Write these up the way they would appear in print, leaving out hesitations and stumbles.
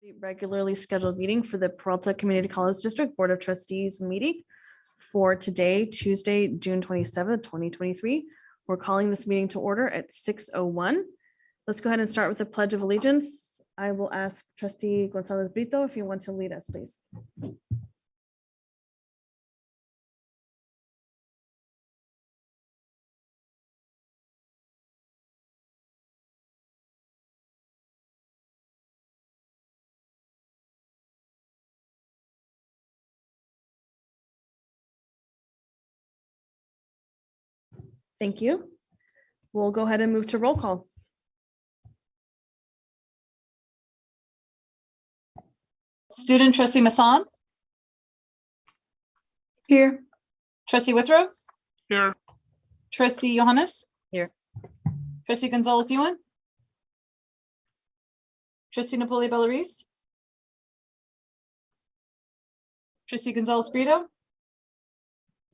The regularly scheduled meeting for the Peralta Community College District Board of Trustees meeting for today, Tuesday, June 27th, 2023. We're calling this meeting to order at 6:01. Let's go ahead and start with the Pledge of Allegiance. I will ask Trustee Gonzalez Brito if you want to lead us, please. Thank you. We'll go ahead and move to roll call. Student trustee Masson, Here. trustee Withrow, Here. trustee Johannes. Here. Trustee Gonzalez Ewan. Trustee Napoli Bellarice. Trustee Gonzalez Brito,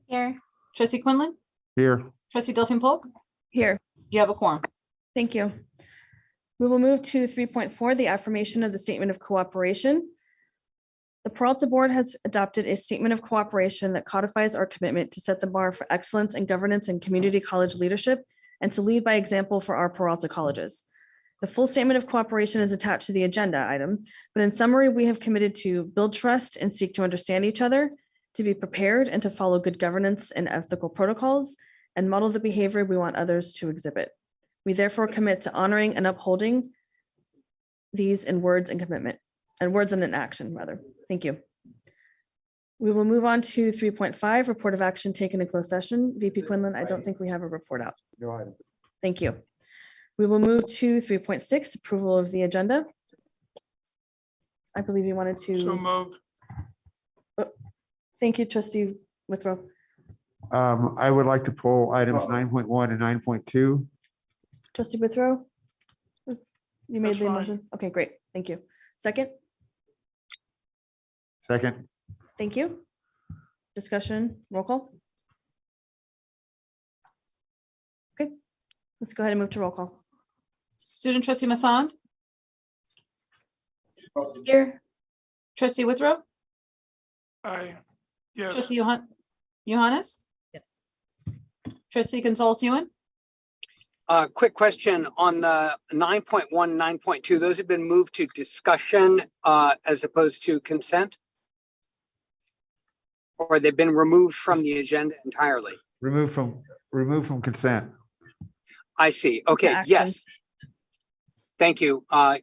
Here. trustee Quinlan, Here. trustee Delphine Polk. Here. You have a quorum. Thank you. We will move to 3.4, the affirmation of the statement of cooperation. The Peralta Board has adopted a statement of cooperation that codifies our commitment to set the bar for excellence in governance and community college leadership and to lead by example for our Peralta colleges. The full statement of cooperation is attached to the agenda item, but in summary, we have committed to build trust and seek to understand each other, to be prepared and to follow good governance and ethical protocols, and model the behavior we want others to exhibit. We therefore commit to honoring and upholding these in words and commitment, and words and in action, rather. Thank you. We will move on to 3.5, report of action taken in closed session. VP Quinlan, I don't think we have a report out. No item. Thank you. We will move to 3.6, approval of the agenda. I believe you wanted So to. moved. Thank you, trustee Withrow. I would like to pull items 9.1 and 9.2. Trustee Withrow? You made That's the fine. motion? Okay, great. Thank you. Second? Second, Thank you. Discussion, roll call. Okay, let's go ahead and move to roll call. Student trustee Masson, Here. trustee Withrow, Aye. Yes. trustee Johannes. Yes. Trustee Gonzalez Ewan. Quick question on the 9.1, 9.2, those have been moved to discussion as opposed to consent? Or they've been removed from the agenda entirely? remove from consent. I see. Okay, action. yes. Thank you. My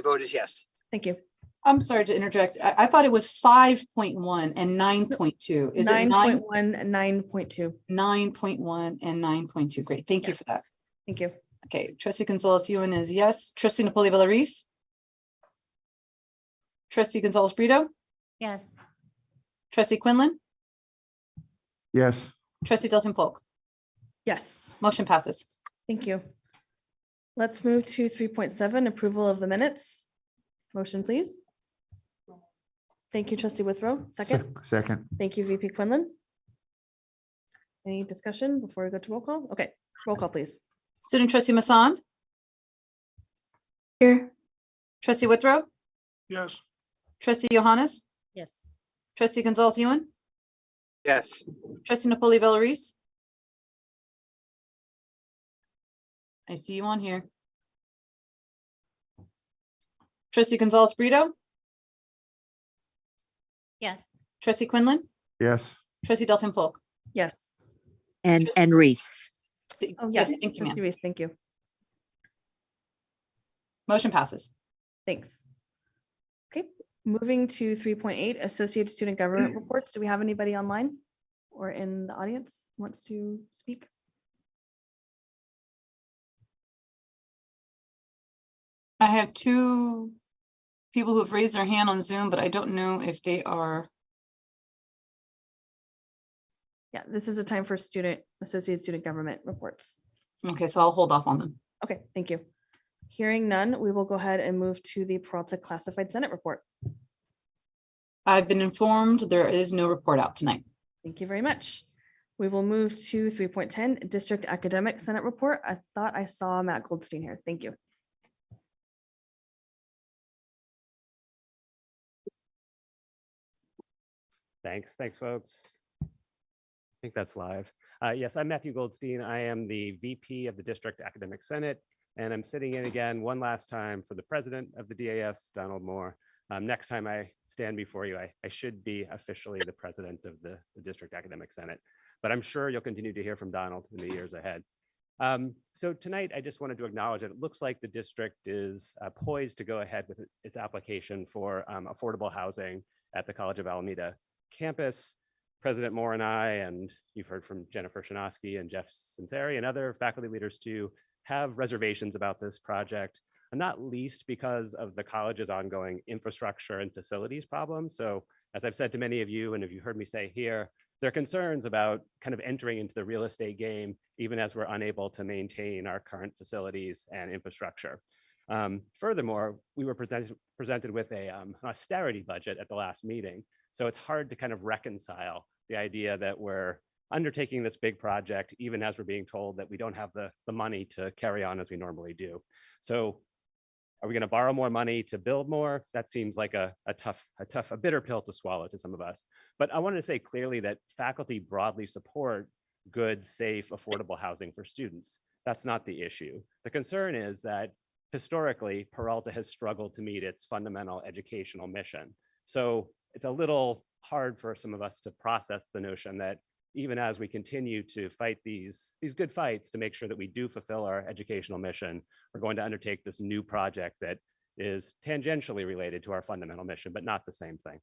vote is yes. Thank you. I'm sorry to interject. I thought it was 5.1 and 9.2. Is it 9.1 and 9.2. 9.1 and 9.2? Great. Thank you for that. Thank you. Okay, trustee Gonzalez Ewan is yes. Trustee Napoli Bellarice. Trustee Gonzalez Brito. Yes. Trustee Quinlan. Yes, Trustee Delphine Polk. Yes, Motion passes. thank you. Let's move to 3.7, approval of the minutes. Motion, please. Thank you, trustee Withrow. Second. second, Thank you, VP Quinlan. Any discussion before we go to roll call? Okay, roll call, please. Student trustee Masson, Here. trustee Withrow, Yes. trustee Johannes, Yes. trustee Gonzalez Ewan, Yes. trustee Napoli Bellarice. I see you on here. Trustee Gonzalez Brito, Yes. trustee Quinlan, yes, trustee Delphine Polk. Yes. and Reese. Oh, Yes, yes, thank you, trustee ma'am. Reese, thank you. Motion passes. Thanks. Okay, moving to 3.8, associated student government reports. Do we have anybody online or in the audience who wants to speak? I have two people who have raised their hand on Zoom, but I don't know if they are. Yeah, this is a time for associated student government reports. Okay, so I'll hold off on them. Okay, thank you. Hearing none, we will go ahead and move to the Peralta Classified Senate report. I've been informed there is no report out tonight. Thank you very much. We will move to 3.10, District Academic Senate report. I thought I saw Matt Goldstein here. Thank you. Thanks, folks. I think that's live. Yes, I'm Matthew Goldstein. I am the VP of the District Academic Senate, and I'm sitting in again one last time for the president of the DAS, Donald Moore. Next time I stand before you, I should be officially the president of the District Academic Senate, but I'm sure you'll continue to hear from Donald in the years ahead. So tonight, I just wanted to acknowledge that it looks like the district is poised to go ahead with its application for affordable housing at the College of Alameda campus. President Moore and I, and you've heard from Jennifer Shinosky and Jeff Sinceri and other faculty leaders too, have reservations about this project, and not least because of the college's ongoing infrastructure and facilities problems. So as I've said to many of you, and if you heard me say here, there are concerns about kind of entering into the real estate game, even as we're unable to maintain our current facilities and infrastructure. Furthermore, we were presented with an austerity budget at the last meeting. So it's hard to kind of reconcile the idea that we're undertaking this big project, even as we're being told that we don't have the money to carry on as we normally do. So are we going to borrow more money to build more? That seems like a bitter pill to swallow to some of us. But I wanted to say clearly that faculty broadly support good, safe, affordable housing for students. That's not the issue. The concern is that historically, Peralta has struggled to meet its fundamental educational mission. So it's a little hard for some of us to process the notion that even as we continue to fight these good fights to make sure that we do fulfill our educational mission, we're going to undertake this new project that is tangentially related to our fundamental mission, but not the same thing.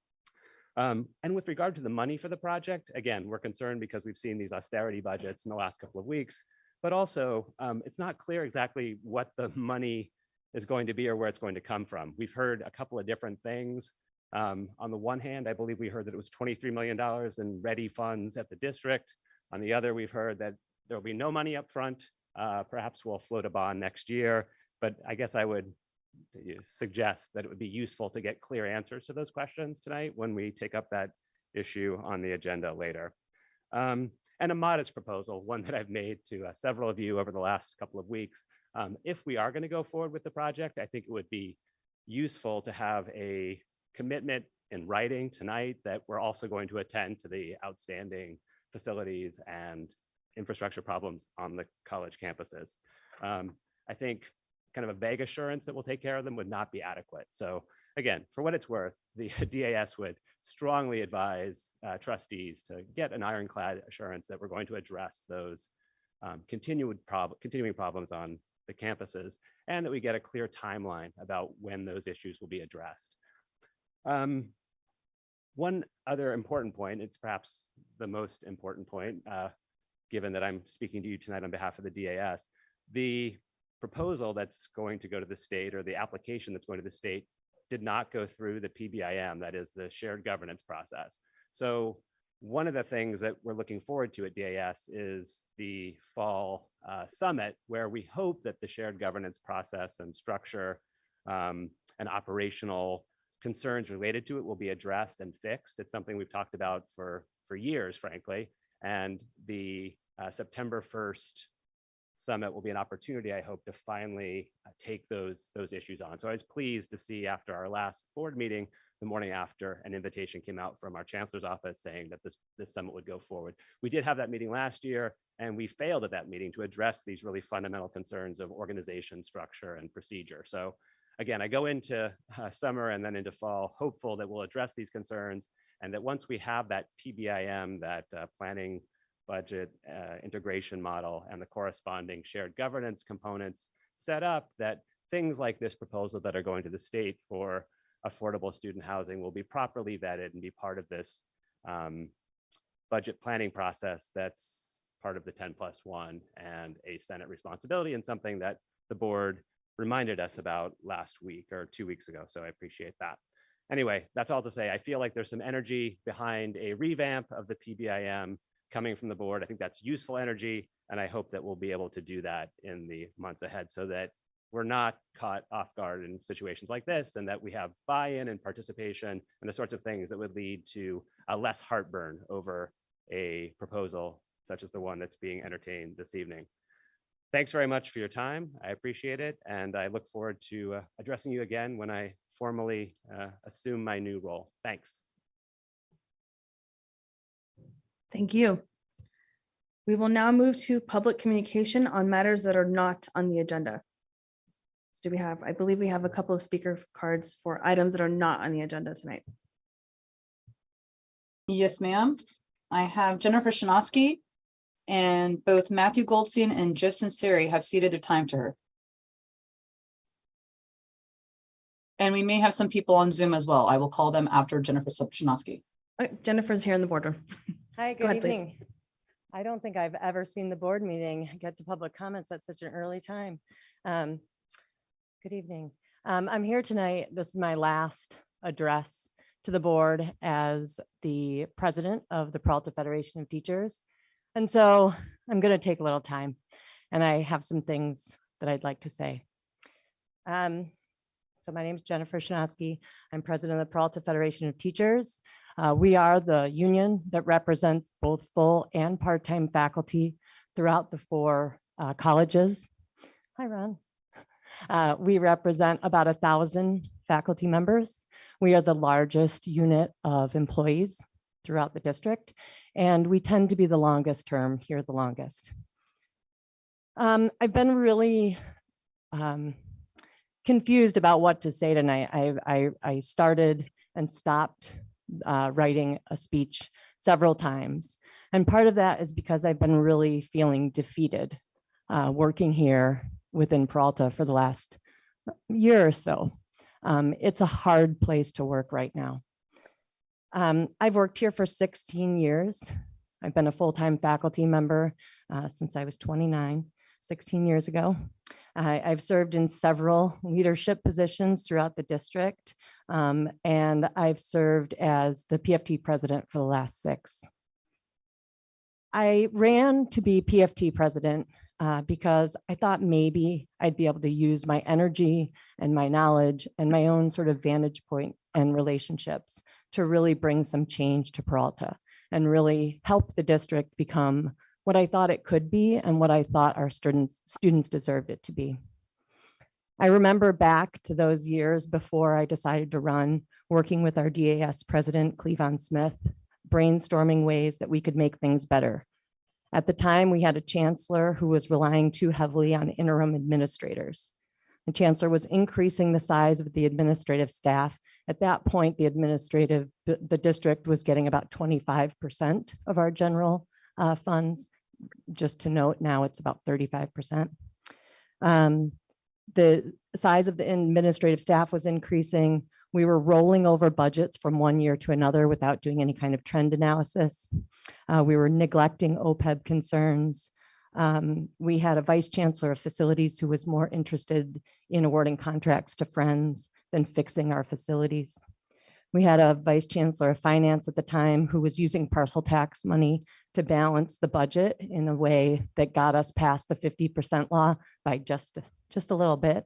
And with regard to the money for the project, again, we're concerned because we've seen these austerity budgets in the last couple of weeks, but also it's not clear exactly what the money is going to be or where it's going to come from. We've heard a couple of different things. On the one hand, I believe we heard that it was $23 million in ready funds at the district. On the other, we've heard that there will be no money up front. Perhaps we'll float a bond next year, but I guess I would suggest that it would be useful to get clear answers to those questions tonight when we take up that issue on the agenda later. And a modest proposal, one that I've made to several of you over the last couple of weeks. If we are going to go forward with the project, I think it would be useful to have a commitment in writing tonight that we're also going to attend to the outstanding facilities and infrastructure problems on the college campuses. I think kind of a vague assurance that we'll take care of them would not be adequate. So again, for what it's worth, the DAS would strongly advise trustees to get an ironclad assurance that we're going to address those continuing problems on the campuses, and that we get a clear timeline about when those issues will be addressed. One other important point, it's perhaps the most important point, given that I'm speaking to you tonight on behalf of the DAS, the proposal that's going to go to the state, or the application that's going to the state, did not go through the PBIM, that is the shared governance process. So one of the things that we're looking forward to at DAS is the fall summit, where we hope that the shared governance process and structure and operational concerns related to it will be addressed and fixed. It's something we've talked about for years, frankly, and the September 1st summit will be an opportunity, I hope, to finally take those issues on. So I was pleased to see after our last board meeting, the morning after, an invitation came out from our chancellor's office saying that this summit would go forward. We did have that meeting last year, and we failed at that meeting to address these really fundamental concerns of organization, structure, and procedure. So again, I go into summer and then into fall hopeful that we'll address these concerns, and that once we have that PBIM, that planning budget integration model, and the corresponding shared governance components set up, that things like this proposal that are going to the state for affordable student housing will be properly vetted and be part of this budget planning process that's part of the 10+1 and a Senate responsibility, and something that the board reminded us about last week or 2 weeks ago. So I appreciate that. Anyway, that's all to say, I feel like there's some energy behind a revamp of the PBIM coming from the board. I think that's useful energy, and I hope that we'll be able to do that in the months ahead so that we're not caught off guard in situations like this, and that we have buy-in and participation and the sorts of things that would lead to a less heartburn over a proposal such as the one that's being entertained this evening. Thanks very much for your time. I appreciate it, and I look forward to addressing you again when I formally assume my new role. Thanks. Thank you. We will now move to public communication on matters that are not on the agenda. Do we have, I believe we have a couple of speaker cards for items that are not on the agenda tonight. Yes, ma'am. I have Jennifer Shinosky, and both Matthew Goldstein and Jeff Sinceri have ceded their time to her. And we may have some people on Zoom as well. I will call them after Jennifer Shinosky. Jennifer's here in the boardroom. Hi, Go good ahead, please. evening. I don't think I've ever seen the board meeting get to public comments at such an early time. Good evening. I'm here tonight. This is my last address to the board as the president of the Peralta Federation of Teachers. And so I'm going to take a little time, and I have some things that I'd like to say. So my name is Jennifer Shinosky. I'm president of the Peralta Federation of Teachers. We are the union that represents both full and part-time faculty throughout the 4 colleges. Hi, Ron. We represent about 1,000 faculty members. We are the largest unit of employees throughout the district, and we tend to be the longest term here, the longest. I've been really confused about what to say tonight. I started and stopped writing a speech several times. And part of that is because I've been really feeling defeated working here within Peralta for the last year or so. It's a hard place to work right now. I've worked here for 16 years. I've been a full-time faculty member since I was 29, 16 years ago. I've served in several leadership positions throughout the district, and I've served as the PFT president for the last 6. I ran to be PFT president because I thought maybe I'd be able to use my energy and my knowledge and my own sort of vantage point and relationships to really bring some change to Peralta and really help the district become what I thought it could be and what I thought our students deserved it to be. I remember back to those years before I decided to run, working with our DAS president, Cleavon Smith, brainstorming ways that we could make things better. At the time, we had a chancellor who was relying too heavily on interim administrators. The chancellor was increasing the size of the administrative staff. At that point, the district was getting about 25% of our general funds. Just to note, now it's about 35%. The size of the administrative staff was increasing. We were rolling over budgets from one year to another without doing any kind of trend analysis. We were neglecting OPEB concerns. We had a vice chancellor of facilities who was more interested in awarding contracts to friends than fixing our facilities. We had a vice chancellor of finance at the time who was using parcel tax money to balance the budget in a way that got us past the 50% law by just a little bit.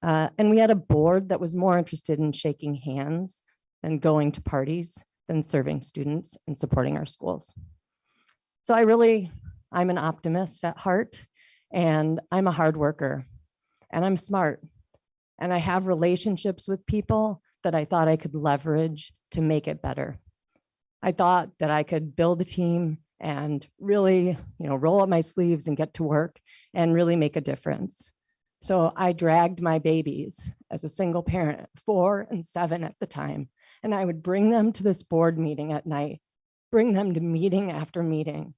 And we had a board that was more interested in shaking hands than going to parties than serving students and supporting our schools. So I'm an optimist at heart, and I'm a hard worker, and I'm smart, and I have relationships with people that I thought I could leverage to make it better. I thought that I could build a team and really, roll up my sleeves and get to work and really make a difference. So I dragged my babies as a single parent, 4 and 7 at the time, and I would bring them to this board meeting at night, bring them to meeting after meeting.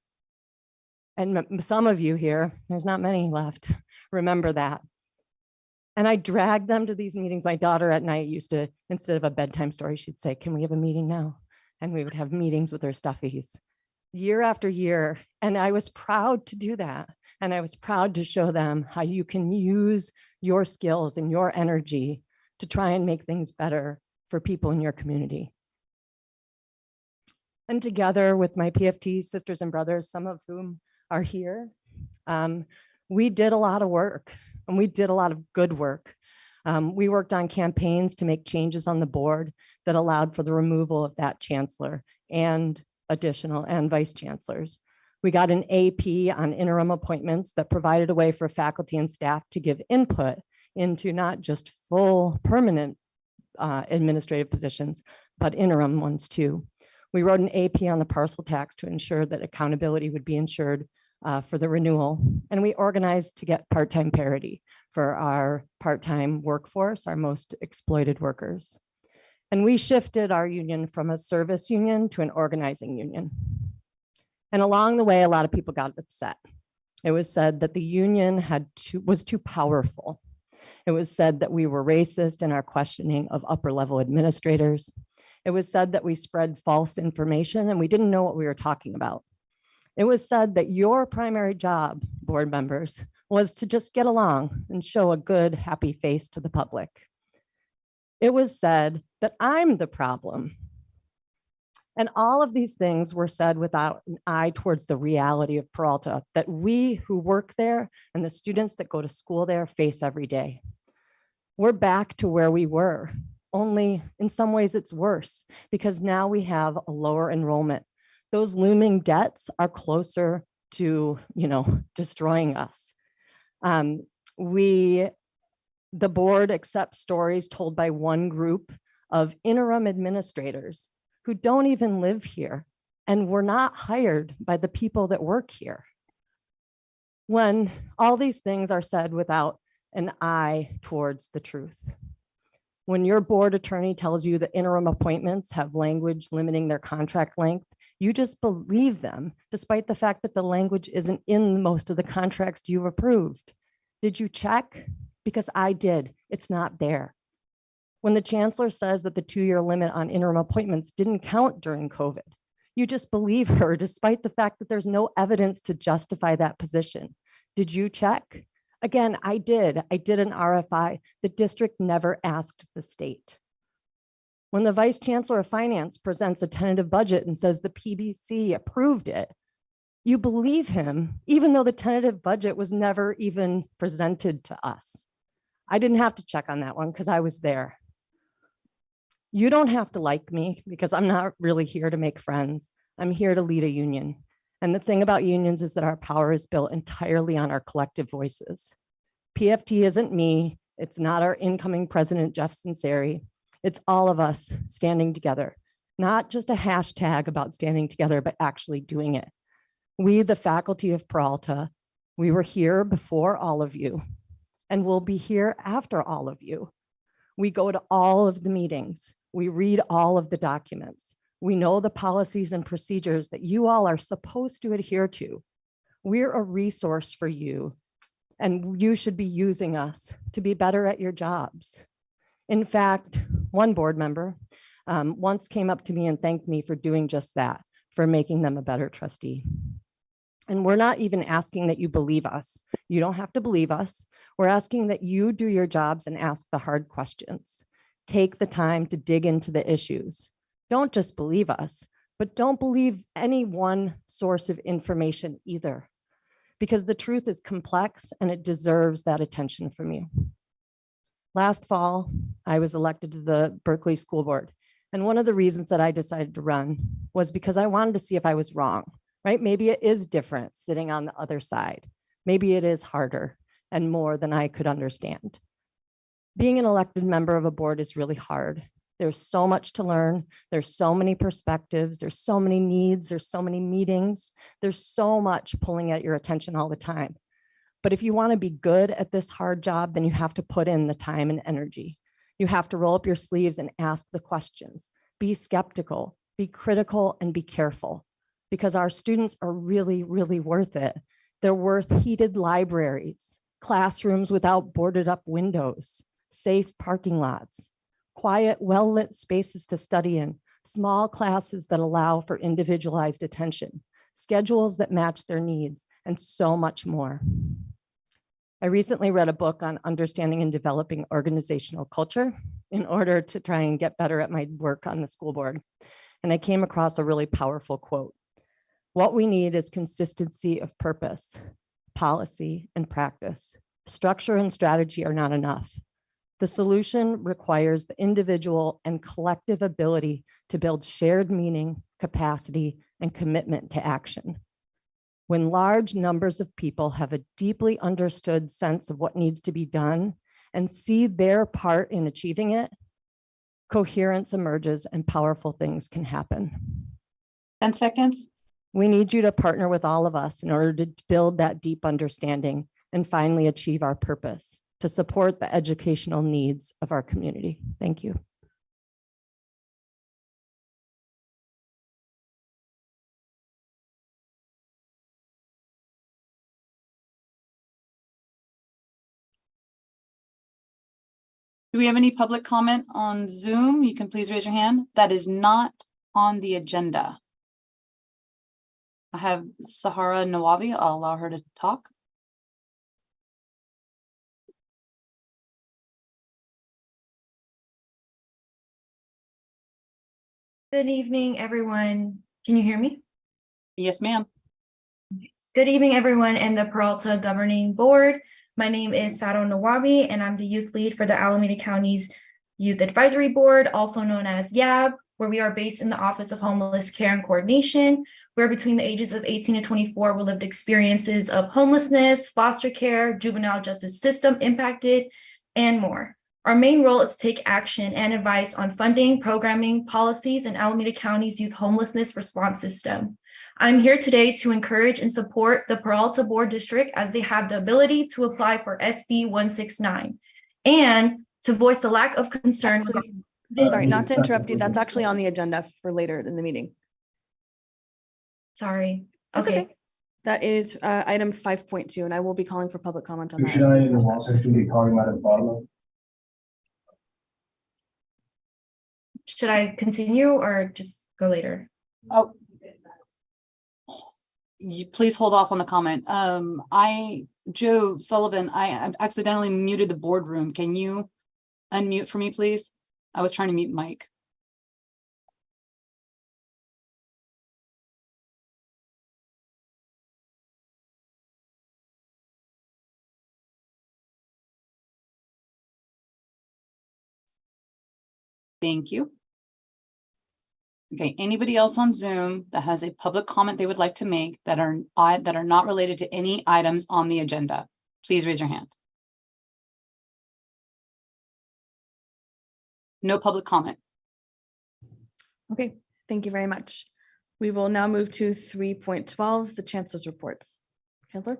And some of you here, there's not many left, remember that. And I dragged them to these meetings. My daughter at night used to, instead of a bedtime story, she'd say, "Can we have a meeting now?" And we would have meetings with her stuffies year after year. And I was proud to do that. And I was proud to show them how you can use your skills and your energy to try and make things better for people in your community. And together with my PFT sisters and brothers, some of whom are here, we did a lot of work. And we did a lot of good work. We worked on campaigns to make changes on the board that allowed for the removal of that chancellor and vice chancellors. We got an AP on interim appointments that provided a way for faculty and staff to give input into not just full permanent administrative positions, but interim ones too. We wrote an AP on the parcel tax to ensure that accountability would be ensured for the renewal. And we organized to get part-time parity for our part-time workforce, our most exploited workers. And we shifted our union from a service union to an organizing union. And along the way, a lot of people got upset. It was said that the union was too powerful. It was said that we were racist in our questioning of upper level administrators. It was said that we spread false information and we didn't know what we were talking about. It was said that your primary job, board members, was to just get along and show a good, happy face to the public. It was said that I'm the problem. And all of these things were said without an eye towards the reality of Peralta that we who work there and the students that go to school there face every day. We're back to where we were, only in some ways it's worse because now we have a lower enrollment. Those looming debts are closer to, destroying us. The board accepts stories told by one group of interim administrators who don't even live here and were not hired by the people that work here. When all these things are said without an eye towards the truth. When your board attorney tells you that interim appointments have language limiting their contract length, you just believe them, despite the fact that the language isn't in most of the contracts you've approved. Did you check? Because I did. It's not there. When the chancellor says that the 2-year limit on interim appointments didn't count during COVID, you just believe her despite the fact that there's no evidence to justify that position. Did you check? Again, I did. I did an RFI. The district never asked the state. When the vice chancellor of finance presents a tentative budget and says the PBC approved it, you believe him, even though the tentative budget was never even presented to us. I didn't have to check on that one because I was there. You don't have to like me because I'm not really here to make friends. I'm here to lead a union. And the thing about unions is that our power is built entirely on our collective voices. PFT isn't me. It's not our incoming president, Jeff Sinceri. It's all of us standing together, not just a hashtag about standing together, but actually doing it. We, the faculty of Peralta, we were here before all of you, and we'll be here after all of you. We go to all of the meetings. We read all of the documents. We know the policies and procedures that you all are supposed to adhere to. We're a resource for you, and you should be using us to be better at your jobs. In fact, one board member once came up to me and thanked me for doing just that, for making them a better trustee. And we're not even asking that you believe us. You don't have to believe us. We're asking that you do your jobs and ask the hard questions. Take the time to dig into the issues. Don't just believe us, but don't believe any one source of information either, because the truth is complex and it deserves that attention from you. Last fall, I was elected to the Berkeley School Board. And one of the reasons that I decided to run was because I wanted to see if I was wrong, right? Maybe it is different sitting on the other side. Maybe it is harder and more than I could understand. Being an elected member of a board is really hard. There's so much to learn. There's so many perspectives. There's so many needs. There's so many meetings. There's so much pulling at your attention all the time. But if you want to be good at this hard job, then you have to put in the time and energy. You have to roll up your sleeves and ask the questions. Be skeptical, be critical, and be careful, because our students are really, really worth it. They're worth heated libraries, classrooms without boarded up windows, safe parking lots, quiet, well-lit spaces to study in, small classes that allow for individualized attention, schedules that match their needs, and so much more. I recently read a book on understanding and developing organizational culture in order to try and get better at my work on the school board. And I came across a really powerful quote. What we need is consistency of purpose, policy, and practice. Structure and strategy are not enough. The solution requires the individual and collective ability to build shared meaning, capacity, and commitment to action. When large numbers of people have a deeply understood sense of what needs to be done and see their part in achieving it, coherence emerges and powerful things can happen. 10 seconds. We need you to partner with all of us in order to build that deep understanding and finally achieve our purpose to support the educational needs of our community. Thank you. Do we have any public comment on Zoom? You can please raise your hand. That is not on the agenda. I have Sahara Nawabi. I'll allow her to talk. Good evening, everyone. Can you hear me? Yes, ma'am. Good evening, everyone, and the Peralta Governing Board. My name is Sado Nawabi, and I'm the youth lead for the Alameda County's Youth Advisory Board, also known as YAB, where we are based in the Office of Homeless Care and Coordination, where between the ages of 18 and 24 were lived experiences of homelessness, foster care, juvenile justice system impacted, and more. Our main role is to take action and advice on funding, programming, policies, and Alameda County's youth homelessness response system. I'm here today to encourage and support the Peralta Board District as they have the ability to apply for SB 169 and to voice the lack of concern. Sorry, not to interrupt you. That's actually on the agenda for later in the meeting. Sorry. That's Okay. That is item 5.2, and I will be calling for public comment on that. Should I also be calling at the bottom? Should I continue or just go later? Oh. You please hold off on the comment. Joe Sullivan, I accidentally muted the boardroom. Can you unmute for me, please? I was trying to mute Mike. Thank you. Okay, anybody else on Zoom that has a public comment they would like to make that are not related to any items on the agenda, please raise your hand. No public comment. Okay, thank you very much. We will now move to 3.12, the chancellor's reports. Chancellor?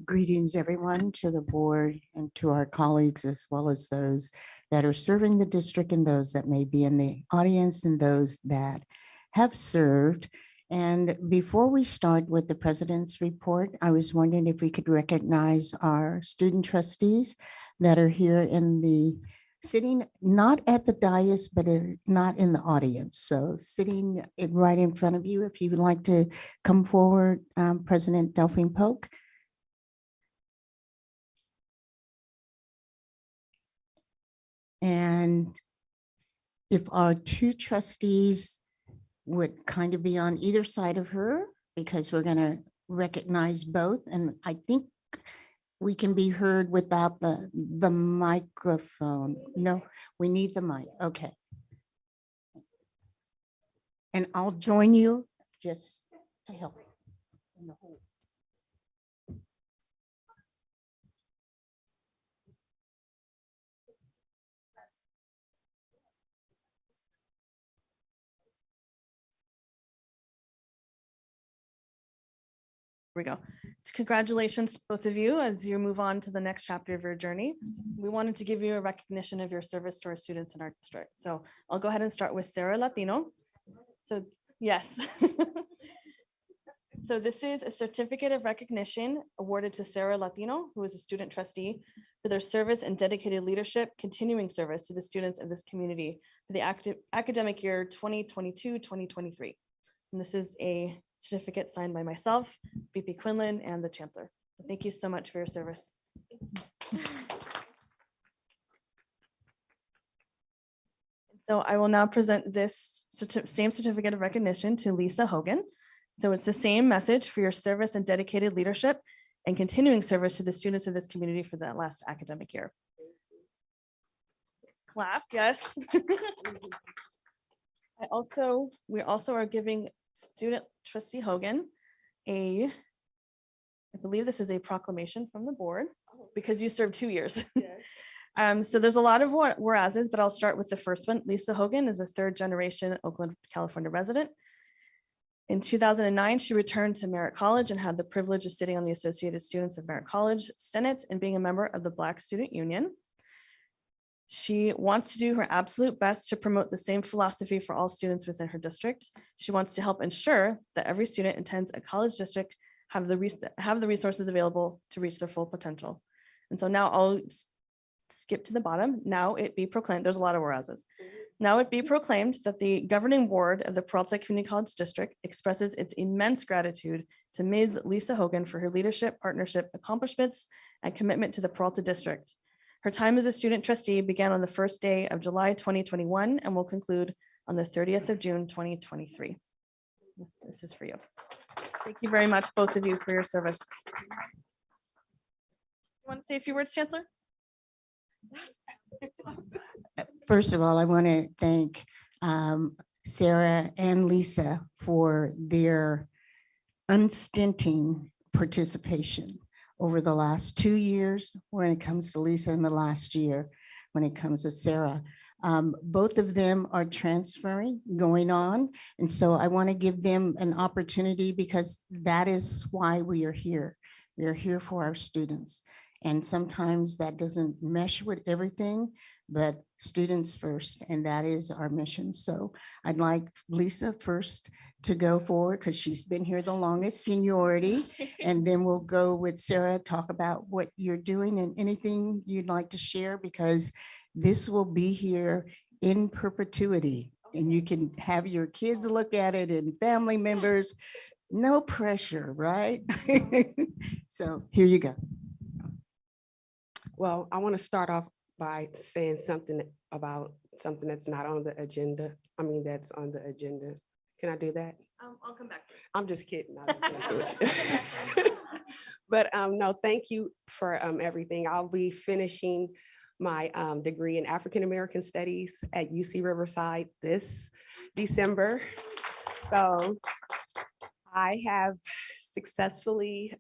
Greetings, everyone, to the board and to our colleagues, as well as those that are serving the district and those that may be in the audience and those that have served. And before we start with the president's report, I was wondering if we could recognize our student trustees that are here in the sitting, not at the dais, but not in the audience. So sitting right in front of you, if you would like to come forward, President Delphine Polk. And if our two trustees would kind of be on either side of her, because we're going to recognize both. And I think we can be heard without the microphone. No, we need the mic. Okay. And I'll join you just to help. We go. Congratulations, both of you, as you move on to the next chapter of your journey. We wanted to give you a recognition of your service to our students in our district. So I'll go ahead and start with Sarah Latino. So yes. So this is a certificate of recognition awarded to Sarah Latino, who is a student trustee, for their service and dedicated leadership, continuing service to the students of this community for the academic year 2022-2023. And this is a certificate signed by myself, VP Quinlan, and the Chancellor. So thank you so much for your service. So I will now present this same certificate of recognition to Lisa Hogan. So it's the same message for your service and dedicated leadership and continuing service to the students of this community for that last academic year. Clap, yes. We also are giving student trustee Hogan I believe this is a proclamation from the board because you served 2 years. So there's a lot of whereases, but I'll start with the first one. Lisa Hogan is a third generation Oakland, California resident. In 2009, she returned to Merritt College and had the privilege of sitting on the Associated Students of Merritt College Senate and being a member of the Black Student Union. She wants to do her absolute best to promote the same philosophy for all students within her district. She wants to help ensure that every student attends a college district have the resources available to reach their full potential. And so now I'll skip to the bottom. Now it be proclaimed, there's a lot of whereases. Now it be proclaimed that the governing board of the Peralta Community College District expresses its immense gratitude to Ms. Lisa Hogan for her leadership, partnership, accomplishments, and commitment to the Peralta District. Her time as a student trustee began on the first day of July 2021 and will conclude on the 30th of June 2023. This is for you. Thank you very much, both of you, for your service. You want to say a few words, Chancellor? First of all, I want to thank Sarah and Lisa for their unstinting participation over the last 2 years when it comes to Lisa, and the last year when it comes to Sarah. Both of them are transferring, going on. And so I want to give them an opportunity because that is why we are here. We are here for our students. And sometimes that doesn't mesh with everything, but students first, and that is our mission. So I'd like Lisa first to go forward because she's been here the longest, seniority, and then we'll go with Sarah, talk about what you're doing and anything you'd like to share, because this will be here in perpetuity, and you can have your kids look at it and family members. No pressure, right? So here you go. Well, I want to start off by saying something about something that's not on the agenda. I mean, that's on the agenda. Can I do that? I'll come back. I'm just kidding. I'm just messing with you. But no, thank you for everything. I'll be finishing my degree in African American Studies at UC Riverside this December. So I have successfully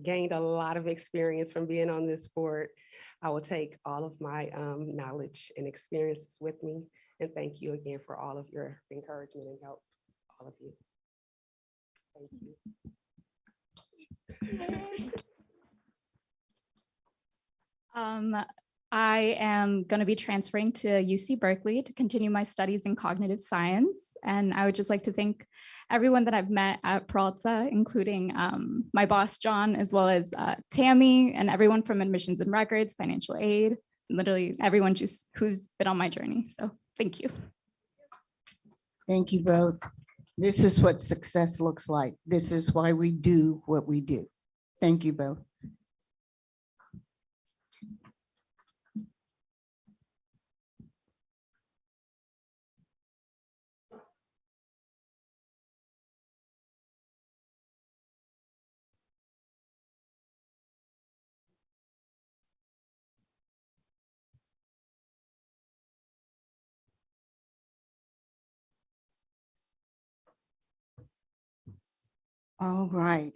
gained a lot of experience from being on this board. I will take all of my knowledge and experiences with me. And thank you again for all of your encouragement and help, all of you. Thank you. I am going to be transferring to UC Berkeley to continue my studies in cognitive science. And I would just like to thank everyone that I've met at Peralta, including my boss, John, as well as Tammy and everyone from admissions and records, financial aid, literally everyone just who's been on my journey. So thank you. Thank you both. This is what success looks like. This is why we do what we do. Thank you both. All right.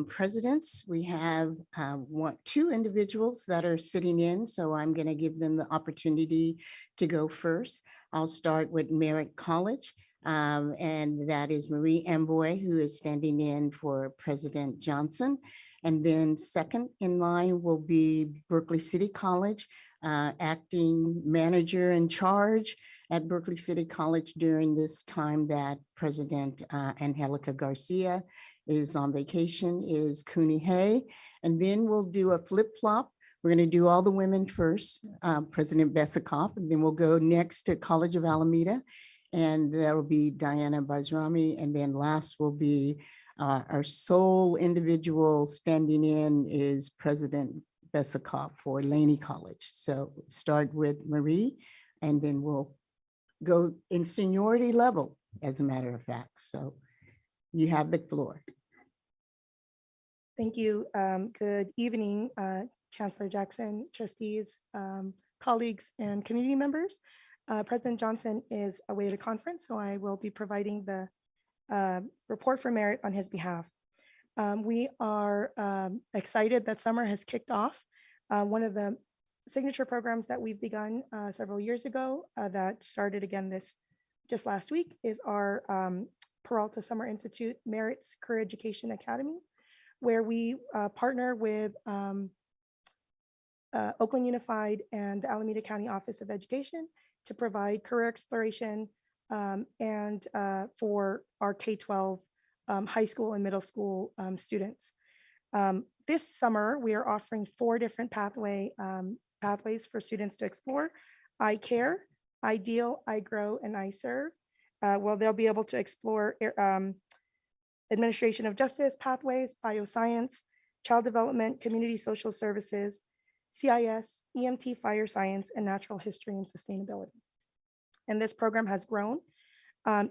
Presidents, we have two individuals that are sitting in, so I'm going to give them the opportunity to go first. I'll start with Merritt College, and that is Marie Amboy, who is standing in for President Johnson. And then second in line will be Berkeley City College, acting manager in charge at Berkeley City College during this time that President Angelica Garcia is on vacation, is Cooney Hay. And then we'll do a flip-flop. We're going to do all the women first, President Besikoff, and then we'll go next to College of Alameda, and that'll be Diana Bajrami. And then last will be our sole individual standing in is President Besikoff for Laney College. So start with Marie, and then we'll go in seniority level, as a matter of fact. So you have the floor. Thank you. Good evening, Chancellor Jackson, trustees, colleagues, and community members. President Johnson is away at a conference, so I will be providing the report for Merritt on his behalf. We are excited that summer has kicked off. One of the signature programs that we've begun several years ago that started again just last week is our Peralta Summer Institute Merritt's Career Education Academy, where we partner with Oakland Unified and the Alameda County Office of Education to provide career exploration and for our K-12 high school and middle school students. This summer, we are offering 4 different pathways for students to explore: I Care, Ideal, I Grow, and I Serve. Well, they'll be able to explore administration of justice pathways, bioscience, child development, community social services, CIS, EMT, fire science, and natural history and sustainability. And this program has grown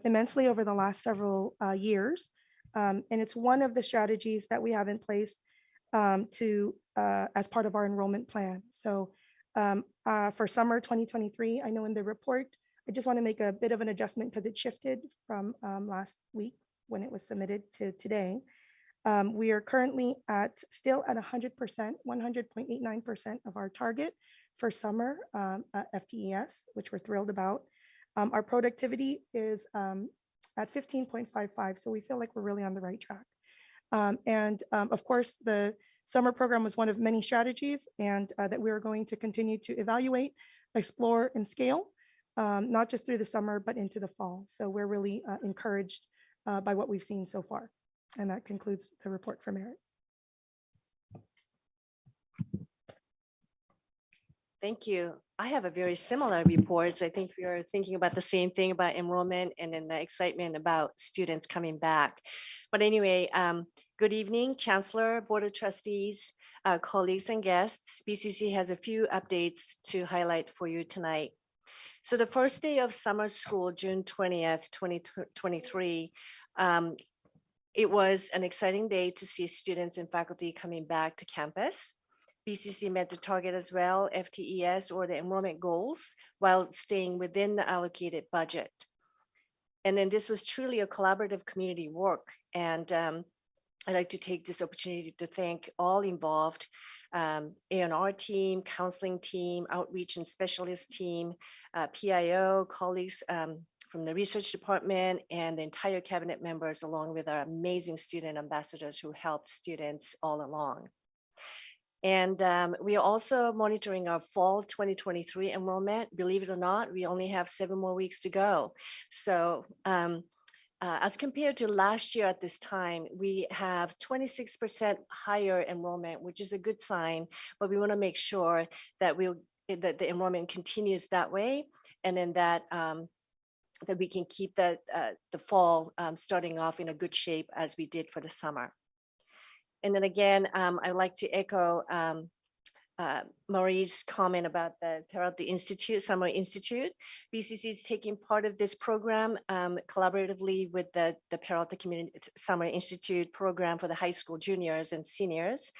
immensely over the last several years. And it's one of the strategies that we have in place as part of our enrollment plan. So for summer 2023, I know in the report, I just want to make a bit of an adjustment because it shifted from last week when it was submitted to today. We are currently still at 100%, 100.89% of our target for summer FTES, which we're thrilled about. Our productivity is at 15.55, so we feel like we're really on the right track. Of course, the summer program was one of many strategies and that we are going to continue to evaluate, explore, and scale, not just through the summer, but into the fall. So we're really encouraged by what we've seen so far. And that concludes the report for Merritt. Thank you. I have a very similar reports. I think we are thinking about the same thing about enrollment and then the excitement about students coming back. But anyway, good evening, Chancellor, Board of Trustees, colleagues and guests. BCC has a few updates to highlight for you tonight. So the first day of summer school, June 20th, 2023, it was an exciting day to see students and faculty coming back to campus. BCC met the target as well, FTES or the enrollment goals, while staying within the allocated budget. And then this was truly a collaborative community work. And I'd like to take this opportunity to thank all involved, A&R team, counseling team, outreach and specialist team, PIO, colleagues from the research department, and the entire cabinet members, along with our amazing student ambassadors who helped students all along. And we are also monitoring our fall 2023 enrollment. Believe it or not, we only have 7 more weeks to go. So as compared to last year at this time, we have 26% higher enrollment, which is a good sign, but we want to make sure that that the enrollment continues that way, and then that that we can keep the fall starting off in a good shape as we did for the summer. And then again, I'd like to echo Marie's comment about the Peralta Institute, Summer Institute. BCC is taking part of this program collaboratively with the Peralta Community Summer Institute program for the high school juniors and seniors.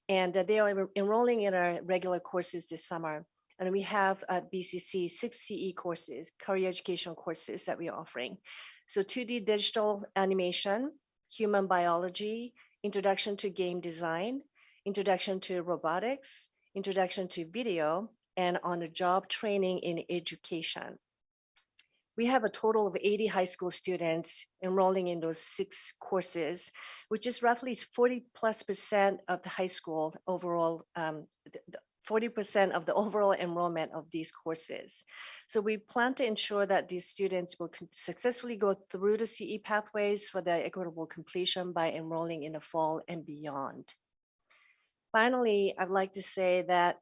And they are enrolling in our regular courses this summer. And we have at BCC 6 CE courses, career education courses that we are offering. So 2D digital animation, human biology, introduction to game design, introduction to robotics, introduction to video, and on-the-job training in education. We have a total of 80 high school students enrolling in those 6 courses, which is roughly 40+% of the high school overall, 40% of the overall enrollment of these courses. So we plan to ensure that these students will successfully go through the CE pathways for their equitable completion by enrolling in the fall and beyond. Finally, I'd like to say that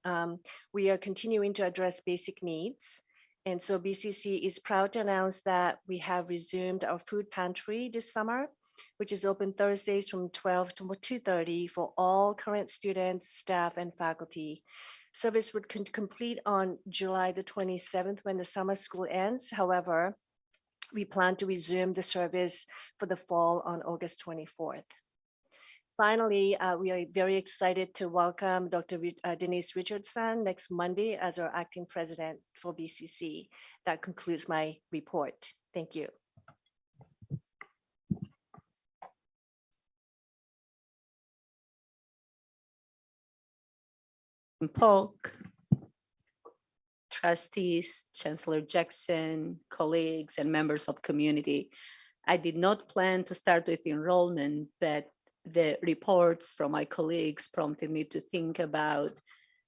we are continuing to address basic needs. And so BCC is proud to announce that we have resumed our food pantry this summer, which is open Thursdays from 12 to 2:30 for all current students, staff, and faculty. Service would complete on July the 27th when the summer school ends. However, we plan to resume the service for the fall on August 24th. Finally, we are very excited to welcome Dr. Denise Richardson next Monday as our acting president for BCC. That concludes my report. Thank you. Polk, trustees, Chancellor Jackson, colleagues, and members of community. I did not plan to start with enrollment, but the reports from my colleagues prompted me to think about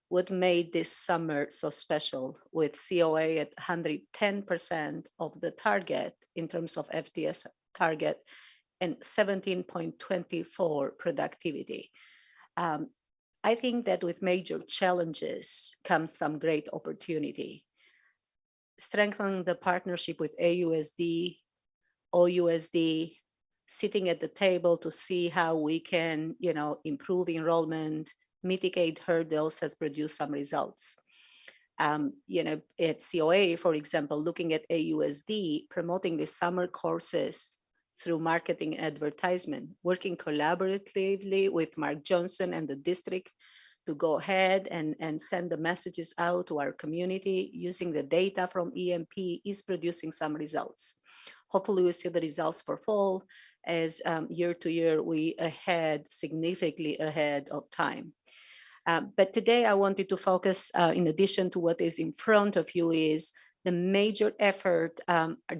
what made this summer so special, with COA at 110% of the target in terms of FTS target and 17.24 productivity. I think that with major challenges comes some great opportunity. Strengthening the partnership with AUSD, OUSD, sitting at the table to see how we can, improve enrollment, mitigate hurdles has produced some results. At COA, for example, looking at AUSD, promoting the summer courses through marketing and advertisement, working collaboratively with Mark Johnson and the district to go ahead and send the messages out to our community using the data from EMP is producing some results. Hopefully we see the results for fall as year to year we significantly ahead of time. But today I wanted to focus, in addition to what is in front of you, is the major effort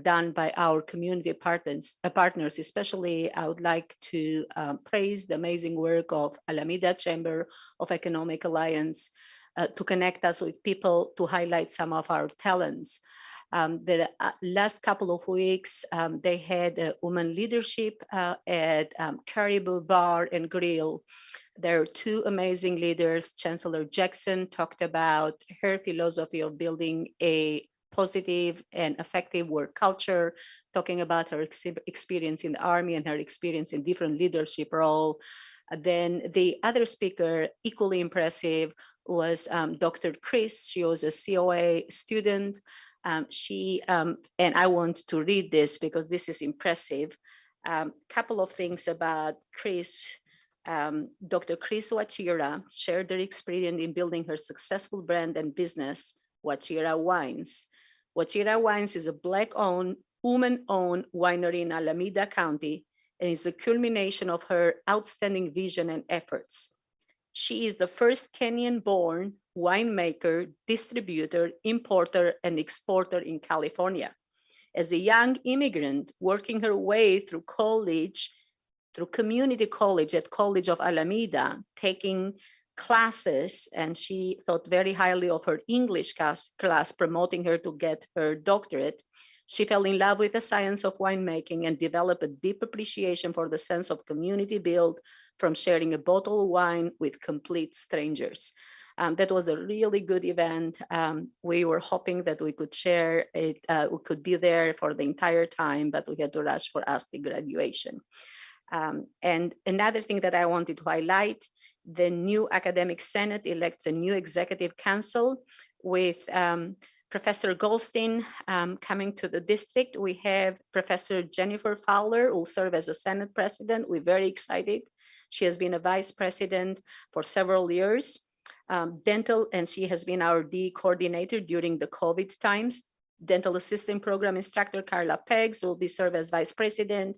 done by our community partners. Especially, I would like to praise the amazing work of Alameda Chamber of Economic Alliance to connect us with people to highlight some of our talents. The last couple of weeks, they had a women leadership at Caribou Bar and Grill. There are two amazing leaders. Chancellor Jackson talked about her philosophy of building a positive and effective work culture, talking about her experience in the Army and her experience in different leadership roles. Then the other speaker, equally impressive, was Dr. Chris. She was a COA student. And I want to read this because this is impressive. Couple of things about Chris. Dr. Chris Wachira shared her experience in building her successful brand and business, Wachira Wines. Wachira Wines is a Black-owned, woman-owned winery in Alameda County and is the culmination of her outstanding vision and efforts. She is the first Kenyan-born winemaker, distributor, importer, and exporter in California. As a young immigrant working her way through college, through community college at College of Alameda, taking classes, and she thought very highly of her English class, promoting her to get her doctorate. She fell in love with the science of winemaking and developed a deep appreciation for the sense of community built from sharing a bottle of wine with complete strangers. That was a really good event. We were hoping that we could share it, we could be there for the entire time, but we had to rush for ASTI graduation. And another thing that I wanted to highlight, the new Academic Senate elects a new Executive Council with Professor Goldstein coming to the district. We have Professor Jennifer Fowler, who will serve as a Senate President. We're very excited. She has been a Vice President for several years. Dental, and she has been our DE coordinator during the COVID times. Dental Assistant Program Instructor Carla Peggs will be served as Vice President.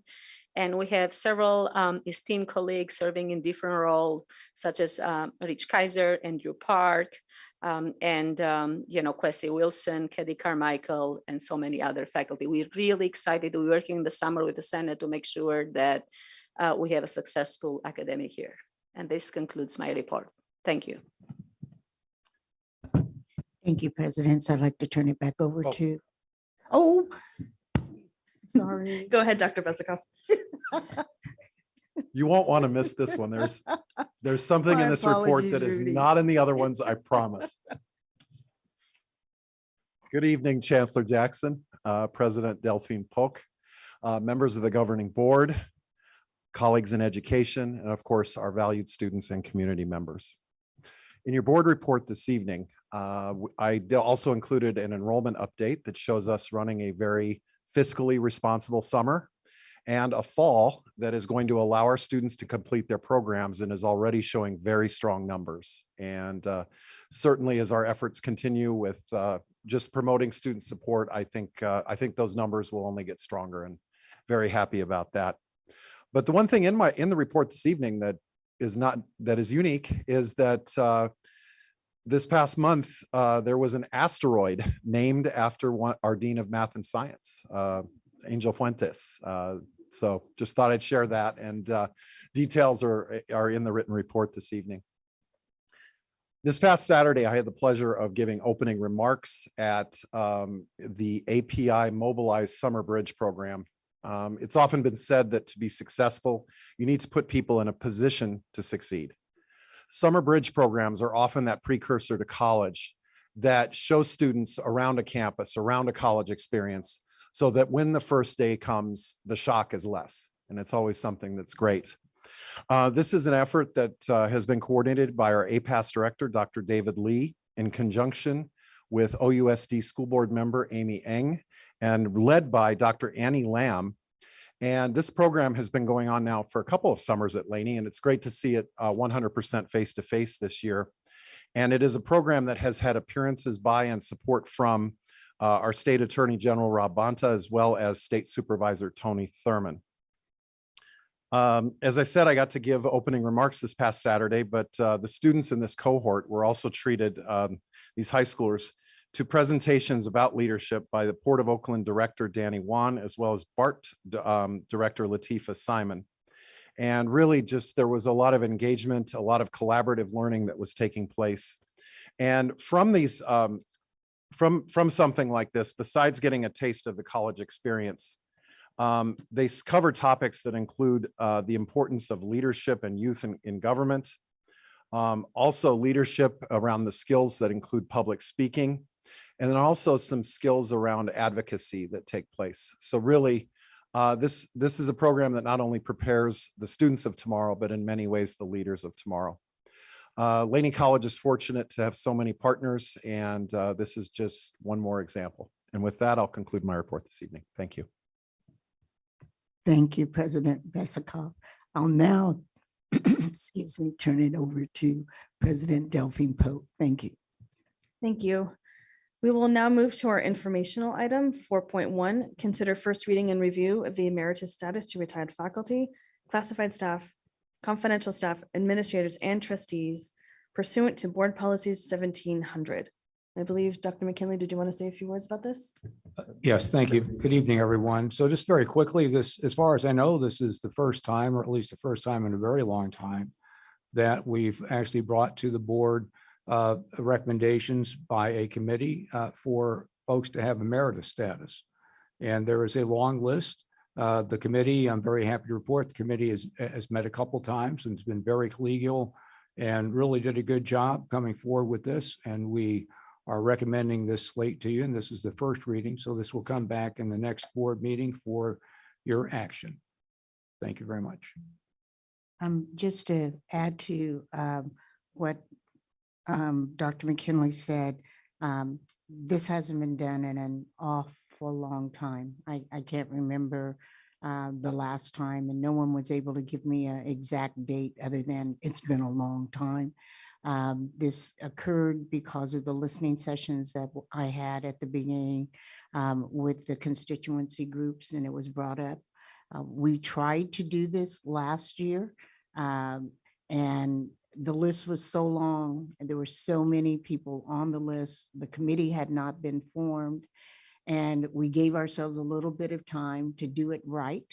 And we have several esteemed colleagues serving in different roles, such as Rich Kaiser, Andrew Park, and Kwesi Wilson, Keddy Carmichael, and so many other faculty. We're really excited. We're working in the summer with the Senate to make sure that we have a successful academic year. And this concludes my report. Thank you. Thank you, President. I'd like to turn it back over to, sorry. Go ahead, Dr. Bezukoff. You won't want to miss this one. There's something in this report that is not in the other ones, I promise. Good evening, Chancellor Jackson, President Delphine Polk, members of the governing board, colleagues in education, and of course, our valued students and community members. In your board report this evening, I also included an enrollment update that shows us running a very fiscally responsible summer and a fall that is going to allow our students to complete their programs and is already showing very strong numbers. And certainly as our efforts continue with just promoting student support, I think those numbers will only get stronger, and very happy about that. But the one thing in the report this evening that is unique is that this past month, there was an asteroid named after our Dean of Math and Science, Angel Fuentes. So just thought I'd share that, and details are in the written report this evening. This past Saturday, I had the pleasure of giving opening remarks at the API Mobilize Summer Bridge program. It's often been said that to be successful, you need to put people in a position to succeed. Summer bridge programs are often that precursor to college that shows students around a campus, around a college experience, so that when the first day comes, the shock is less. And it's always something that's great. This is an effort that has been coordinated by our APAS director, Dr. David Lee, in conjunction with OUSD school board member Amy Eng, and led by Dr. Annie Lamb. And this program has been going on now for a couple of summers at Laney, and it's great to see it 100% face-to-face this year. And it is a program that has had appearances by and support from our State Attorney General Rob Bonta, as well as State Supervisor Tony Thurman. As I said, I got to give opening remarks this past Saturday, but the students in this cohort were also treated, these high schoolers, to presentations about leadership by the Port of Oakland Director Danny Wan, as well as BART Director Latifa Simon. And really just, there was a lot of engagement, a lot of collaborative learning that was taking place. And from these, from something like this, besides getting a taste of the college experience, they cover topics that include the importance of leadership and youth in government, also leadership around the skills that include public speaking, and then also some skills around advocacy that take place. So really, this is a program that not only prepares the students of tomorrow, but in many ways, the leaders of tomorrow. Laney College is fortunate to have so many partners, and this is just one more example. And with that, I'll conclude my report this evening. Thank you. Thank you, President Besikoff. I'll now, excuse me, turn it over to President Delphine Pope. Thank you. Thank you. We will now move to our informational item 4.1, consider first reading and review of the emeritus status to retired faculty, classified staff, confidential staff, administrators, and trustees pursuant to board policies 1700. I believe Dr. McKinley, did you want to say a few words about this? Yes, thank you. Good evening, everyone. So just very quickly, this, as far as I know, this is the first time, or at least the first time in a very long time, that we've actually brought to the board recommendations by a committee for folks to have emeritus status. And there is a long list. The committee, I'm very happy to report, the committee has met a couple times and it's been very collegial and really did a good job coming forward with this. And we are recommending this slate to you. And this is the first reading. So this will come back in the next board meeting for your action. Thank you very much. Just to add to what Dr. McKinley said, this hasn't been done in an awful long time. I can't remember the last time, and no one was able to give me an exact date other than it's been a long time. This occurred because of the listening sessions that I had at the beginning with the constituency groups, and it was brought up. We tried to do this last year, and the list was so long, and there were so many people on the list. The committee had not been formed, and we gave ourselves a little bit of time to do it right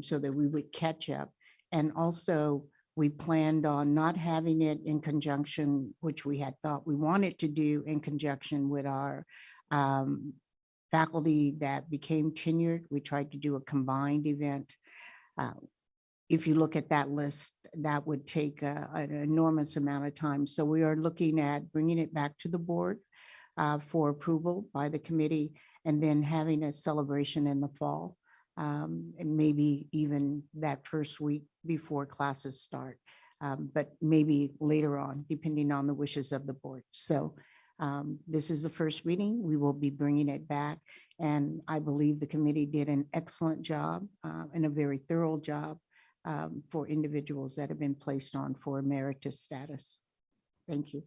so that we would catch up. And also, we planned on not having it in conjunction, which we had thought we wanted to do in conjunction with our faculty that became tenured. We tried to do a combined event. If you look at that list, that would take an enormous amount of time. So we are looking at bringing it back to the board for approval by the committee, and then having a celebration in the fall, and maybe even that first week before classes start, but maybe later on, depending on the wishes of the board. So this is the first reading. We will be bringing it back, and I believe the committee did an excellent job and a very thorough job for individuals that have been placed on for emeritus status. Thank you.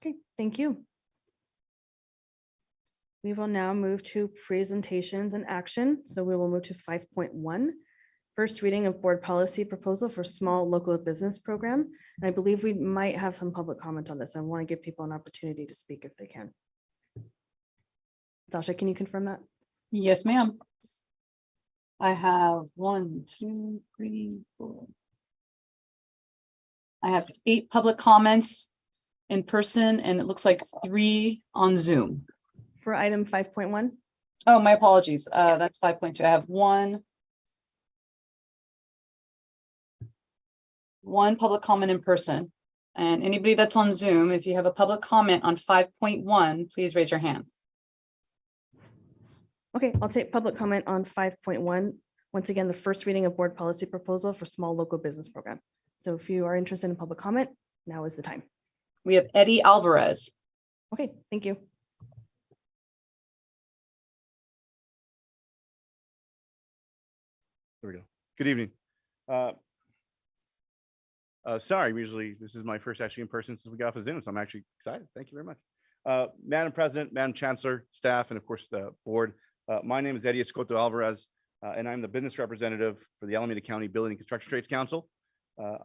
Okay, thank you. We will now move to presentations and action. So we will move to 5.1, first reading of board policy proposal for small local business program. And I believe we might have some public comment on this. I want to give people an opportunity to speak if they can. Tasha, can you confirm that? Yes, ma'am. I have 1, 2, 3, 4. I have 8 public comments in person, and it looks like 3 on Zoom. For item 5.1? Oh, my apologies. That's 5.2. I have one public comment in person. And anybody that's on Zoom, if you have a public comment on 5.1, please raise your hand. Okay, I'll take public comment on 5.1. Once again, the first reading of board policy proposal for small local business program. So if you are interested in public comment, now is the time. We have Eddie Alvarez. Okay, thank you. There we go. Good evening. Sorry, usually this is my first actually in person since we got off of Zoom, so I'm actually excited. Thank you very much. Madam President, Madam Chancellor, staff, and of course the board. My name is Eddie Escoto Alvarez, and I'm the business representative for the Alameda County Building and Construction Trades Council.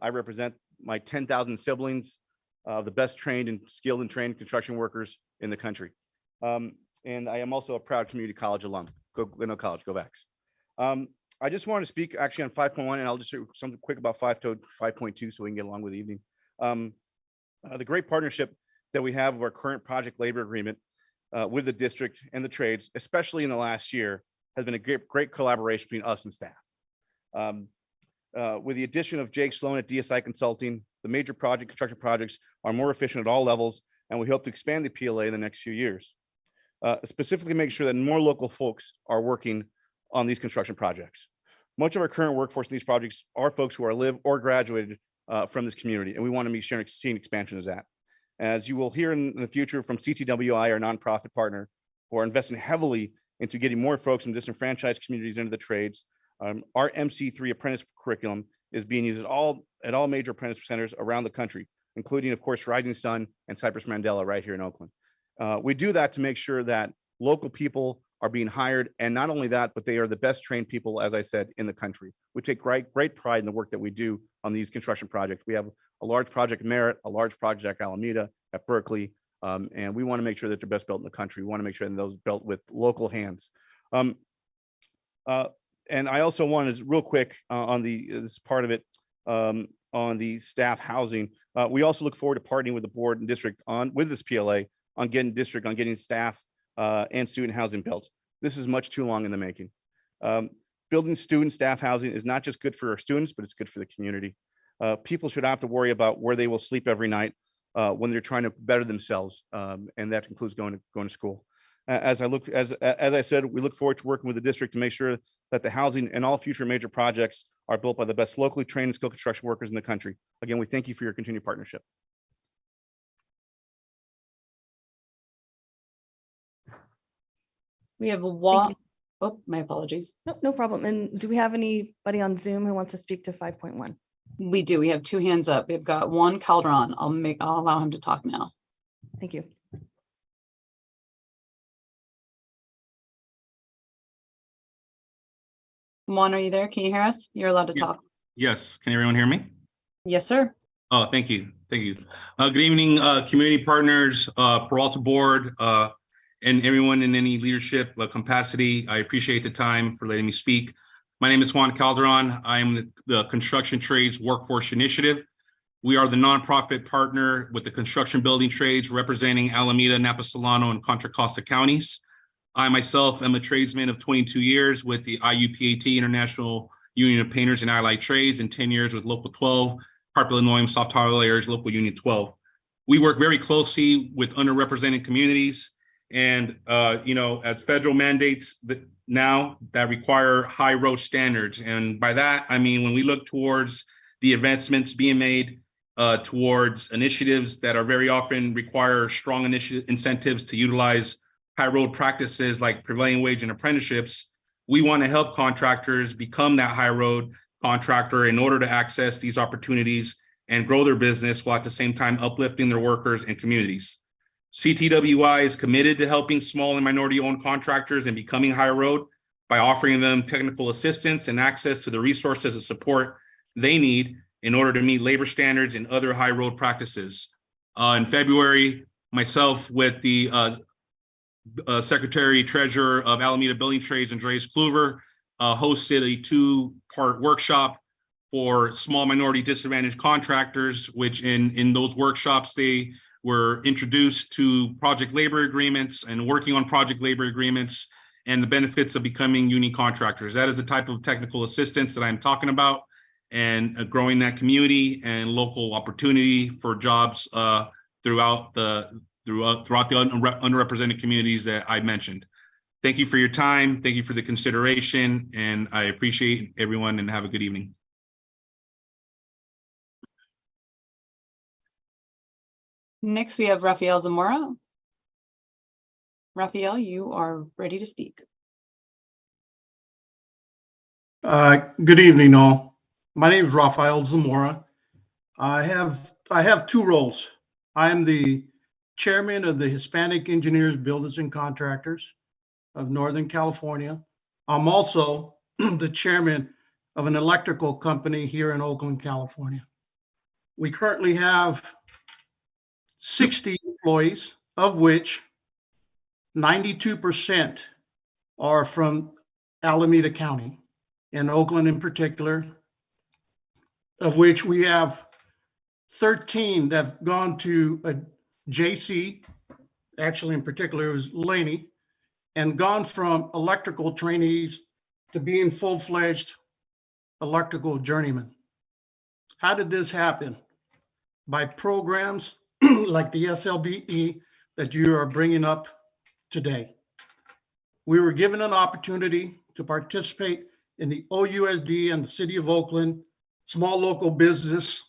I represent my 10,000 siblings, the best trained and skilled and trained construction workers in the country. And I am also a proud community college alum. Go Laney College, go Vax. I just want to speak actually on 5.1, and I'll just say something quick about 5.2 so we can get along with the evening. The great partnership that we have of our current project labor agreement with the district and the trades, especially in the last year, has been a great collaboration between us and staff. With the addition of Jake Sloan at DSI Consulting, the major construction projects are more efficient at all levels, and we hope to expand the PLA in the next few years. Specifically make sure that more local folks are working on these construction projects. Much of our current workforce in these projects are folks who are live or graduated from this community, and we want to be seeing expansion of that. As you will hear in the future from CTWI, our nonprofit partner, who are investing heavily into getting more folks from disenfranchised communities into the trades. Our MC3 apprentice curriculum is being used at all major apprentice centers around the country, including, of course, Rising Sun and Cypress Mandela right here in Oakland. We do that to make sure that local people are being hired, and not only that, but they are the best trained people, as I said, in the country. We take great pride in the work that we do on these construction projects. We have a large project at Merritt, a large project at Alameda, at Berkeley, and we want to make sure that they're best built in the country. We want to make sure that those built with local hands. And I also wanted real quick on this part of it, on the staff housing. We also look forward to partnering with the board and district with this PLA on getting staff and student housing built. This is much too long in the making. Building student staff housing is not just good for our students, but it's good for the community. People should have to worry about where they will sleep every night when they're trying to better themselves, and that includes going to school. As I said, we look forward to working with the district to make sure that the housing and all future major projects are built by the best locally trained and skilled construction workers in the country. Again, we thank you for your continued partnership. We have oh, my apologies. No problem. And do we have anybody on Zoom who wants to speak to 5.1? We do. We have 2 hands up. We've got Juan Calderon. I'll allow him to talk now. Thank you. Juan, are you there? Can you hear us? You're allowed to talk. Yes. Can everyone hear me? Yes, sir. Oh, thank you. Thank you. Good evening, community partners, Peralta board, and everyone in any leadership capacity. I appreciate the time for letting me speak. My name is Juan Calderon. I am the Construction Trades Workforce Initiative. We are the nonprofit partner with the construction building trades representing Alameda, Napa Solano, and Contra Costa counties. I myself am a tradesman of 22 years with the IUPAT, International Union of Painters and Allied Trades, and 10 years with Local 12, Harper, Illinois, Soft Tile Areas, Local Union 12. We work very closely with underrepresented communities and, as federal mandates now that require high road standards. And by that, I mean, when we look towards the advancements being made towards initiatives that are very often require strong incentives to utilize high road practices like prevailing wage and apprenticeships, we want to help contractors become that high road contractor in order to access these opportunities and grow their business while at the same time uplifting their workers and communities. CTWI is committed to helping small and minority owned contractors and becoming high road by offering them technical assistance and access to the resources and support they need in order to meet labor standards and other high road practices. In February, myself with the Secretary Treasurer of Alameda Building Trades, Andreas Kluver, hosted a 2-part workshop for small minority disadvantaged contractors, which in those workshops, they were introduced to project labor agreements and working on project labor agreements and the benefits of becoming union contractors. That is the type of technical assistance that I'm talking about, and growing that community and local opportunity for jobs throughout the underrepresented communities that I mentioned. Thank you for your time. Thank you for the consideration, and I appreciate everyone, and have a good evening. Next, we have Rafael Zamora. Rafael, you are ready to speak. Good evening, all. My name is Rafael Zamora. I have 2 roles. I am the chairman of the Hispanic Engineers, Builders, and Contractors of Northern California. I'm also the chairman of an electrical company here in Oakland, California. We currently have 60 employees, of which 92% are from Alameda County, and Oakland in particular, of which we have 13 that have gone to a JC, actually in particular it was Laney, and gone from electrical trainees to being full-fledged electrical journeymen. How did this happen? By programs like the SLBE that you are bringing up today. We were given an opportunity to participate in the OUSD and the City of Oakland small local business.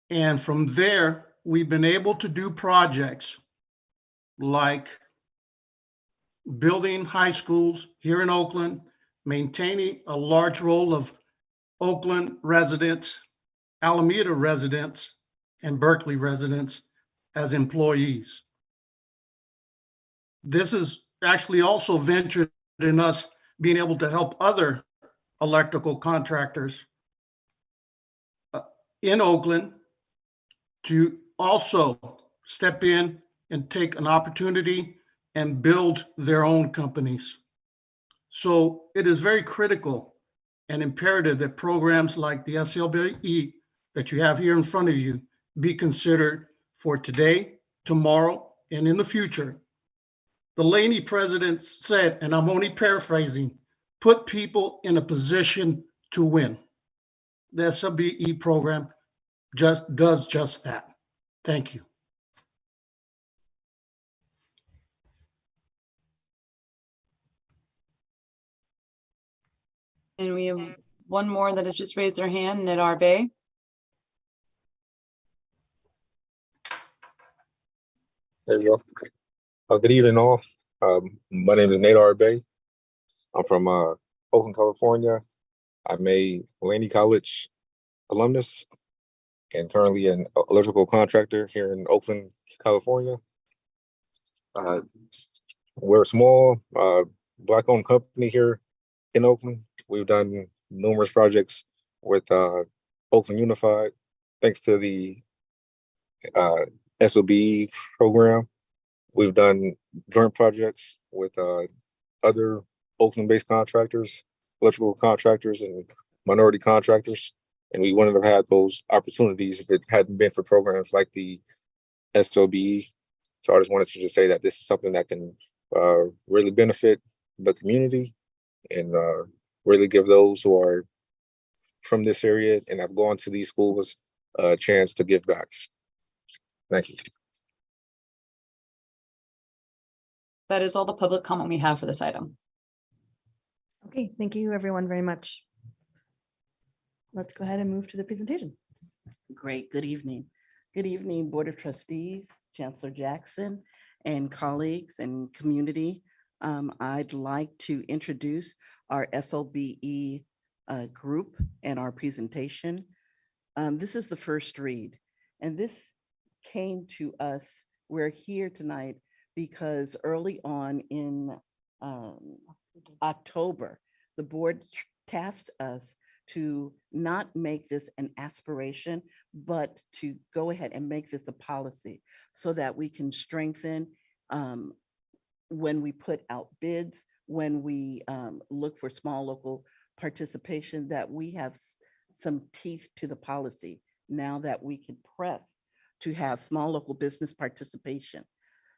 And from there, we've been able to do projects like building high schools here in Oakland, maintaining a large role of Oakland residents, Alameda residents, and Berkeley residents as employees. This is actually also ventured in us being able to help other electrical contractors in Oakland to also step in and take an opportunity and build their own companies. So it is very critical and imperative that programs like the SLBE that you have here in front of you be considered for today, tomorrow, and in the future. The Laney president said, and I'm only paraphrasing, put people in a position to win. The SLBE program just does just that. Thank you. And we have one more that has just raised their hand, Ned Arbe. There you go. Good evening, all. My name is Nate Arbe. I'm from Oakland, California. I'm a Laney College alumnus and currently an electrical contractor here in Oakland, California. We're a small Black-owned company here in Oakland. We've done numerous projects with Oakland Unified, thanks to the SLB program. We've done joint projects with other Oakland-based contractors, electrical contractors, and minority contractors. And we wouldn't have had those opportunities if it hadn't been for programs like the SLBE. So I just wanted to just say that this is something that can really benefit the community and really give those who are from this area and have gone to these schools a chance to give back. Thank you. That is all the public comment we have for this item. Okay, thank you everyone very much. Let's go ahead and move to the presentation. Great. Good evening. Good evening, Board of Trustees, Chancellor Jackson, and colleagues and community. I'd like to introduce our SLBE group and our presentation. This is the first read, and this came to us. We're here tonight because early on in October, the board tasked us to not make this an aspiration, but to go ahead and make this a policy so that we can strengthen when we put out bids, when we look for small local participation, that we have some teeth to the policy now that we can press to have small local business participation.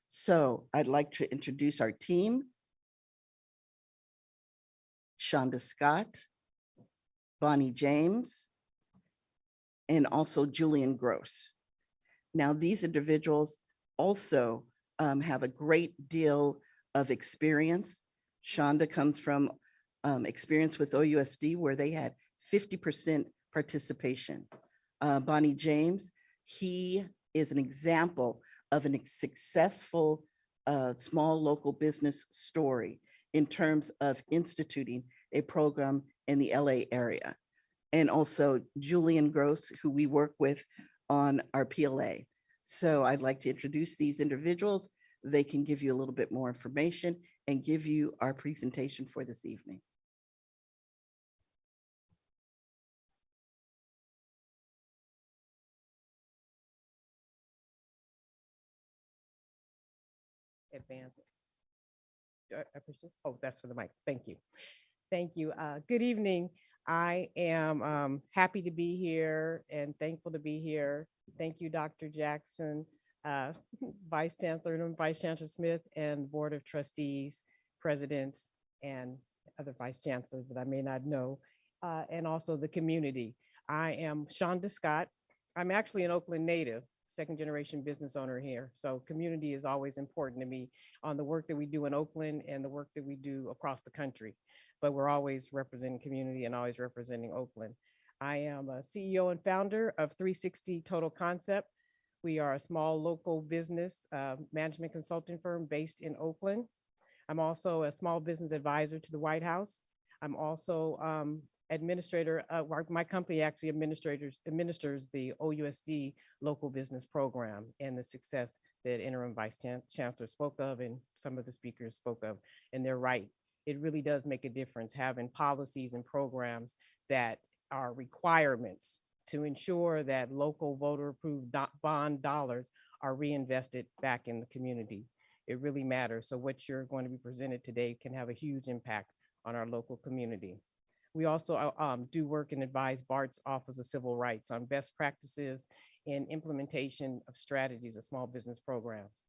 So I'd like to introduce our team. Shonda Scott, Bonnie James, and also Julian Gross. Now, these individuals also have a great deal of experience. Shonda comes from experience with OUSD where they had 50% participation. Bonnie James, he is an example of a successful small local business story in terms of instituting a program in the LA area. And also Julian Gross, who we work with on our PLA. So I'd like to introduce these individuals. They can give you a little bit more information and give you our presentation for this evening. Advance it. I push it? Oh, that's for the mic. Thank you. Thank you. Good evening. I am happy to be here and thankful to be here. Thank you, Dr. Jackson, Vice Chancellor and Vice Chancellor Smith, and Board of Trustees, presidents, and other vice chancellors that I may not know, and also the community. I am Shonda Scott. I'm actually an Oakland native, second generation business owner here. So community is always important to me on the work that we do in Oakland and the work that we do across the country. But we're always representing community and always representing Oakland. I am a CEO and founder of 360 Total Concept. We are a small local business management consulting firm based in Oakland. I'm also a small business advisor to the White House. I'm also administrator, my company actually administers the OUSD local business program and the success that interim vice chancellor spoke of and some of the speakers spoke of, and they're right. It really does make a difference having policies and programs that are requirements to ensure that local voter approved bond dollars are reinvested back in the community. It really matters. So what you're going to be presented today can have a huge impact on our local community. We also do work and advise BART's Office of Civil Rights on best practices in implementation of strategies of small business programs.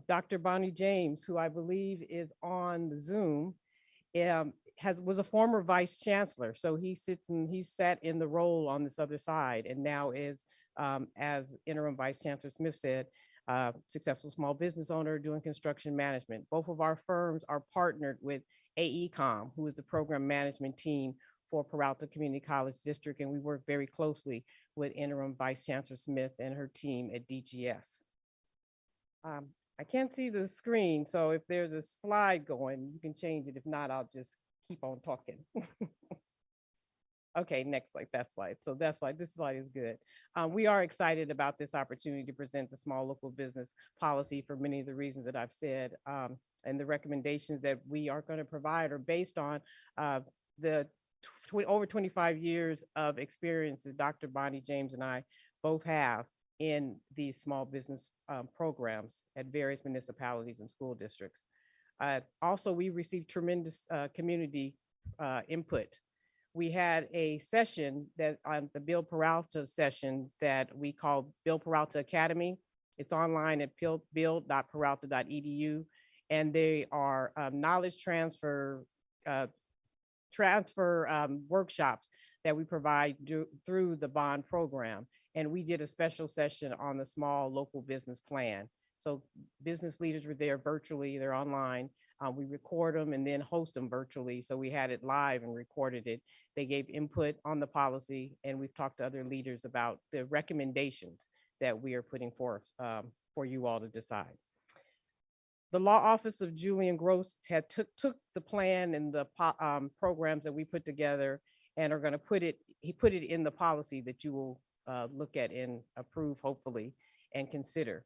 Dr. Bonnie James, who I believe is on the Zoom, was a former vice chancellor. So he sat in the role on this other side and now is, as interim vice chancellor Smith said, successful small business owner doing construction management. Both of our firms are partnered with AECOM, who is the program management team for Peralta Community College District, and we work very closely with interim vice chancellor Smith and her team at DGS. I can't see the screen, so if there's a slide going, you can change it. If not, I'll just keep on talking. Okay, next slide, that slide. So that slide, this slide is good. We are excited about this opportunity to present the small local business policy for many of the reasons that I've said, and the recommendations that we are going to provide are based on the over 25 years of experience that Dr. Bonnie James and I both have in these small business programs at various municipalities and school districts. Also, we received tremendous community input. We had a session that on the Bill Peralta session that we call Bill Peralta Academy. It's online at bill.peralta.edu, and they are knowledge transfer workshops that we provide through the bond program. And we did a special session on the small local business plan. So business leaders were there virtually, they're online. We record them and then host them virtually. So we had it live and recorded it. They gave input on the policy, and we've talked to other leaders about the recommendations that we are putting forth for you all to decide. The law office of Julian Gross had took the plan and the programs that we put together and are going to put it in the policy that you will look at and approve, hopefully, and consider.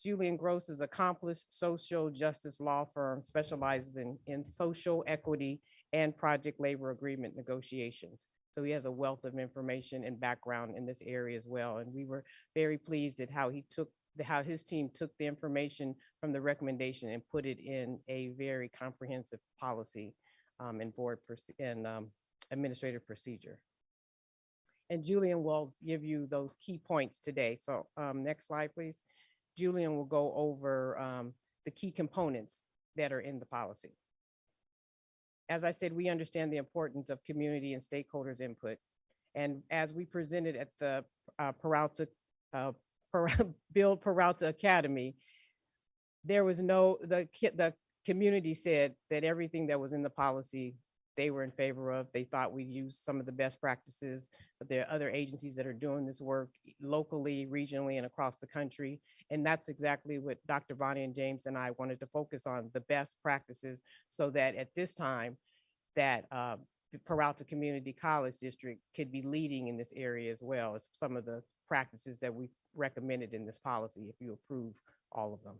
Julian Gross is accomplished social justice law firm, specializes in social equity and project labor agreement negotiations. So he has a wealth of information and background in this area as well. And we were very pleased at how how his team took the information from the recommendation and put it in a very comprehensive policy and administrative procedure. And Julian will give you those key points today. So next slide, please. Julian will go over the key components that are in the policy. As I said, we understand the importance of community and stakeholders' input. And as we presented at the Build Peralta Academy, there was the community said that everything that was in the policy they were in favor of. They thought we used some of the best practices, but there are other agencies that are doing this work locally, regionally, and across the country. And that's exactly what Dr. Bonnie and James and I wanted to focus on, the best practices, so that at this time that the Peralta Community College District could be leading in this area as well as some of the practices that we recommended in this policy, if you approve all of them.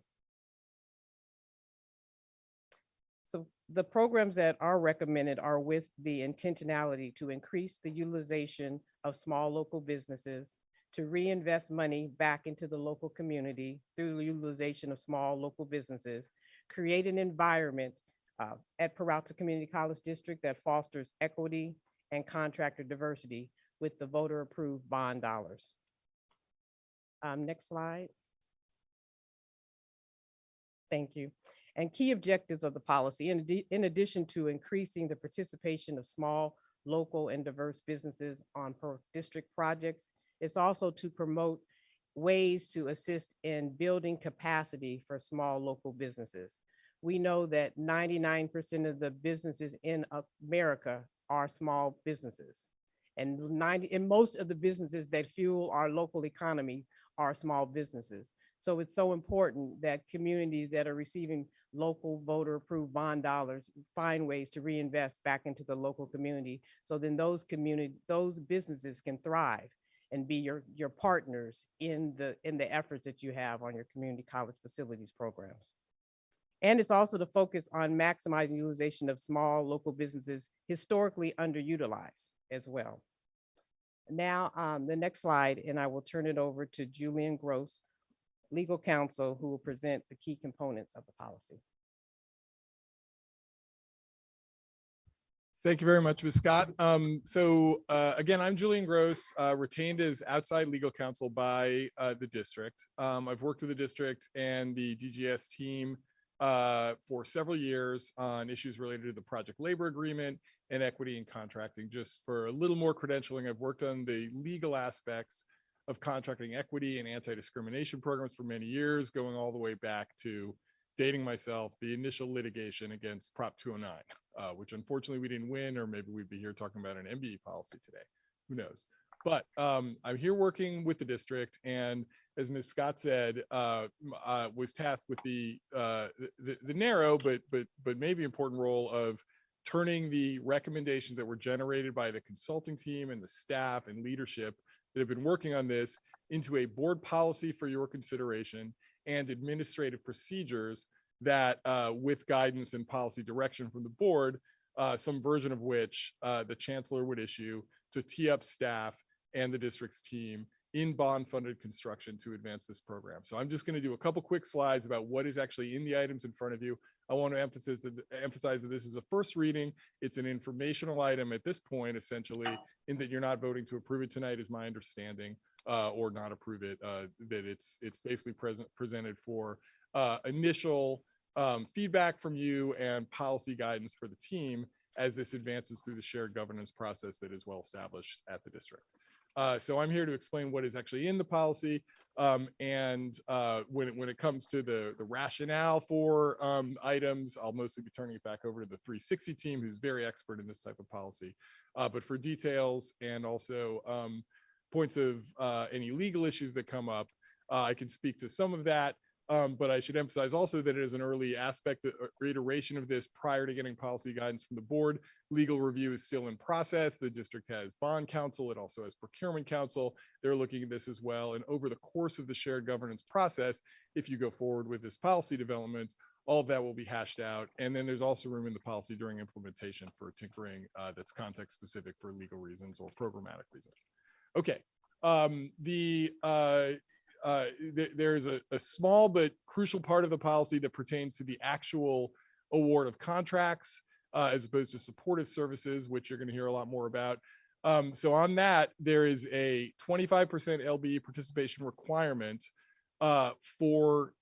So the programs that are recommended are with the intentionality to increase the utilization of small local businesses, to reinvest money back into the local community through the utilization of small local businesses, create an environment at Peralta Community College District that fosters equity and contractor diversity with the voter approved bond dollars. Next slide. Thank you. And key objectives of the policy, in addition to increasing the participation of small, local, and diverse businesses on district projects, it's also to promote ways to assist in building capacity for small local businesses. We know that 99% of the businesses in America are small businesses. And most of the businesses that fuel our local economy are small businesses. So it's so important that communities that are receiving local voter approved bond dollars find ways to reinvest back into the local community. So then those businesses can thrive and be your partners in the efforts that you have on your community college facilities programs. And it's also to focus on maximizing utilization of small local businesses historically underutilized as well. Now, the next slide, and I will turn it over to Julian Gross, legal counsel, who will present the key components of the policy. Thank you very much, Ms. Scott. Again, I'm Julian Gross, retained as outside legal counsel by the district. I've worked with the district and the DGS team for several years on issues related to the project labor agreement and equity and contracting. Just for a little more credentialing, I've worked on the legal aspects of contracting equity and anti-discrimination programs for many years, going all the way back to, dating myself, the initial litigation against Prop 209, which unfortunately we didn't win, or maybe we'd be here talking about an MBE policy today, who knows. But I'm here working with the district, and as Ms. Scott said, was tasked with the narrow but maybe important role of turning the recommendations that were generated by the consulting team and the staff and leadership that have been working on this into a board policy for your consideration and administrative procedures that with guidance and policy direction from the board, some version of which the chancellor would issue to tee up staff and the district's team in bond-funded construction to advance this program. So I'm just going to do a couple quick slides about what is actually in the items in front of you. I want to emphasize that this is a first reading. It's an informational item at this point, essentially, in that you're not voting to approve it tonight, is my understanding, or not approve it, that it's basically presented for initial feedback from you and policy guidance for the team as this advances through the shared governance process that is well established at the district. So I'm here to explain what is actually in the policy. When it comes to the rationale for items, I'll mostly be turning it back over to the 360 team, who's very expert in this type of policy. But for details and also points of any legal issues that come up, I can speak to some of that. But I should emphasize also that it is an early aspect or iteration of this prior to getting policy guidance from the board. Legal review is still in process. The district has bond counsel. It also has procurement counsel. They're looking at this as well. And over the course of the shared governance process, if you go forward with this policy development, all of that will be hashed out. And then there's also room in the policy during implementation for tinkering that's context specific for legal reasons or programmatic reasons. Okay. There's a small but crucial part of the policy that pertains to the actual award of contracts as opposed to supportive services, which you're going to hear a lot more about. So on that, there is a 25% LBE participation requirement for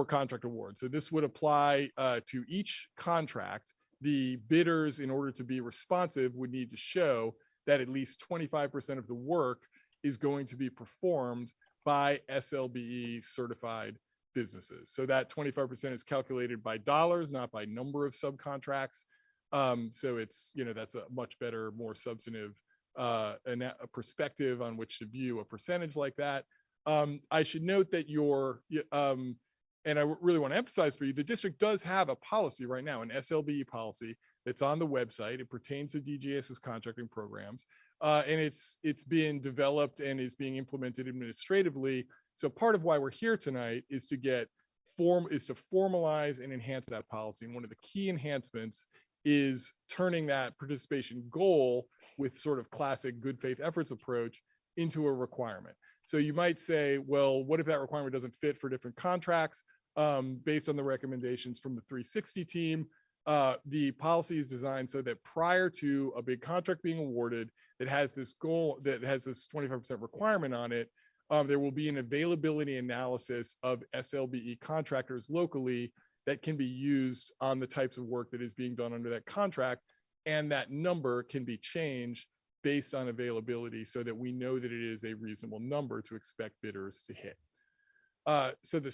contract awards. So this would apply to each contract. The bidders, in order to be responsive, would need to show that at least 25% of the work is going to be performed by SLBE certified businesses. So that 25% is calculated by dollars, not by number of subcontracts. So it's, that's a much better, more substantive a perspective on which to view a percentage like that. I should note that and I really want to emphasize for you, the district does have a policy right now, an SLBE policy that's on the website. It pertains to DGS's contracting programs. And it's being developed and is being implemented administratively. So part of why we're here tonight is to formalize and enhance that policy. And one of the key enhancements is turning that participation goal with sort of classic good faith efforts approach into a requirement. So you might say, well, what if that requirement doesn't fit for different contracts? Based on the recommendations from the 360 team, the policy is designed so that prior to a big contract being awarded that has this goal, that has this 25% requirement on it, there will be an availability analysis of SLBE contractors locally that can be used on the types of work that is being done under that contract. And that number can be changed based on availability so that we know that it is a reasonable number to expect bidders to hit. So the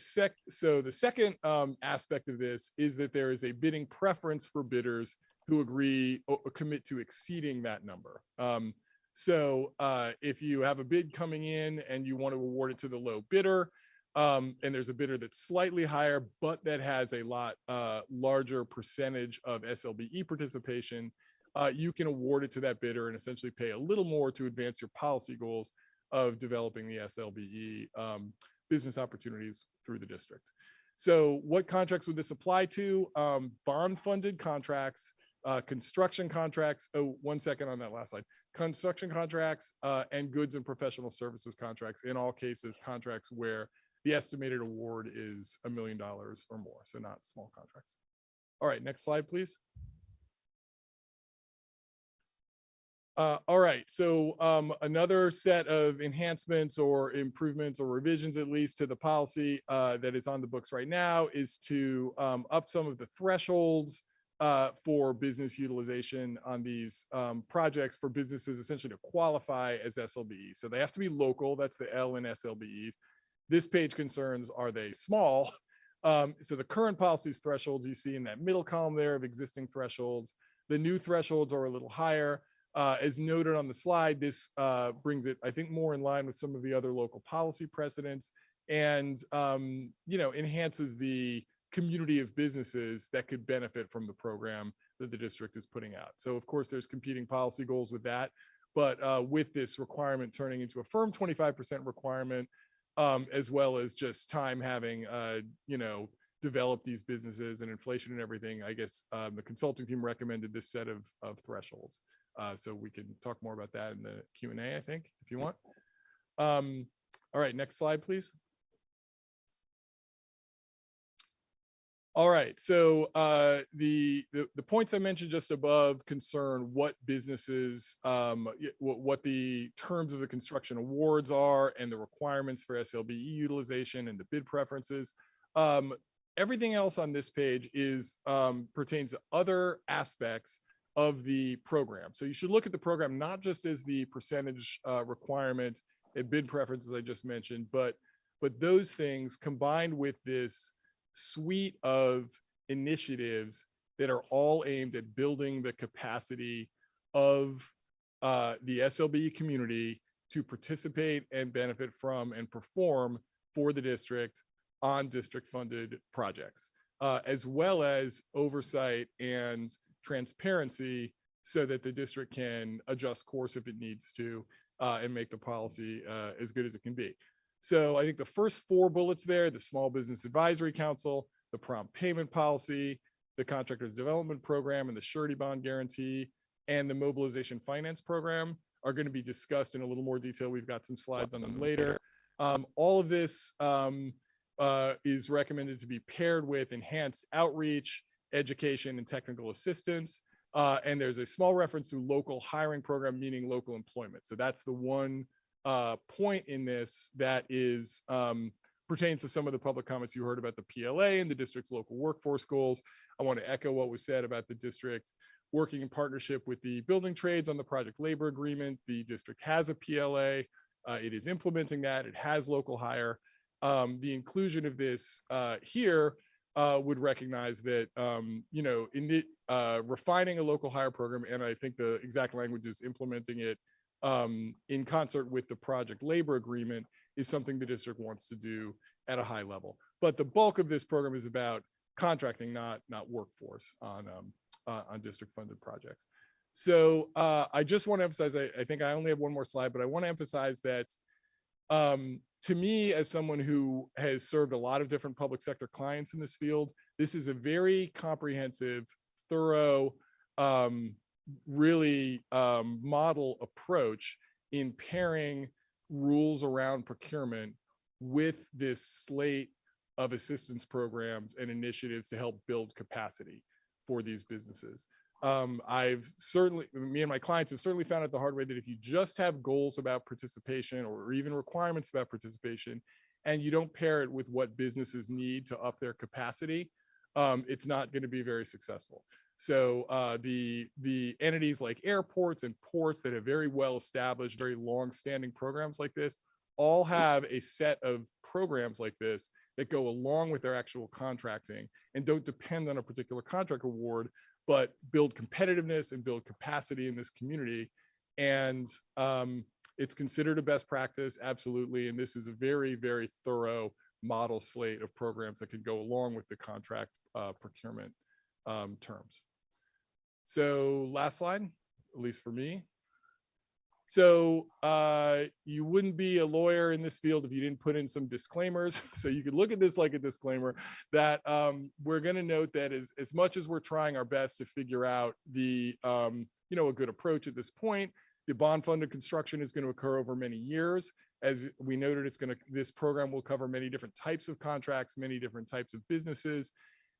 second aspect of this is that there is a bidding preference for bidders who agree or commit to exceeding that number. So if you have a bid coming in and you want to award it to the low bidder, and there's a bidder that's slightly higher, but that has a lot larger percentage of SLBE participation, you can award it to that bidder and essentially pay a little more to advance your policy goals of developing the SLBE business opportunities through the district. So what contracts would this apply to? Bond funded contracts, construction contracts. Oh, 1 second on that last slide. Construction contracts and goods and professional services contracts. In all cases, contracts where the estimated award is $1 million or more. So not small contracts. All right, next slide, please. All right, so another set of enhancements or improvements or revisions, at least, to the policy that is on the books right now is to up some of the thresholds for business utilization on these projects for businesses essentially to qualify as SLBEs. So they have to be local. That's the L in SLBEs. This page concerns, are they small? So the current policy's thresholds you see in that middle column there of existing thresholds. The new thresholds are a little higher. As noted on the slide, this brings it, I think, more in line with some of the other local policy precedents and, enhances the community of businesses that could benefit from the program that the district is putting out. So, of course, there's competing policy goals with that. But with this requirement turning into a firm 25% requirement, as well as just time having, developed these businesses and inflation and everything, I guess the consulting team recommended this set of thresholds. So we can talk more about that in the Q&A, I think, if you want. All right, next slide, please. All right, so the points I mentioned just above concern what businesses, what the terms of the construction awards are and the requirements for SLBE utilization and the bid preferences. Everything else on this page is pertains to other aspects of the program. So you should look at the program not just as the percentage requirement and bid preferences I just mentioned, but those things combined with this suite of initiatives that are all aimed at building the capacity of the SLBE community to participate and benefit from and perform for the district on district funded projects, as well as oversight and transparency so that the district can adjust course if it needs to and make the policy as good as it can be. So I think the first 4 bullets there, the Small Business Advisory Council, the prompt payment policy, the Contractors Development Program, and the Surety Bond Guarantee, and the Mobilization Finance Program are going to be discussed in a little more detail. We've got some slides on them later. All of this is recommended to be paired with enhanced outreach, education, and technical assistance. And there's a small reference to local hiring program, meaning local employment. So that's the one point in this that is pertains to some of the public comments you heard about the PLA and the district's local workforce goals. I want to echo what was said about the district working in partnership with the building trades on the project labor agreement. The district has a PLA. It is implementing that. It has local hire. The inclusion of this here would recognize that, you know, in refining a local hire program, and I think the exact language is implementing it in concert with the project labor agreement, is something the district wants to do at a high level. But the bulk of this program is about contracting, not workforce on district funded projects. So I just want to emphasize, I think I only have one more slide, but I want to emphasize that to me, as someone who has served a lot of different public sector clients in this field, this is a very comprehensive, thorough, really model approach in pairing rules around procurement with this slate of assistance programs and initiatives to help build capacity for these businesses. I've certainly, me and my clients have certainly found out the hard way that if you just have goals about participation or even requirements about participation, and you don't pair it with what businesses need to up their capacity, it's not going to be very successful. So the entities like airports and ports that have very well established, very long-standing programs like this, all have a set of programs like this that go along with their actual contracting and don't depend on a particular contract award, but build competitiveness and build capacity in this community. And it's considered a best practice, absolutely. And this is a very, very thorough model slate of programs that could go along with the contract procurement terms. So last slide, at least for me. So you wouldn't be a lawyer in this field if you didn't put in some disclaimers. So you could look at this like a disclaimer that we're going to note that as much as we're trying our best to figure out the, you know, a good approach at this point, the bond funded construction is going to occur over many years. As we noted, this program will cover many different types of contracts, many different types of businesses.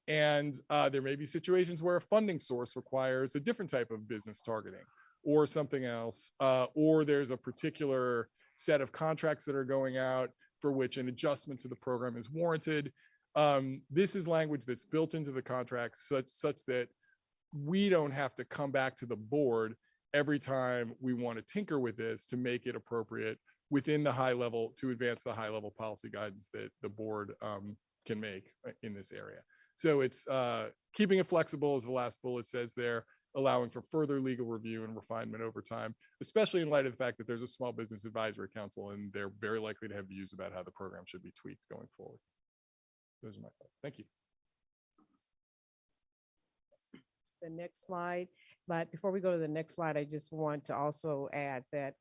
And there may be situations where a funding source requires a different type of business targeting or something else, or there's a particular set of contracts that are going out for which an adjustment to the program is warranted. This is language that's built into the contract such that we don't have to come back to the board every time we want to tinker with this to make it appropriate within the high level, to advance the high level policy guidance that the board can make in this area. So it's keeping it flexible, as the last bullet says there, allowing for further legal review and refinement over time, especially in light of the fact that there's a Small Business Advisory Council and they're very likely to have views about how the program should be tweaked going forward. Those are my thoughts. Thank you. The next slide. But before we go to the next slide, I just want to also add that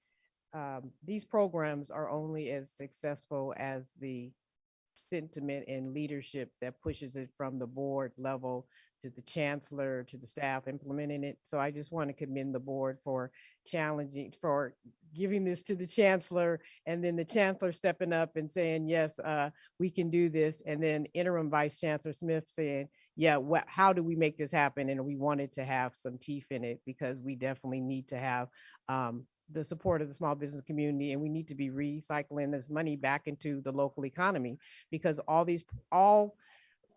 these programs are only as successful as the sentiment and leadership that pushes it from the board level to the chancellor, to the staff implementing it. So I just want to commend the board for giving this to the chancellor, and then the chancellor stepping up and saying, yes, we can do this. And then interim Vice Chancellor Smith saying, yeah, how do we make this happen? And we wanted to have some teeth in it because we definitely need to have the support of the small business community, and we need to be recycling this money back into the local economy, because all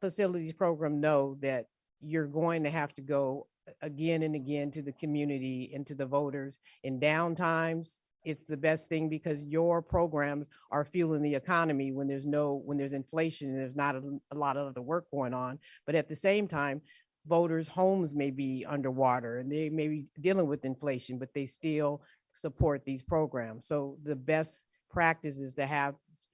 facilities program know that you're going to have to go again and again to the community and to the voters in down times. It's the best thing because your programs are fueling the economy when there's inflation and there's not a lot of other work going on. But at the same time, voters' homes may be underwater and they may be dealing with inflation, but they still support these programs. So the best practice is to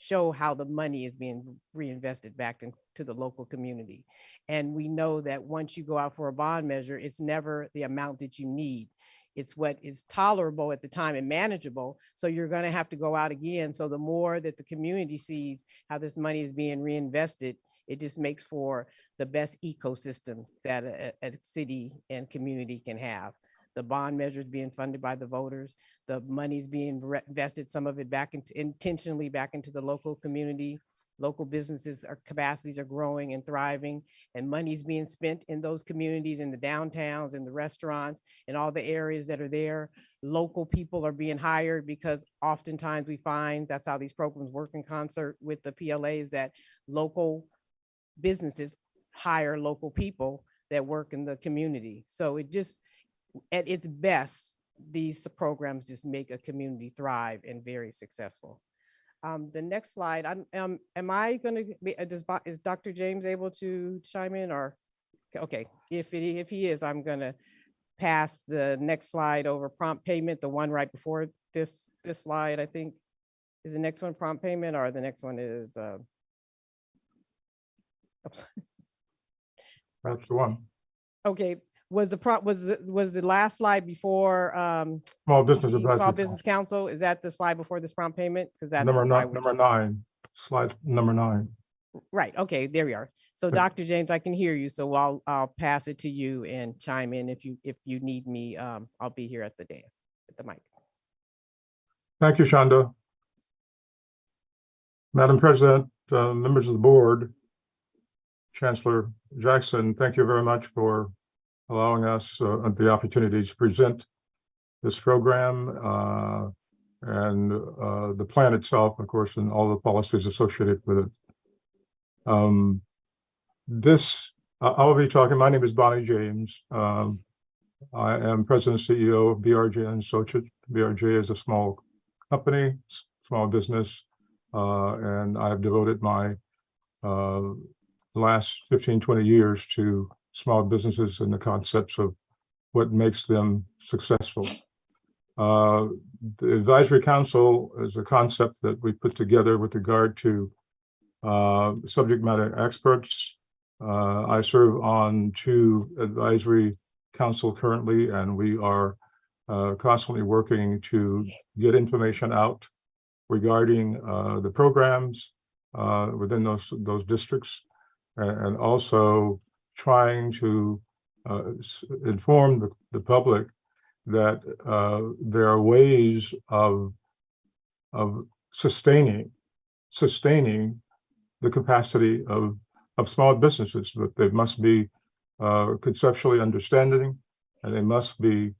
show how the money is being reinvested back into the local community. And we know that once you go out for a bond measure, it's never the amount that you need. It's what is tolerable at the time and manageable. So you're going to have to go out again. So the more that the community sees how this money is being reinvested, it just makes for the best ecosystem that a city and community can have. The bond measures being funded by the voters, the money's being invested, some of it back into intentionally back into the local community. Local businesses or capacities are growing and thriving, and money's being spent in those communities, in the downtowns, in the restaurants, in all the areas that are there. Local people are being hired because oftentimes we find that's how these programs work in concert with the PLAs, that local businesses hire local people that work in the community. So it just, at its best, these programs just make a community thrive and very successful. The next slide, am I going to be, is Dr. James able to chime in, or, okay, if he is, I'm going to pass the next slide over. Prompt payment, the one right before this slide, I think, is the next one prompt payment, or the next one is, that's the one. okay, was the last slide before Small Business the Advisory Small Business Council? Is that the slide before this prompt payment? Because that's Number the slide number 9, slide number 9. right. Okay, there we are. So Dr. James, I can hear you. So I'll pass it to you and chime in if you need me. I'll be here at the dais, at the mic. Thank you, Shonda. Madam President, members of the board, Chancellor Jackson, thank you very much for allowing us the opportunity to present this program and the plan itself, of course, and all the policies associated with it. I'll be talking, my name is Bonnie James. I am President and CEO of BRJ and Associates. BRJ is a small company, small business, and I've devoted my last 15, 20 years to small businesses and the concepts of what makes them successful. The Advisory Council is a concept that we put together with regard to subject matter experts. I serve on 2 Advisory Council currently, and we are constantly working to get information out regarding the programs within those districts, and also trying to inform the public that there are ways of sustaining the capacity of small businesses, but they must be conceptually understanding, and they must be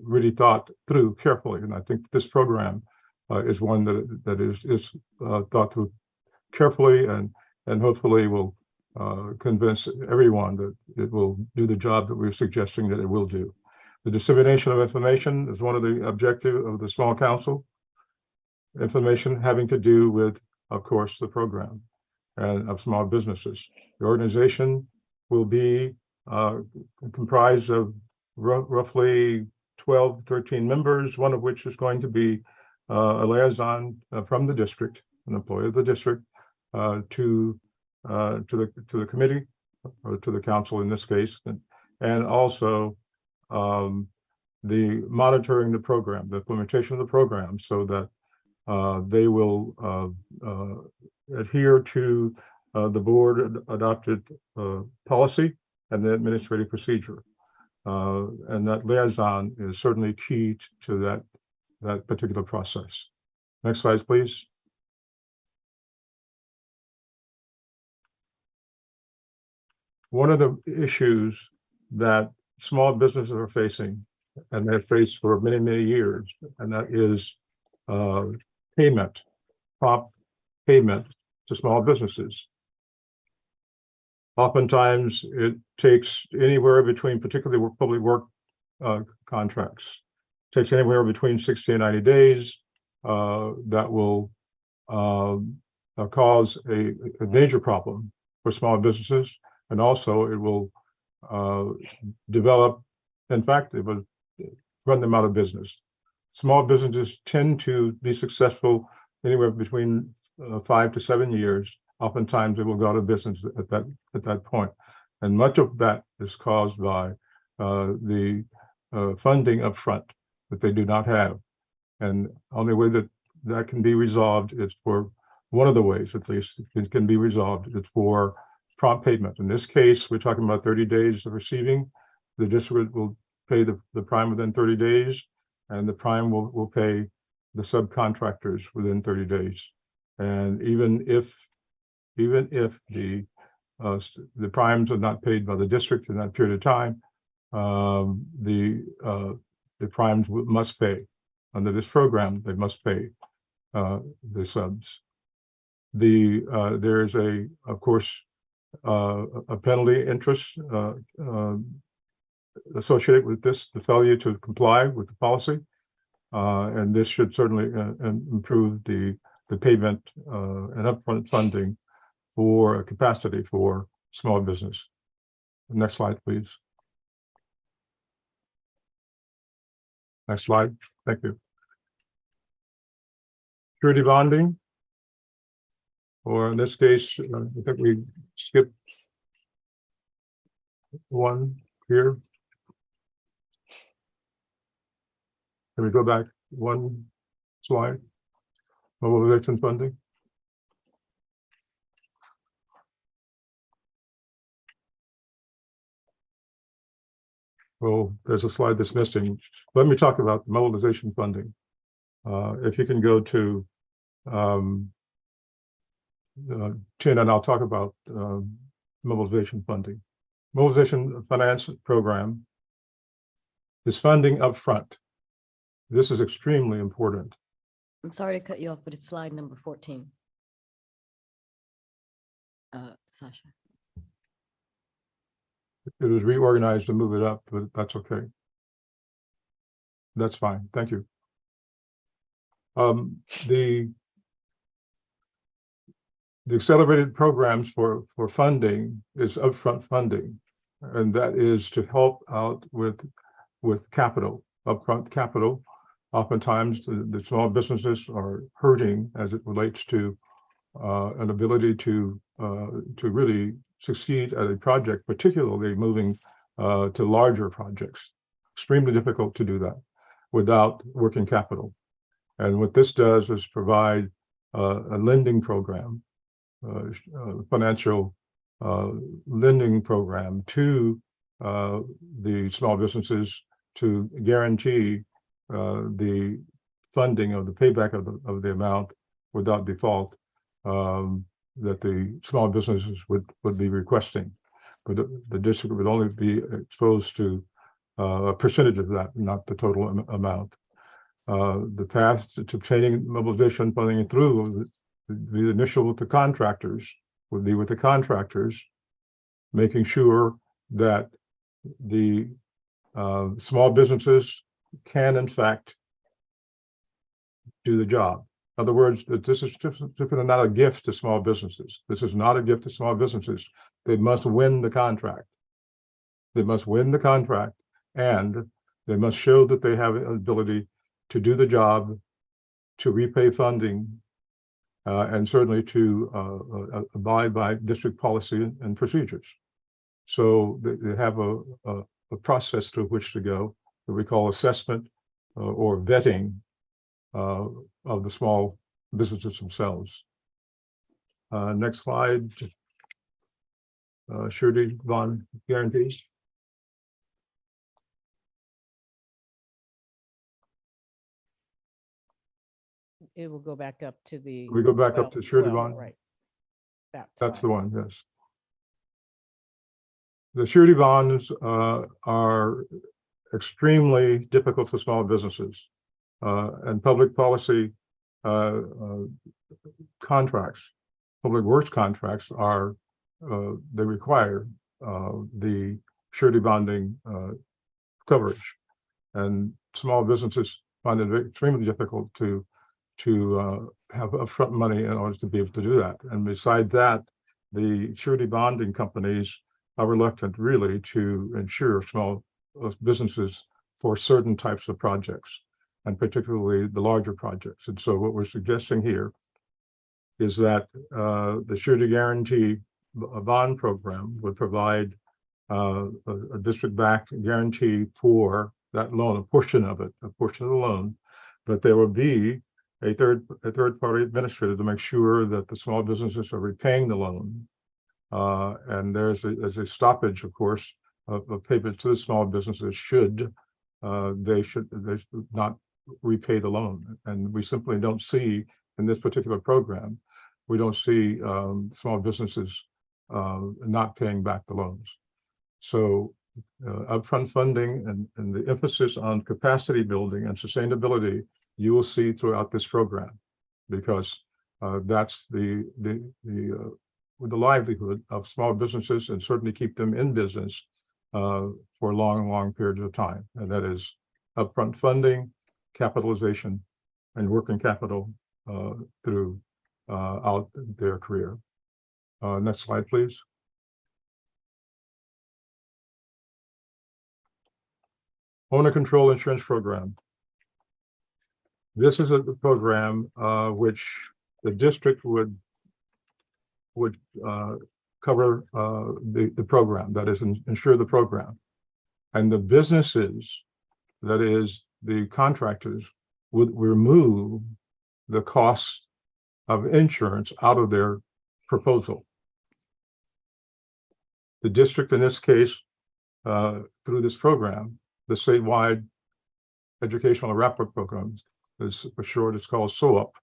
really thought through carefully. And I think this program is one that is thought through carefully, and hopefully will convince everyone that it will do the job that we're suggesting that it will do. The dissemination of information is one of the objectives of the Small Council. Information having to do with, of course, the program and of small businesses. The organization will be comprised of roughly 12, 13 members, one of which is going to be a liaison from the district, an employee of the district, to the committee, or to the council in this case, and also the monitoring the program, the implementation of the program, so that they will adhere to the board adopted policy and the administrative procedure. And that liaison is certainly key to that particular process. Next slide, please. One of the issues that small businesses are facing, and have faced for many, many years, and that is prompt payment to small businesses. Oftentimes, it takes anywhere between, particularly public work contracts, takes anywhere between 60 and 90 days. That will cause a major problem for small businesses, and also it will develop, in fact, it will run them out of business. Small businesses tend to be successful anywhere between 5 to 7 years. Oftentimes, it will go out of business at that point. And much of that is caused by the funding upfront that they do not have. And only way that can be resolved is for one of the ways, at least, it can be resolved. It's for prompt payment. In this case, we're talking about 30 days of receiving. The district will pay the prime within 30 days, and the prime will pay the subcontractors within 30 days. And even if the primes are not paid by the district in that period of time, the primes must pay. Under this program, they must pay the subs. There is of course, a penalty interest associated with this, the failure to comply with the policy. And this should certainly improve the payment and upfront funding for capacity for small business. Next slide, please. Next slide. Thank you. Security bonding, or in this case, I think we skipped one here. Can we go back one slide? Mobilization funding. Well, there's a slide that's missing. Let me talk about the mobilization funding. If you can go to 10, and I'll talk about mobilization funding. Mobilization finance program is funding upfront. This is extremely important. I'm sorry to cut you off, but it's slide number 14. Sasha. It was reorganized to move it up, but that's okay. That's fine. Thank you. The accelerated programs for funding is upfront funding, and that is to help out with capital, upfront capital. Oftentimes, the small businesses are hurting as it relates to an ability to really succeed at a project, particularly moving to larger projects. Extremely difficult to do that without working capital. And what this does is provide a lending program, financial lending program to the small businesses to guarantee the funding of the payback of the amount without default that the small businesses would be requesting. But the district would only be exposed to a percentage of that, not the total amount. The path to obtaining mobilization funding through the initial with the contractors would be with the contractors, making sure that the small businesses can in fact do the job. In other words, that this is not a gift to small businesses. This is not a gift to small businesses. They must win the contract. They must win the contract, and they must show that they have an ability to do the job, to repay funding, and certainly to abide by district policy and procedures. So they have a process through which to go that we call assessment or vetting of the small businesses themselves. Next slide. Surety bond guarantees. It will go back up to the. We go back up to surety 12, bond. right. That's the one, yes. The surety bonds are extremely difficult for small businesses, and public policy contracts, public works contracts are, they require the surety bonding coverage, and small businesses find it extremely difficult to have upfront money in order to be able to do that. And beside that, the surety bonding companies are reluctant really to insure small businesses for certain types of projects. and particularly the larger projects. And so what we're suggesting here is that the surety guarantee bond program would provide a district-backed guarantee for that loan, a portion of it, a portion of the loan, but there will be a third-party administrator to make sure that the small businesses are repaying the loan. And there's a stoppage, of course, of payments to the small businesses should they should not repay the loan. And we simply don't see in this particular program, we don't see small businesses not paying back the loans. So upfront funding and the emphasis on capacity building and sustainability, you will see throughout this program, because that's the livelihood of small businesses, and certainly keep them in business for long periods of time. And that is upfront funding, capitalization, and working capital through out their career. Next slide, please. Owner control insurance program. This is a program which the district would cover the program, that is, insure the program. And the businesses, that is, the contractors, would remove the cost of insurance out of their proposal. The district, in this case, through this program, the statewide educational wrap-up program, is for short, it's called SOAP.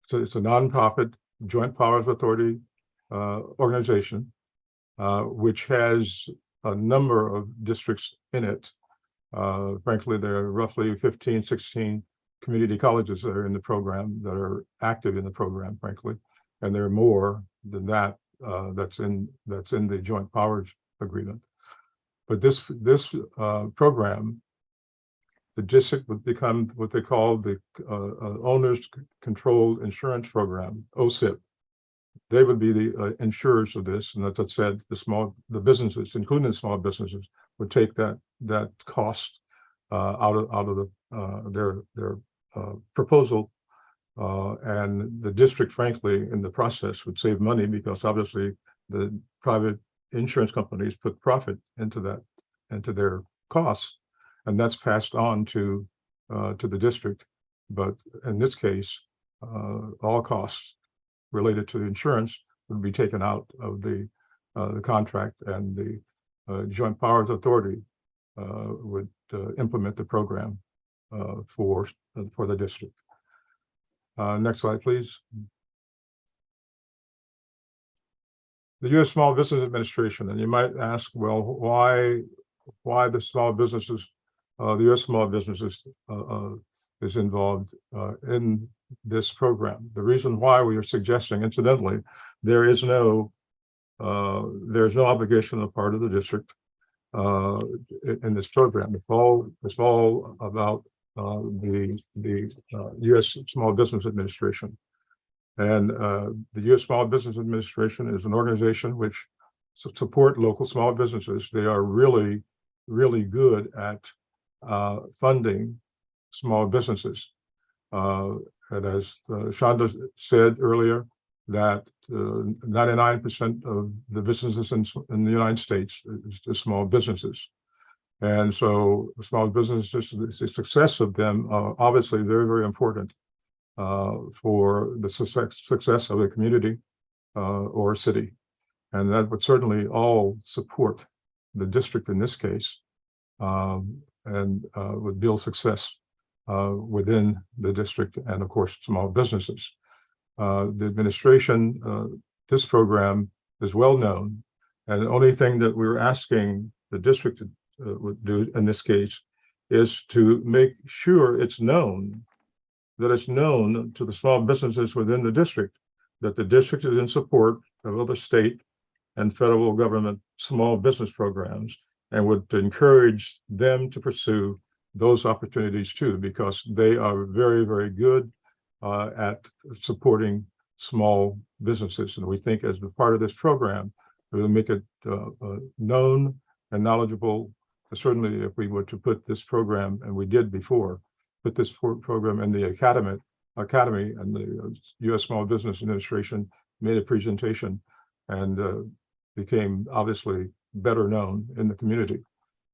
So it's a nonprofit joint powers authority organization, which has a number of districts in it. Frankly, there are roughly 15, 16 community colleges that are in the program, that are active in the program, frankly. And there are more than that that's in the joint powers agreement. But this program, the district would become what they call the Owners Controlled Insurance Program, OCIP. They would be the insurers of this, and as I said, the businesses, including the small businesses, would take that cost out of their proposal, and the district, frankly, in the process, would save money, because obviously the private insurance companies put profit into their costs, and that's passed on to the district. But in this case, all costs related to the insurance would be taken out of the contract, and the joint powers authority would implement the program for the district. Next slide, please. The U.S. Small Business Administration, and you might ask, well, why the small businesses, the U.S. Small Businesses is involved in this program. The reason why we are suggesting, incidentally, there's no obligation on the part of the district in this program. It's all about the U.S. Small Business Administration. And the U.S. Small Business Administration is an organization which support local small businesses. They are really, really good at funding small businesses. And as Shonda said earlier, that 99% of the businesses in the United States is small businesses. And so small businesses, the success of them are obviously very, very important for the success of a community or a city. And that would certainly all support the district in this case, and would build success within the district and, of course, small businesses. The administration, this program is well known, and the only thing that we're asking the district to would do in this case is to make sure it's known, that it's known to the small businesses within the district that the district is in support of other state and federal government small business programs, and would encourage them to pursue those opportunities too, because they are very, very good at supporting small businesses. And we think as a part of this program, it will make it known and knowledgeable. Certainly if we were to put this program, and we did before, put this program in the academy, and the U.S. Small Business Administration made a presentation and became obviously better known in the community.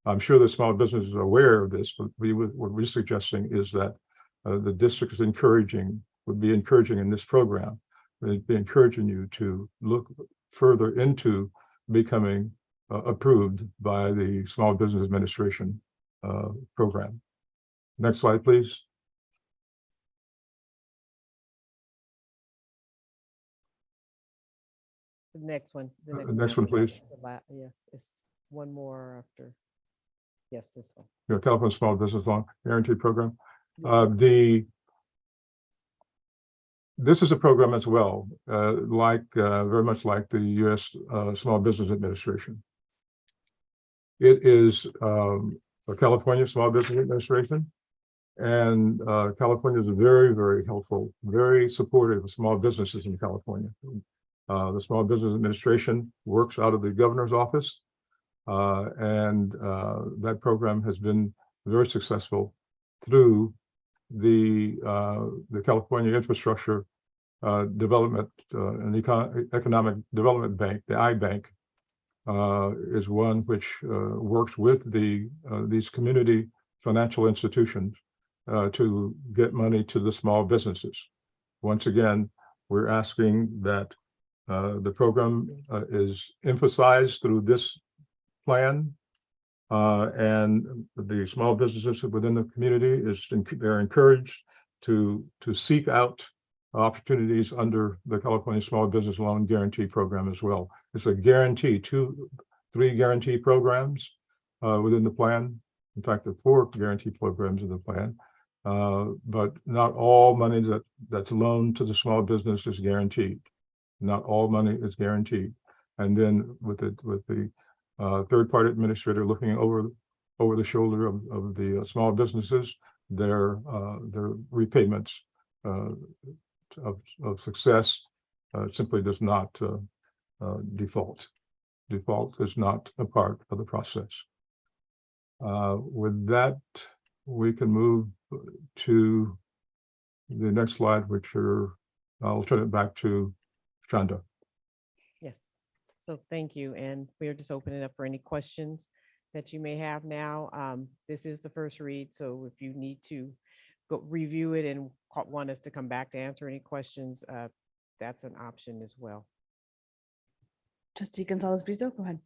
I'm sure the small businesses are aware of this, but what we're suggesting is that the district is would be encouraging in this program. We'd be encouraging you to look further into becoming approved by the Small Business Administration program. Next slide, please. The next one. The next one, please. Yeah, it's one more after. Yes, this one. Your California Small Business Loan Guarantee Program. This is a program as well, very much like the U.S. Small Business Administration. It is a California Small Business Administration, and California is very, very helpful, very supportive of small businesses in California. The Small Business Administration works out of the governor's office, and that program has been very successful through the California Infrastructure Development and Economic Development Bank, the iBank, is one which works with these community financial institutions to get money to the small businesses. Once again, we're asking that the program is emphasized through this plan, and the small businesses within the community they're encouraged to seek out opportunities under the California Small Business Loan Guarantee Program as well. It's a guarantee, 3 guarantee programs within the plan. In fact, there are 4 guarantee programs in the plan, but not all money that's loaned to the small business is guaranteed. Not all money is guaranteed. And then with the third-party administrator looking over the shoulder of the small businesses, their repayments of success simply does not default. Default is not a part of the process. With that, we can move to the next slide, I'll turn it back to Chanda. Yes. So thank you. And we're just opening up for any questions that you may have now. This is the first read. So if you need to go review it and want us to come back to answer any questions, that's an option as well. Trustee Gonzalez Brito, go ahead.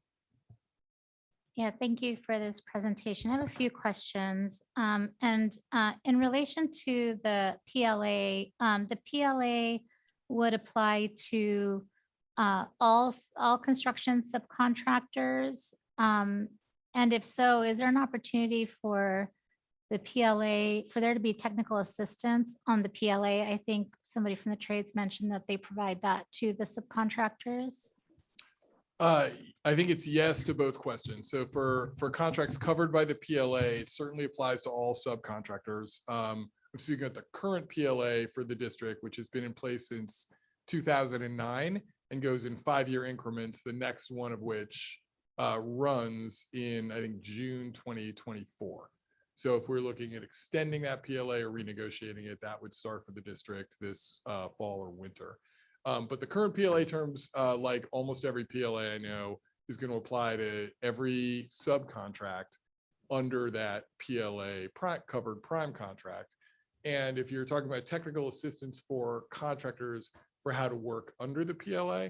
Yeah, thank you for this presentation. I have a few questions. In relation to the PLA would apply to all construction subcontractors. And if so, is there an opportunity for the PLA, for there to be technical assistance on the PLA? I think somebody from the trades mentioned that they provide that to the subcontractors. I think it's yes to both questions. So for contracts covered by the PLA, it certainly applies to all subcontractors. I'm speaking of the current PLA for the district, which has been in place since 2009 and goes in 5-year increments, the next one of which runs in, I think, June 2024. So if we're looking at extending that PLA or renegotiating it, that would start for the district this fall or winter. But the current PLA terms, like almost every PLA I know, is going to apply to every subcontract under that PLA covered prime contract. And if you're talking about technical assistance for contractors for how to work under the PLA,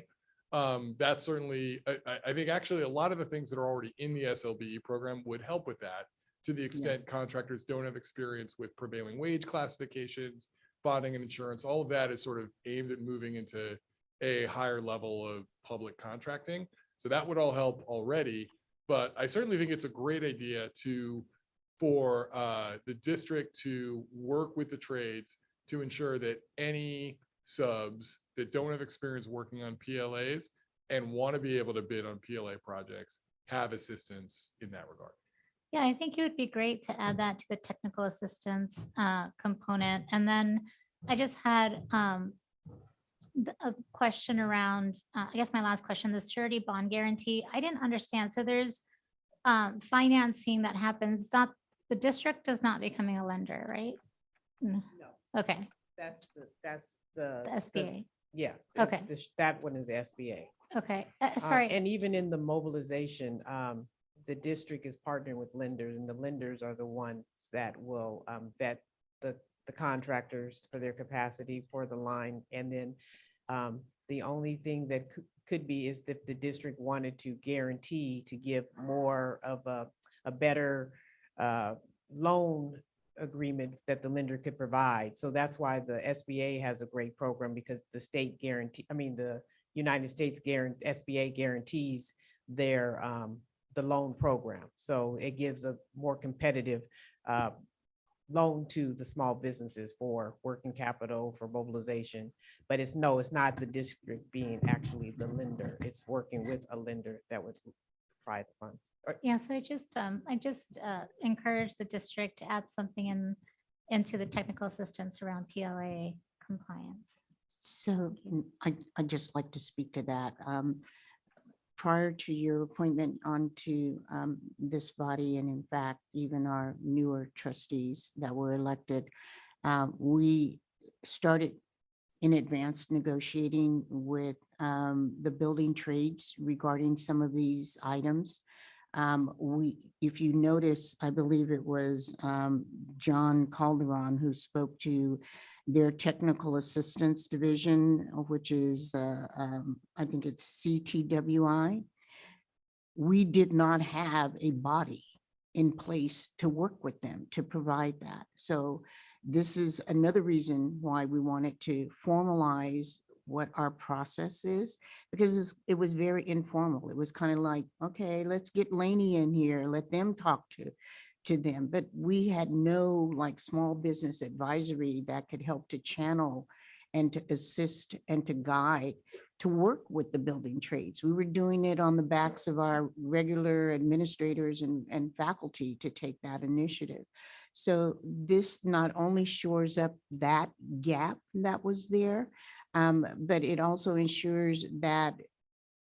that's certainly, I think actually a lot of the things that are already in the SLBE program would help with that, to the extent contractors don't have experience with prevailing wage classifications, bonding and insurance. All of that is sort of aimed at moving into a higher level of public contracting. So that would all help already, but I certainly think it's a great idea for the district to work with the trades to ensure that any subs that don't have experience working on PLAs and want to be able to bid on PLA projects have assistance in that regard. Yeah, I think it would be great to add that to the technical assistance component. And then I just had a question around, I guess my last question, the surety bond guarantee. I didn't understand. So there's financing that happens, the district is not becoming a lender, right? No. Okay, That's the, the SBA. yeah. Okay. That one is SBA. Okay, sorry. And even in the mobilization, the district is partnering with lenders, and the lenders are the ones that will vet the contractors for their capacity for the line. And then the only thing that could be is if the district wanted to guarantee to give more of a better loan agreement that the lender could provide. So that's why the SBA has a great program, because the state guarantee, the United States SBA guarantees their the loan program. So it gives a more competitive loan to the small businesses for working capital, for mobilization. But it's not the district being actually the lender. It's working with a lender that would provide the funds. Yeah, so I just encourage the district to add something into the technical assistance around PLA compliance. So I'd just like to speak to that. Prior to your appointment onto this body, and in fact, even our newer trustees that were elected, we started in advance negotiating with the building trades regarding some of these items. If you notice, I believe it was John Calderon who spoke to their technical assistance division, which is, I think it's CTWI. We did not have a body in place to work with them to provide that. So this is another reason why we wanted to formalize what our process is, because it was very informal. It was kind of like, okay, let's get Laney in here, let them talk to them. But we had no like small business advisory that could help to channel and to assist and to guide, to work with the building trades. We were doing it on the backs of our regular administrators and faculty to take that initiative. So this not only shores up that gap that was there, but it also ensures that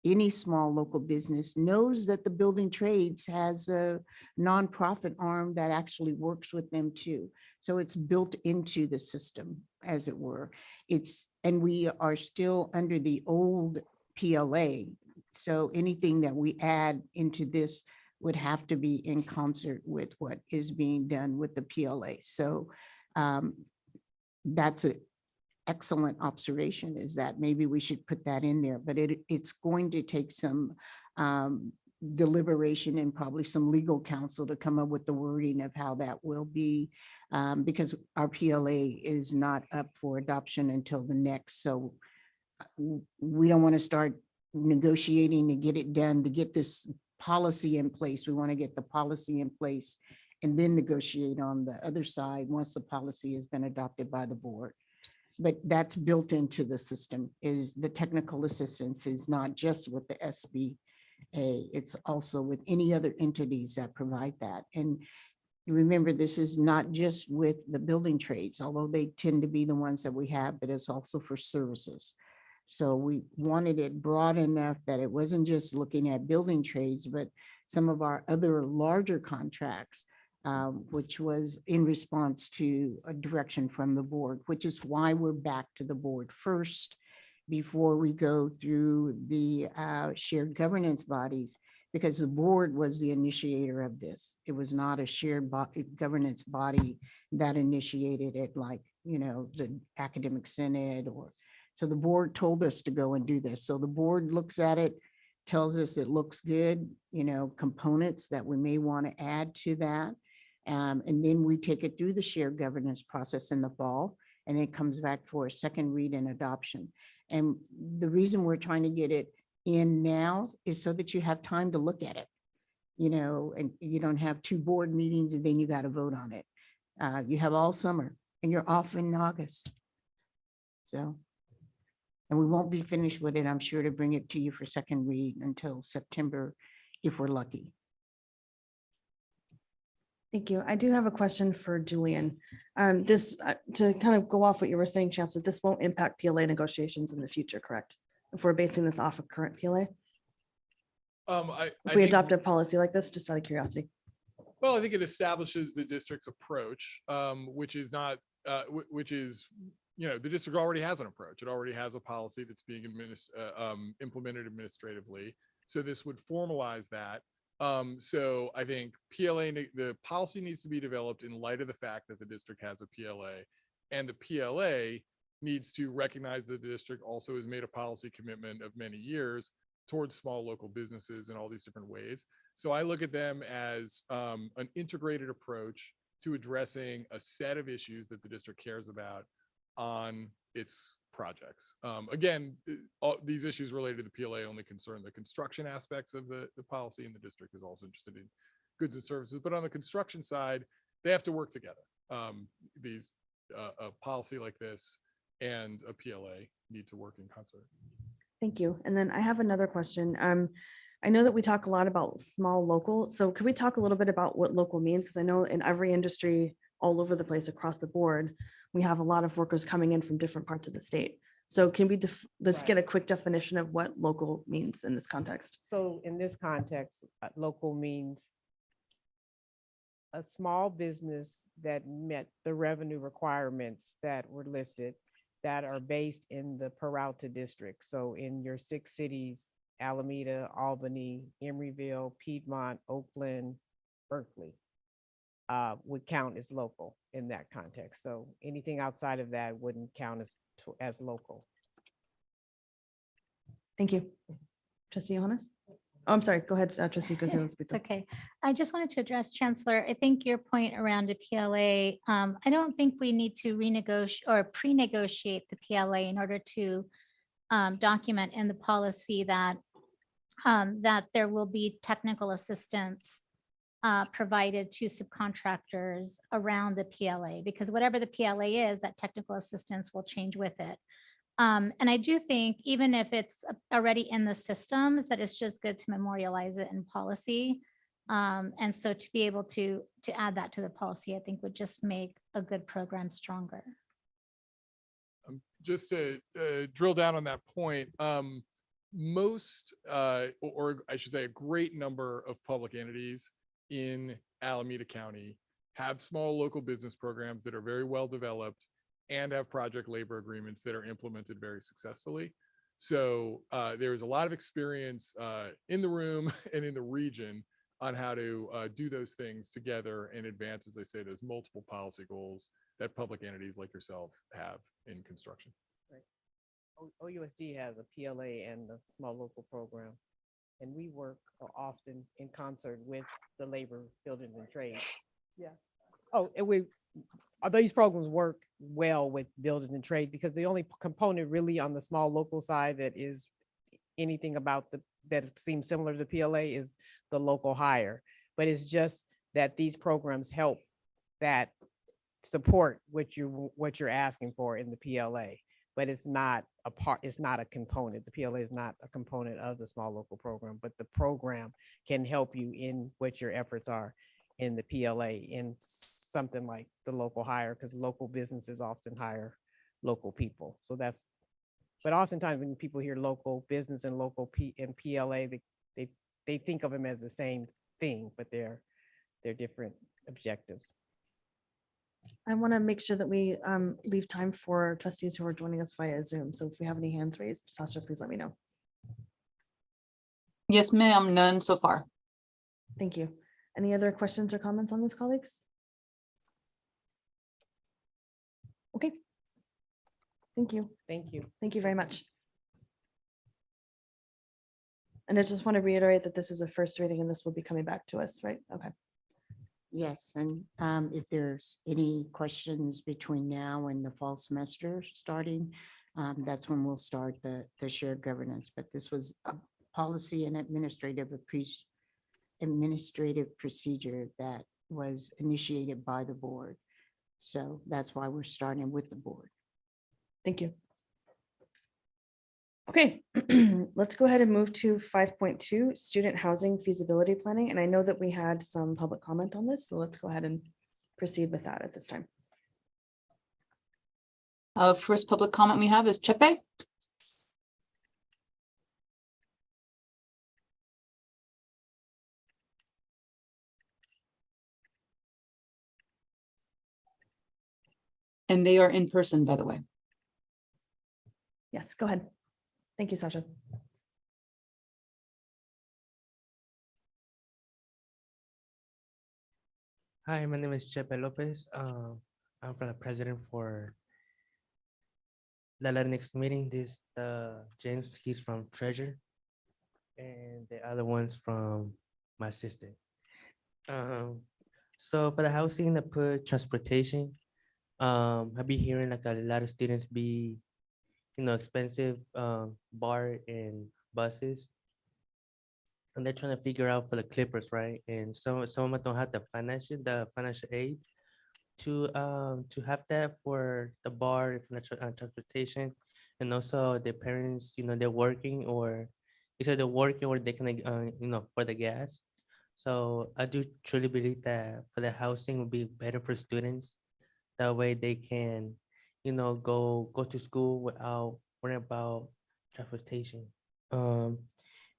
any small local business knows that the building trades has a nonprofit arm that actually works with them too. So it's built into the system, as it were. And we are still under the old PLA. So anything that we add into this would have to be in concert with what is being done with the PLA. So that's an excellent observation, is that maybe we should put that in there, but it's going to take some deliberation and probably some legal counsel to come up with the wording of how that will be, because our PLA is not up for adoption until the next. So we don't want to start negotiating to get it done, to get this policy in place. We want to get the policy in place and then negotiate on the other side once the policy has been adopted by the board. But that's built into the system, is the technical assistance is not just with the SBA, it's also with any other entities that provide that. And remember, this is not just with the building trades, although they tend to be the ones that we have, but it's also for services. So we wanted it broad enough that it wasn't just looking at building trades, but some of our other larger contracts, which was in response to a direction from the board, which is why we're back to the board first before we go through the shared governance bodies, because the board was the initiator of this. It was not a shared governance body that initiated it, like, the academic senate or. So the board told us to go and do this. So the board looks at it, tells us it looks good, components that we may want to add to that. And then we take it through the shared governance process in the fall, and then it comes back for a second read and adoption. And the reason we're trying to get it in now is so that you have time to look at it, and you don't have 2 board meetings and then you got to vote on it. You have all summer and you're off in August. So, and we won't be finished with it, I'm sure, to bring it to you for second read until September, if we're lucky. Thank you. I do have a question for Julian. This, to kind of go off what you were saying, Chancellor, this won't impact PLA negotiations in the future, correct? If we're basing this off of current PLA? If we adopt a policy like this, just out of curiosity. Well, I think it establishes the district's approach, which is not which is, the district already has an approach. It already has a policy that's being implemented administratively. So this would formalize that. So I think the policy needs to be developed in light of the fact that the district has a PLA, and the PLA needs to recognize that the district also has made a policy commitment of many years towards small local businesses in all these different ways. So I look at them as an integrated approach to addressing a set of issues that the district cares about on its projects. Again, all these issues related to the PLA only concern the construction aspects of the policy, and the district is also interested in goods and services. But on the construction side, they have to work together. A policy like this and a PLA need to work in concert. Thank you. And then I have another question. I know that we talk a lot about small local. So could we talk a little bit about what local means? Because I know in every industry all over the place across the board, we have a lot of workers coming in from different parts of the state. So can we let's get a quick definition of what local means in this context? So in this context, local means a small business that met the revenue requirements that were listed that are based in the Peralta district. So in your 6 cities, Alameda, Albany, Emeryville, Piedmont, Oakland, Berkeley, would count as local in that context. So anything outside of that wouldn't count as local. Thank you. Trustee Johannes? Oh, I'm sorry. Go ahead, Trustee Gonzalez. It's okay. I just wanted to address Chancellor. I think your point around a PLA, I don't think we need to renegotiate or pre-negotiate the PLA in order to document in the policy that that there will be technical assistance provided to subcontractors around the PLA, because whatever the PLA is, that technical assistance will change with it. And I do think even if it's already in the systems, that it's just good to memorialize it in policy. And so to be able to add that to the policy, I think would just make a good program stronger. Just to drill down on that point, most, or I should say a great number of public entities in Alameda County have small local business programs that are very well developed and have project labor agreements that are implemented very successfully. So there's a lot of experience in the room and in the region on how to do those things together and advance, as I say, those multiple policy goals that public entities like yourself have in construction. Right. OUSD has a PLA and the small local program, and we work often in concert with the labor, buildings and trades. Yeah. Oh, and these programs work well with buildings and trade, because the only component really on the small local side that is anything about that seems similar to the PLA is the local hire. But it's just that these programs help that support what you're asking for in the PLA, but it's not a component. The PLA is not a component of the small local program, but the program can help you in what your efforts are in the PLA in something like the local hire, because local businesses often hire local people. So but oftentimes when people hear local business and local PLA, they think of them as the same thing, but they're different objectives. I want to make sure that we leave time for trustees who are joining us via Zoom. So if we have any hands raised, Sasha, please let me know. Yes, ma'am, none so far. Thank you. Any other questions or comments on this, colleagues? Okay. Thank you. Thank you. Thank you very much. And I just want to reiterate that this is a first reading and this will be coming back to us, right? Okay. Yes, and if there's any questions between now and the fall semester starting, that's when we'll start the shared governance. But this was a policy and administrative procedure that was initiated by the board. So that's why we're starting with the board. Thank you. Okay, let's go ahead and move to 5.2, student housing feasibility planning. And I know that we had some public comment on this, so let's go ahead and proceed with that at this time. First public comment we have is Chepe. And they are in person, by the way. Yes, go ahead. Thank you, Sasha. Hi, my name is Chepe Lopez. I'm from the president for the Latinx meeting. This James, he's from Treasure, and the other one's from my sister. So for the housing, I put transportation. I've been hearing like a lot of students be, expensive bar and buses, and they're trying to figure out for the Clippers, right? And some of them don't have the financial aid to have that for the bar and transportation, and also their parents, they're working, or either they're working or they can for the gas. So I do truly believe that for the housing would be better for students. That way they can, go to school without worrying about transportation. The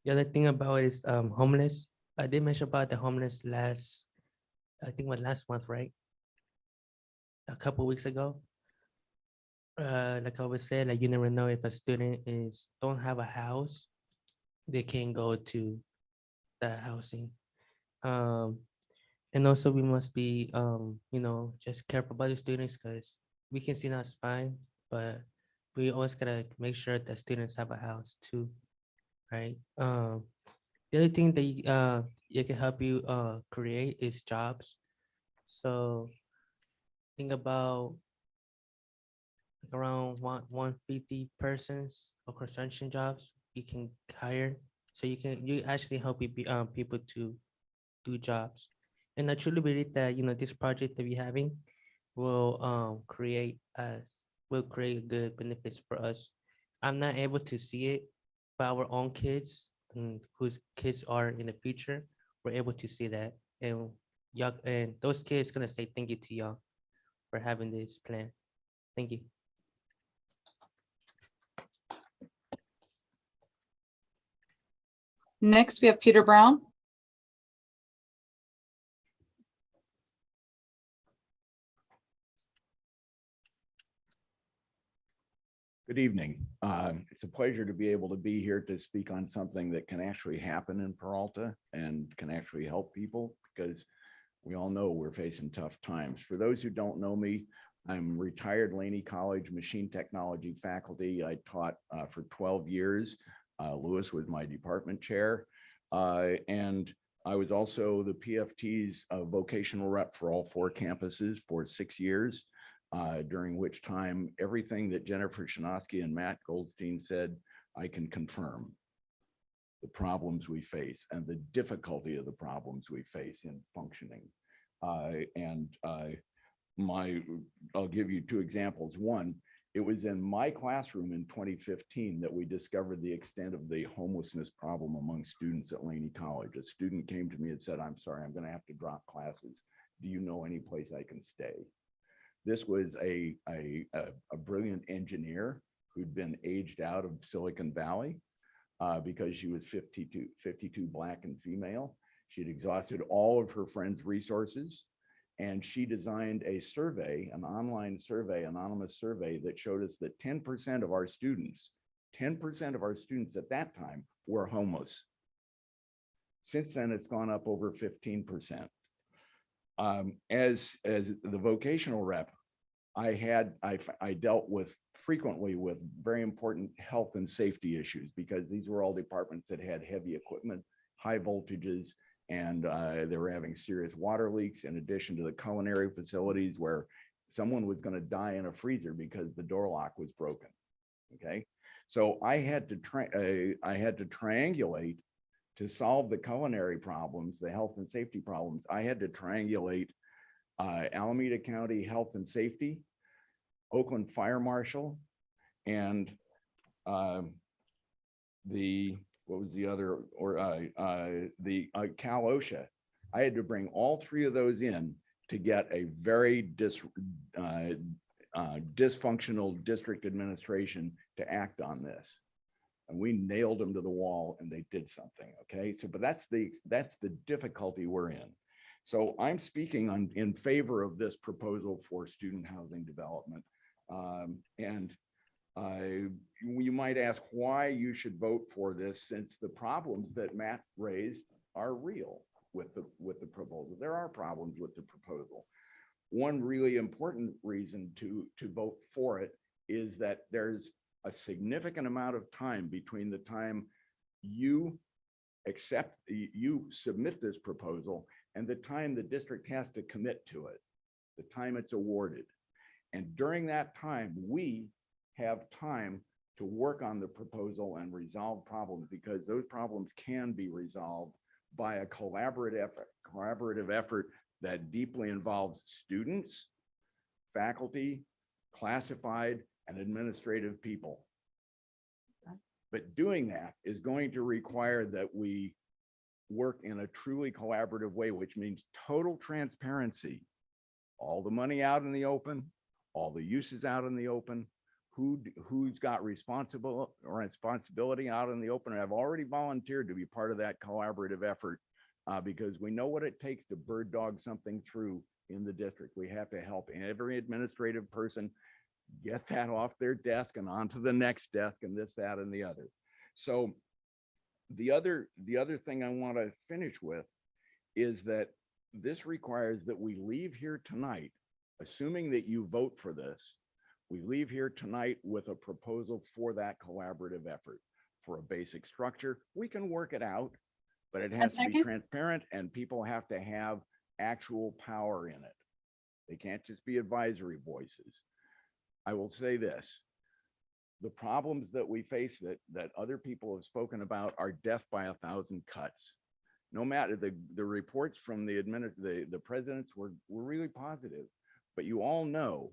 other thing about it is homeless. I did mention about the homeless last month, right? A couple weeks ago. Like I always say, like you never know if a student don't have a house, they can go to the housing. And also we must be just careful about the students, because we can see that's fine, but we always gotta make sure that students have a house too, right? The other thing that it can help you create is jobs. So think about around 150 persons or construction jobs you can hire. So you actually help people to do jobs. And I truly believe that this project that we're having will create good benefits for us. I'm not able to see it, but our own kids and whose kids are in the future, we're able to see that. And y'all and those kids gonna say thank you to y'all for having this plan. Thank you. Next, we have Peter Brown. Good evening. It's a pleasure to be able to be here to speak on something that can actually happen in Peralta and can actually help people, because we all know we're facing tough times. For those who don't know me, I'm retired Laney College machine technology faculty. I taught for 12 years. Lewis was my department chair. And I was also the PFT's vocational rep for all 4 campuses for 6 years. During which time everything that Jennifer Shinosky and Matt Goldstein said, I can confirm. The problems we face and the difficulty of the problems we face in functioning. I'll give you 2 examples. One, it was in my classroom in 2015 that we discovered the extent of the homelessness problem among students at Laney College. A student came to me and said, I'm sorry, I'm going to have to drop classes. Do you know any place I can stay? This was a brilliant engineer who'd been aged out of Silicon Valley because she was 52 Black and female. She'd exhausted all of her friends' resources, and she designed a survey, an online survey, anonymous survey that showed us that 10% of our students at that time were homeless. Since then, it's gone up over 15%. As the vocational rep, I dealt frequently with very important health and safety issues, because these were all departments that had heavy equipment, high voltages, and they were having serious water leaks, in addition to the culinary facilities where someone was going to die in a freezer because the door lock was broken. Okay, so I had to triangulate to solve the culinary problems, the health and safety problems. I had to triangulate Alameda County Health and Safety, Oakland Fire Marshal, and the Cal OSHA. I had to bring all 3 of those in to get a very dysfunctional district administration to act on this. And we nailed them to the wall, and they did something. Okay, so but that's the difficulty we're in. So I'm speaking in favor of this proposal for student housing development. You might ask why you should vote for this, since the problems that Matt raised are real with the proposal. There are problems with the proposal. One really important reason to vote for it is that there's a significant amount of time between the time you submit this proposal and the time the district has to commit to it, the time it's awarded. And during that time, we have time to work on the proposal and resolve problems, because those problems can be resolved by a collaborative effort that deeply involves students, faculty, classified, and administrative people. But doing that is going to require that we work in a truly collaborative way, which means total transparency. All the money out in the open, all the uses out in the open, who's got responsibility out in the open. And I've already volunteered to be part of that collaborative effort because we know what it takes to bird dog something through in the district. We have to help every administrative person get that off their desk and onto the next desk and this, that, and the other. So the other thing I want to finish with is that this requires that we leave here tonight, assuming that you vote for this, we leave here tonight with a proposal for that collaborative effort, for a basic structure. We can work it out, but it has to be transparent and people have to have actual power in it. They can't just be advisory voices. I will say this, the problems that we face that other people have spoken about are death by 1,000 cuts. No matter the reports from the presidents were really positive, but you all know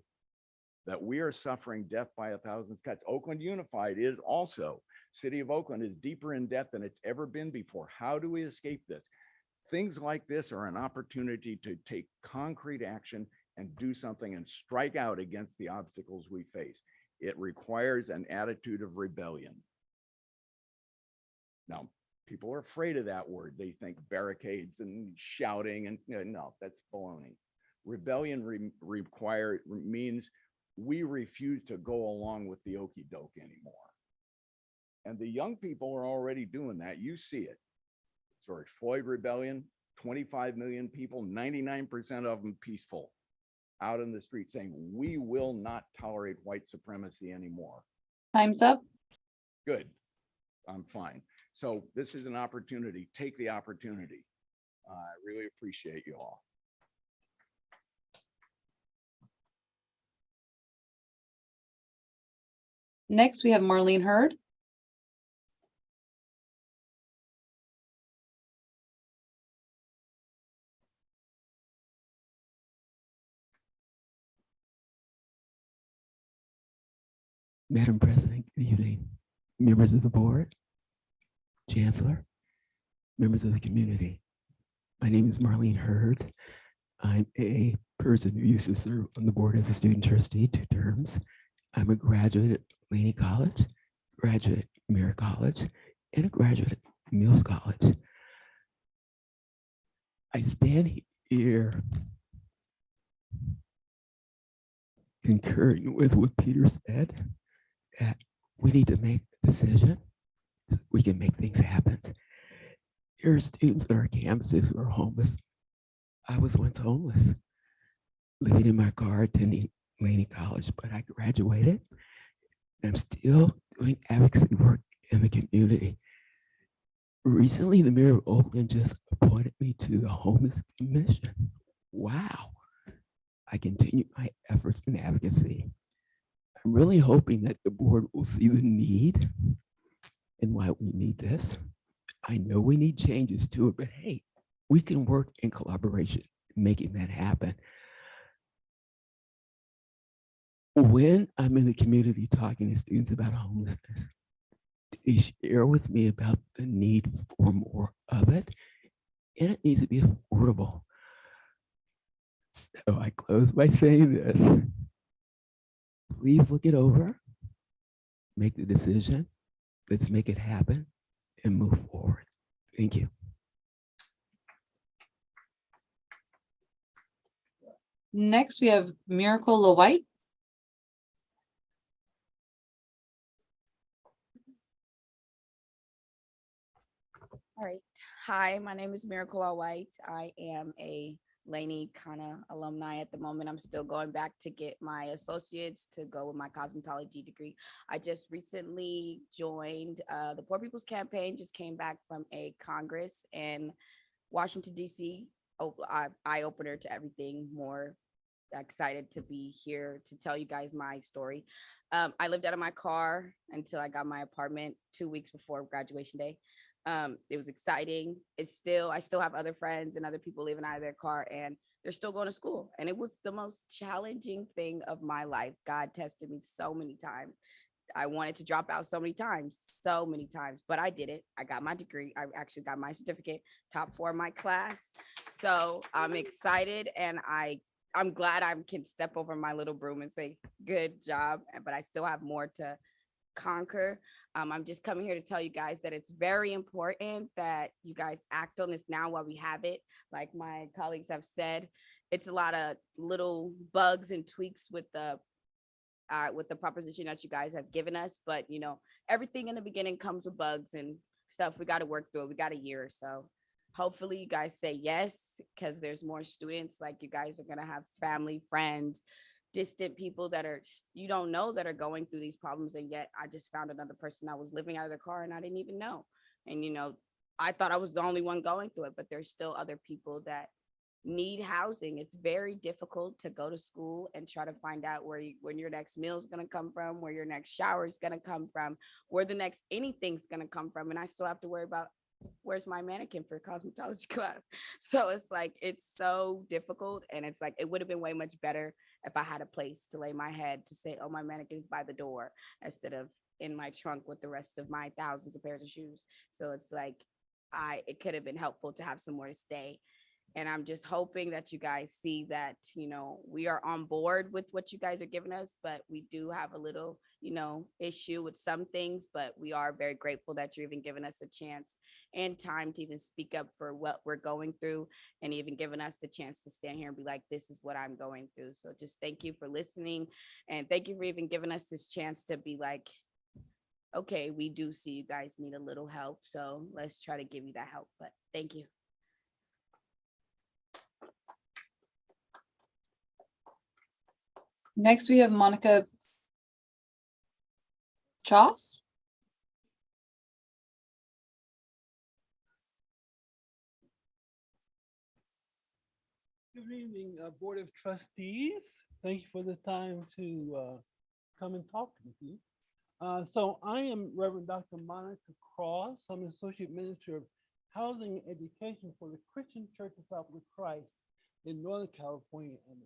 that we are suffering death by 1,000 cuts. Oakland Unified is also, City of Oakland is deeper in debt than it's ever been before. How do we escape this? Things like this are an opportunity to take concrete action and do something and strike out against the obstacles we face. It requires an attitude of rebellion. Now, people are afraid of that word. They think barricades and shouting and no, that's baloney. Rebellion means we refuse to go along with the okey doke anymore. And the young people are already doing that. You see it. George Floyd rebellion, 25 million people, 99% of them peaceful, out in the street saying, we will not tolerate white supremacy anymore. Time's up. Good. I'm fine. So this is an opportunity. Take the opportunity. I really appreciate you all. Next, we have Marlene Hurd. Madam President, good evening. Members of the board, Chancellor, members of the community. My name is Marlene Hurd. I'm a person who used to serve on the board as a student trustee 2 terms. I'm a graduate at Laney College, graduate at Merritt College, and a graduate at Mills College. I stand here concurring with what Peter said, that we need to make a decision so we can make things happen. There are students on our campuses who are homeless. I was once homeless, living in my car, attending Laney College, but I graduated. And I'm still doing advocacy work in the community. Recently, the mayor of Oakland just appointed me to the Homeless Commission. Wow. I continue my efforts in advocacy. I'm really hoping that the board will see the need and why we need this. I know we need changes to it, but hey, we can work in collaboration, making that happen. When I'm in the community talking to students about homelessness, they share with me about the need for more of it, and it needs to be affordable. So I close by saying this. Please look it over, make the decision, let's make it happen and move forward. Thank you. Next, we have Miracle LaWhite. All right. Hi, my name is Miracle White. I am a Laney kind of alumni at the moment. I'm still going back to get my associates to go with my cosmetology degree. I just recently joined the Poor People's Campaign, just came back from a Congress in Washington, D.C. Eye opener to everything, more excited to be here to tell you guys my story. I lived out of my car until I got my apartment 2 weeks before graduation day. It was exciting. I still have other friends and other people living out of their car and they're still going to school. And it was the most challenging thing of my life. God tested me so many times. I wanted to drop out so many times, but I did it. I got my degree. I actually got my certificate, top 4 in my class. So I'm excited and I'm glad I can step over my little broom and say, good job. But I still have more to conquer. I'm just coming here to tell you guys that it's very important that you guys act on this now while we have it. Like my colleagues have said, it's a lot of little bugs and tweaks with the proposition that you guys have given us. But you know, everything in the beginning comes with bugs and stuff. We got to work through it. We got a year or so. Hopefully you guys say yes, because there's more students. Like you guys are going to have family, friends, distant people that are you don't know that are going through these problems. And yet I just found another person that was living out of their car and I didn't even know. And you know, I thought I was the only one going through it, but there's still other people that need housing. It's very difficult to go to school and try to find out when your next meal is going to come from, where your next shower is going to come from, where the next anything's going to come from. And I still have to worry about where's my mannequin for cosmetology class. So it's like, it's so difficult. And it's like, it would have been way much better if I had a place to lay my head to say, oh, my mannequin's by the door, instead of in my trunk with the rest of my thousands of pairs of shoes. So it's like, it could have been helpful to have somewhere to stay. And I'm just hoping that you guys see that, you know, we are on board with what you guys are giving us, but we do have a little, you know, issue with some things, but we are very grateful that you're even giving us a chance and time to even speak up for what we're going through, and even giving us the chance to stand here and be like, this is what I'm going through. So just thank you for listening. And thank you for even giving us this chance to be like, okay, we do see you guys need a little help. So let's try to give you that help. But thank you. Next, we have Monica Choss. Good evening, Board of Trustees. Thank you for the time to come and talk with you. So I am Reverend Dr. Monica Cross. I'm Associate Minister of Housing and Education for the Christian Church of South of Christ in Northern California and Nevada.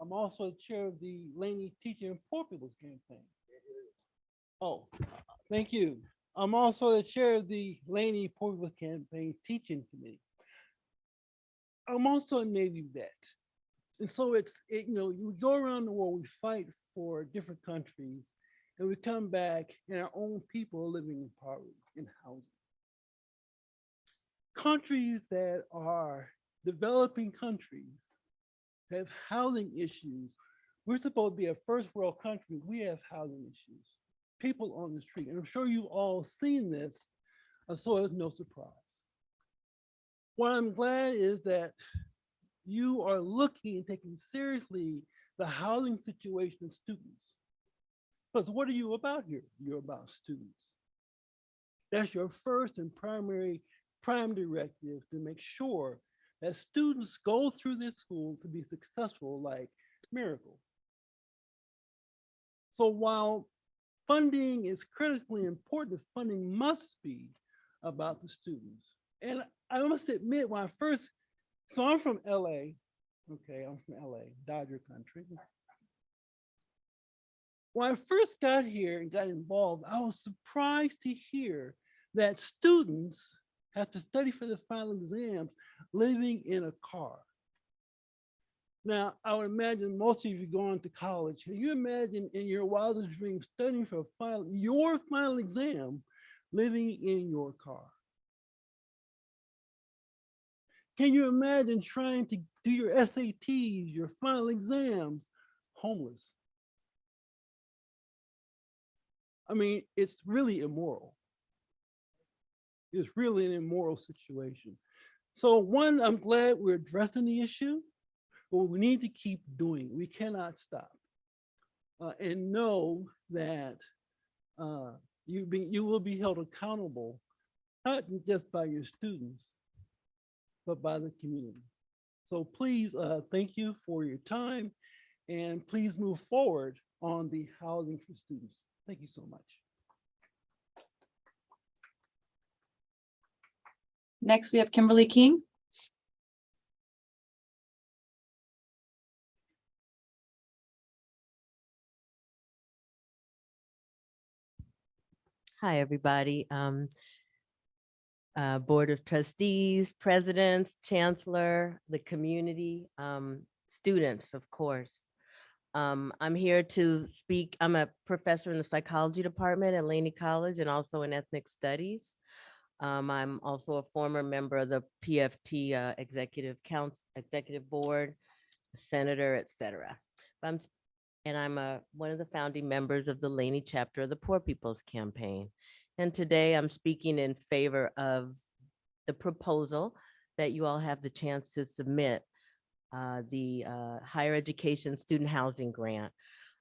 I'm also the chair of the Laney Teaching and Poor People's Campaign. Oh, thank you. I'm also the chair of the Laney Poor People's Campaign Teaching Committee. I'm also a Navy vet. And so you know, we go around the world, we fight for different countries, and we come back and our own people are living in poverty, in housing. Countries that are developing countries have housing issues. We're supposed to be a first world country. We have housing issues, people on the street. And I'm sure you've all seen this, so it's no surprise. What I'm glad is that you are looking and taking seriously the housing situation of students. Because what are you about here? You're about students. That's your first and prime directive, to make sure that students go through this school to be successful like Miracle. So while funding is critically important, funding must be about the students. And I must admit, when I first, so I'm from LA, okay, I'm from LA, Dodger country. When I first got here and got involved, I was surprised to hear that students have to study for the final exams living in a car. Now, I would imagine most of you going to college. Can you imagine in your wildest dreams studying for your final exam living in your car? Can you imagine trying to do your SATs, your final exams, homeless? I mean, it's really immoral. It's really an immoral situation. So one, I'm glad we're addressing the issue, but we need to keep doing it. We cannot stop. And know that you will be held accountable, not just by your students, but by the community. So please, thank you for your time, and please move forward on the housing for students. Thank you so much. Next, we have Kimberly King. Hi, everybody. Board of Trustees, presidents, chancellor, the community, students, of course. I'm here to speak. I'm a professor in the psychology department at Laney College and also in ethnic studies. I'm also a former member of the PFT executive board, senator, etc. I'm one of the founding members of the Laney chapter of the Poor People's Campaign. And today I'm speaking in favor of the proposal that you all have the chance to submit, the higher education student housing grant.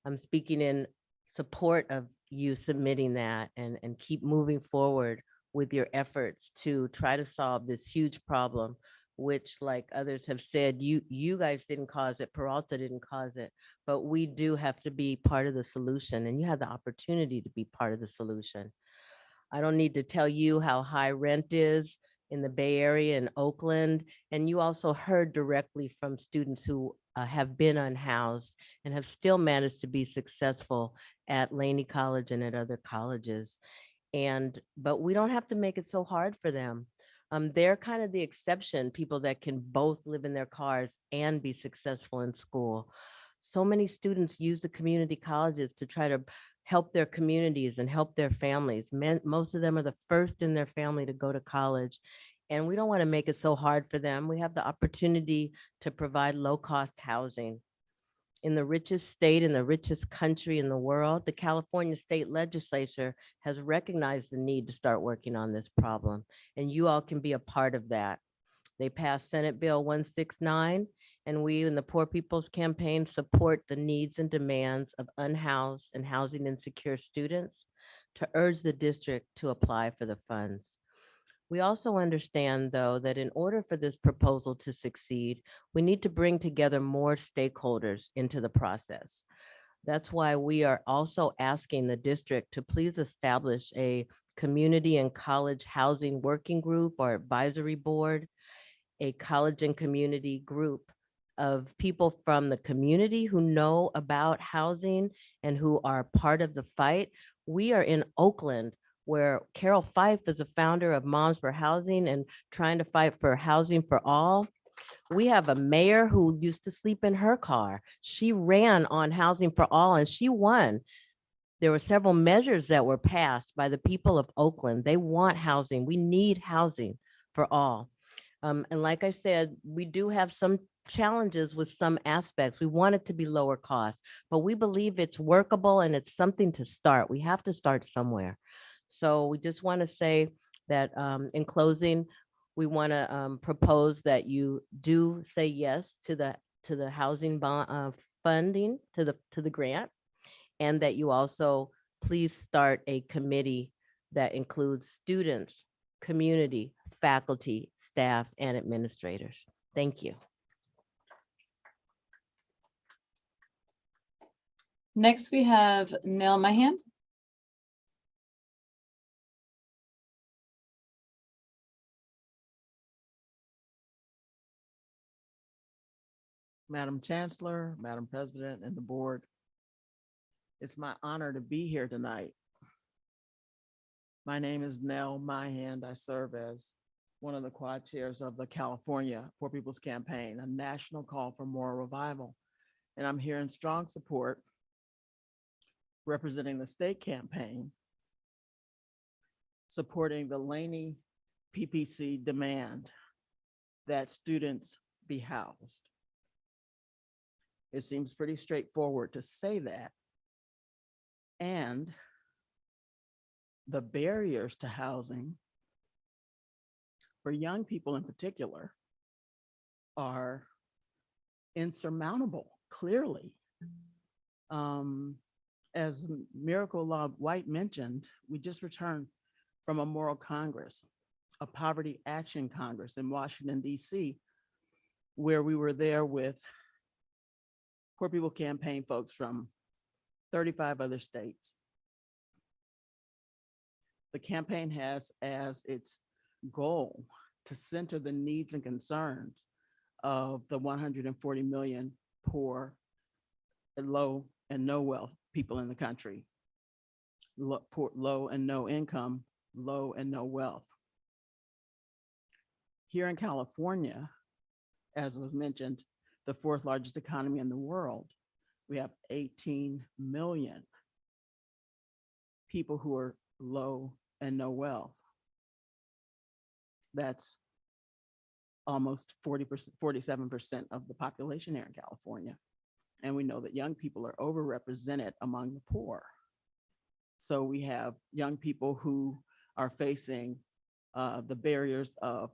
I'm speaking in support of you submitting that and keep moving forward with your efforts to try to solve this huge problem, which, like others have said, you guys didn't cause it, Peralta didn't cause it, but we do have to be part of the solution, and you have the opportunity to be part of the solution. I don't need to tell you how high rent is in the Bay Area and Oakland, and you also heard directly from students who have been unhoused and have still managed to be successful at Laney College and at other colleges. But we don't have to make it so hard for them. They're kind of the exception, people that can both live in their cars and be successful in school. So many students use the community colleges to try to help their communities and help their families. Most of them are the first in their family to go to college. And we don't want to make it so hard for them. We have the opportunity to provide low-cost housing. In the richest state, in the richest country in the world, the California state legislature has recognized the need to start working on this problem, and you all can be a part of that. They passed Senate Bill 169, and we in the Poor People's Campaign support the needs and demands of unhoused and housing insecure students to urge the district to apply for the funds. We also understand, though, that in order for this proposal to succeed, we need to bring together more stakeholders into the process. That's why we are also asking the district to please establish a community and college housing working group or advisory board, a college and community group of people from the community who know about housing and who are part of the fight. We are in Oakland, where Carol Fife is a founder of Moms for Housing and trying to fight for housing for all. We have a mayor who used to sleep in her car. She ran on housing for all and she won. There were several measures that were passed by the people of Oakland. They want housing. We need housing for all. And like I said, we do have some challenges with some aspects. We want it to be lower cost, but we believe it's workable and it's something to start. We have to start somewhere. So we just want to say that in closing, we want to propose that you do say yes to the housing bond funding, to the grant, and that you also please start a committee that includes students, community, faculty, staff, and administrators. Thank you. Next, we have Nell Mahan. Madam Chancellor, Madam President, and the board. It's my honor to be here tonight. My name is Nell Mahan. I serve as one of the quad chairs of the California Poor People's Campaign, a national call for moral revival. And I'm here in strong support, representing the state campaign, supporting the Laney PPC demand that students be housed. It seems pretty straightforward to say that. And the barriers to housing for young people in particular are insurmountable, clearly. As Miracle Law White mentioned, we just returned from a Moral Congress, a Poverty Action Congress in Washington, DC, where we were there with Poor People Campaign folks from 35 other states. The campaign has as its goal to center the needs and concerns of the 140 million poor, low and no wealth people in the country. Low and no income, low and no wealth. Here in California, as was mentioned, the fourth largest economy in the world, we have 18 million people who are low and no wealth. That's almost 40%, 47% of the population here in California. And we know that young people are overrepresented among the poor. So we have young people who are facing the barriers of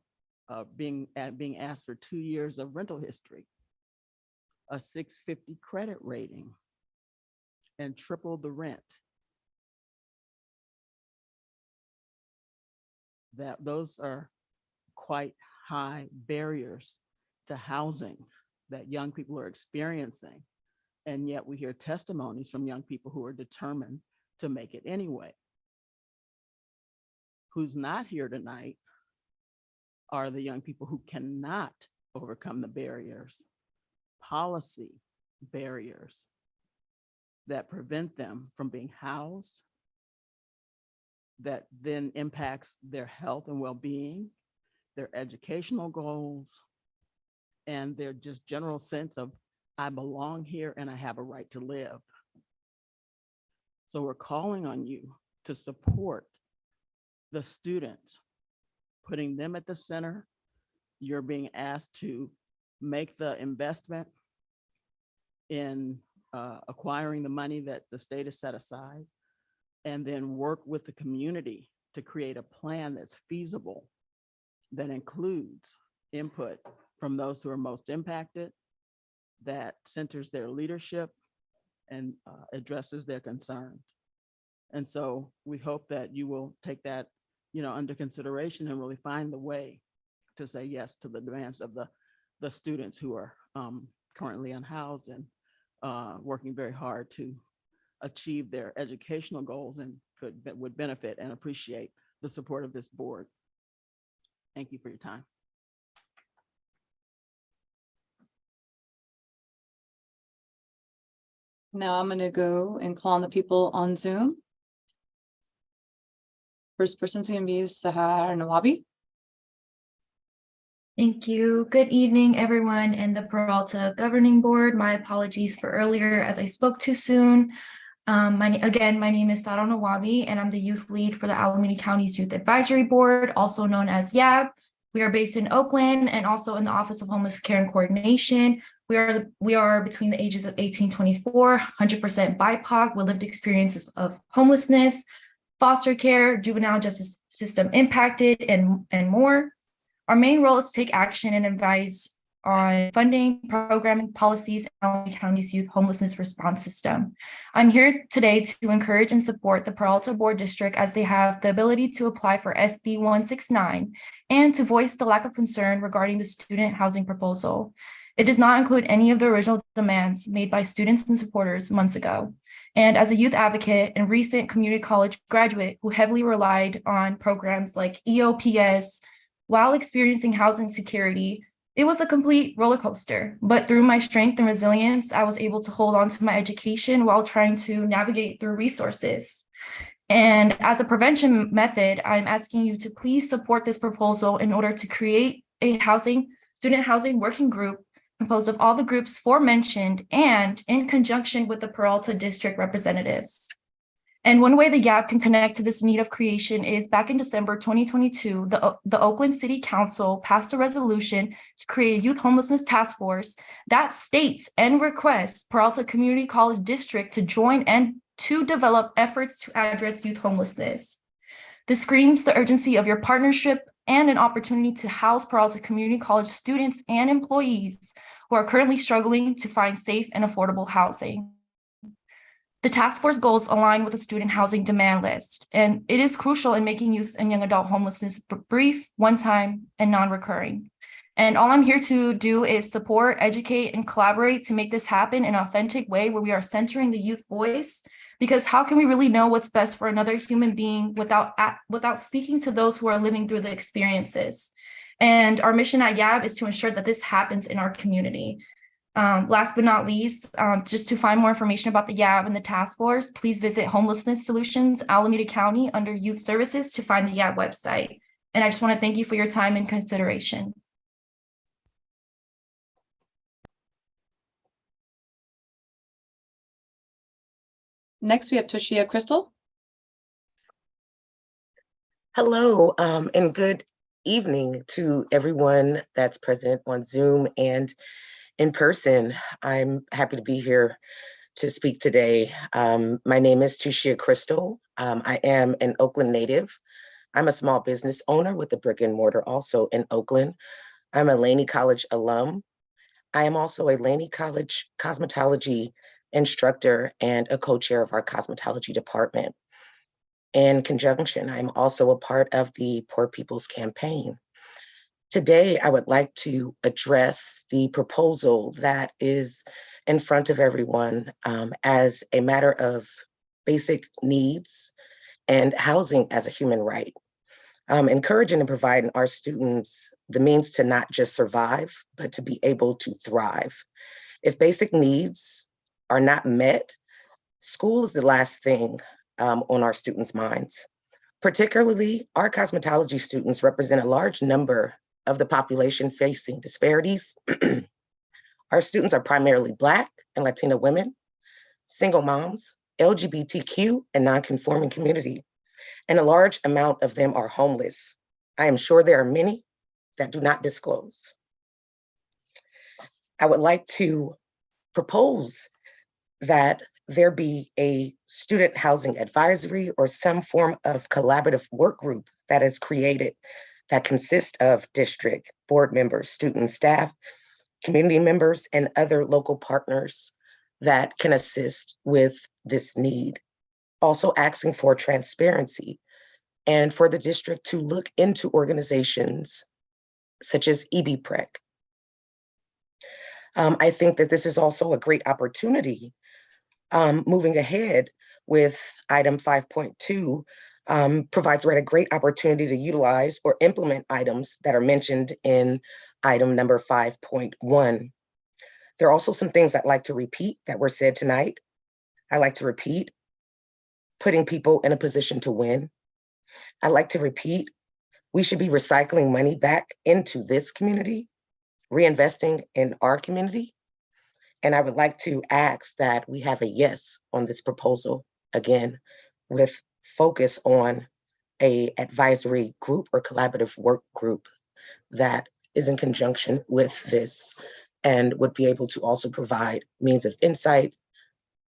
being asked for 2 years of rental history, a 650 credit rating, and triple the rent. Those are quite high barriers to housing that young people are experiencing. And yet we hear testimonies from young people who are determined to make it anyway. Who's not here tonight are the young people who cannot overcome the barriers, policy barriers that prevent them from being housed, that then impacts their health and well-being, their educational goals, and their just general sense of, I belong here and I have a right to live. So we're calling on you to support the students, putting them at the center. You're being asked to make the investment in acquiring the money that the state has set aside, and then work with the community to create a plan that's feasible, that includes input from those who are most impacted, that centers their leadership and addresses their concerns. And so we hope that you will take that, under consideration and really find the way to say yes to the demands of the students who are currently unhoused and working very hard to achieve their educational goals and would benefit and appreciate the support of this board. Thank you for your time. Now I'm going to go and call on the people on Zoom. First person's going to be Sahar Nawabi. Thank you. Good evening, everyone in the Peralta Governing Board. My apologies for earlier as I spoke too soon. My name is Sahar Nawabi, and I'm the youth lead for the Alameda County's Youth Advisory Board, also known as YAB. We are based in Oakland and also in the Office of Homeless Care and Coordination. We are between the ages of 18 to 24, 100% BIPOC with lived experiences of homelessness, foster care, juvenile justice system impacted, and more. Our main role is to take action and advise on funding, programming, policies, and Alameda County's youth homelessness response system. I'm here today to encourage and support the Peralta Board District as they have the ability to apply for SB 169 and to voice the lack of concern regarding the student housing proposal. It does not include any of the original demands made by students and supporters months ago. And as a youth advocate and recent community college graduate who heavily relied on programs like EOPS while experiencing housing insecurity, it was a complete roller coaster. But through my strength and resilience, I was able to hold on to my education while trying to navigate through resources. And as a prevention method, I'm asking you to please support this proposal in order to create a student housing working group composed of all the groups aforementioned and in conjunction with the Peralta District representatives. And one way the YAB can connect to this need of creation is back in December 2022, the Oakland City Council passed a resolution to create a youth homelessness task force that states and requests Peralta Community College District to join and to develop efforts to address youth homelessness. This screams the urgency of your partnership and an opportunity to house Peralta Community College students and employees who are currently struggling to find safe and affordable housing. The task force goals align with the student housing demand list, and it is crucial in making youth and young adult homelessness brief, one-time, and non-recurring. And all I'm here to do is support, educate, and collaborate to make this happen in an authentic way where we are centering the youth voice, because how can we really know what's best for another human being without speaking to those who are living through the experiences? And our mission at YAB is to ensure that this happens in our community. Last but not least, just to find more information about the YAB and the task force, please visit Homelessness Solutions, Alameda County under Youth Services to find the YAB website. And I just want to thank you for your time and consideration. Next, we have Toshia Crystal. Hello, and good evening to everyone that's present on Zoom and in person. I'm happy to be here to speak today. My name is Toshia Crystal. I am an Oakland native. I'm a small business owner with a brick and mortar also in Oakland. I'm a Laney College alum. I am also a Laney College cosmetology instructor and a co-chair of our cosmetology department. In conjunction, I'm also a part of the Poor People's Campaign. Today, I would like to address the proposal that is in front of everyone as a matter of basic needs and housing as a human right. Encouraging and providing our students the means to not just survive, but to be able to thrive. If basic needs are not met, school is the last thing on our students' minds. Particularly, our cosmetology students represent a large number of the population facing disparities. Our students are primarily Black and Latina women, single moms, LGBTQ and non-conforming community, and a large amount of them are homeless. I am sure there are many that do not disclose. I would like to propose that there be a student housing advisory or some form of collaborative work group that is created that consists of district board members, student staff, community members, and other local partners that can assist with this need. Also asking for transparency and for the district to look into organizations such as EBPREC. I think that this is also a great opportunity moving ahead with item 5.2 provides a great opportunity to utilize or implement items that are mentioned in item number 5.1. There are also some things I'd like to repeat that were said tonight. I like to repeat putting people in a position to win. I like to repeat we should be recycling money back into this community, reinvesting in our community. And I would like to ask that we have a yes on this proposal, again, with focus on a advisory group or collaborative work group that is in conjunction with this and would be able to also provide means of insight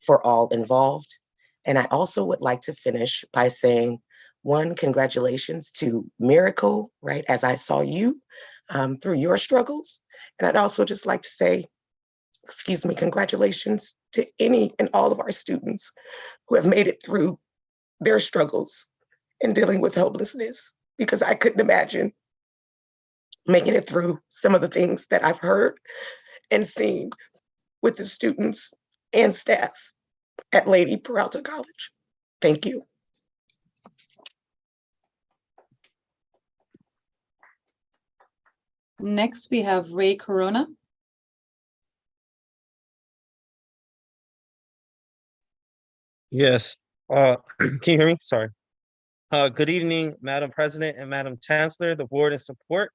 for all involved. And I also would like to finish by saying, one, congratulations to Miracle, right, as I saw you through your struggles. And I'd also just like to say, excuse me, congratulations to any and all of our students who have made it through their struggles in dealing with homelessness, because I couldn't imagine making it through some of the things that I've heard and seen with the students and staff at Laney Peralta College. Thank you. Next, we have Ray Corona. Yes. Can you hear me? Sorry. Good evening, Madam President and Madam Chancellor, the board and support.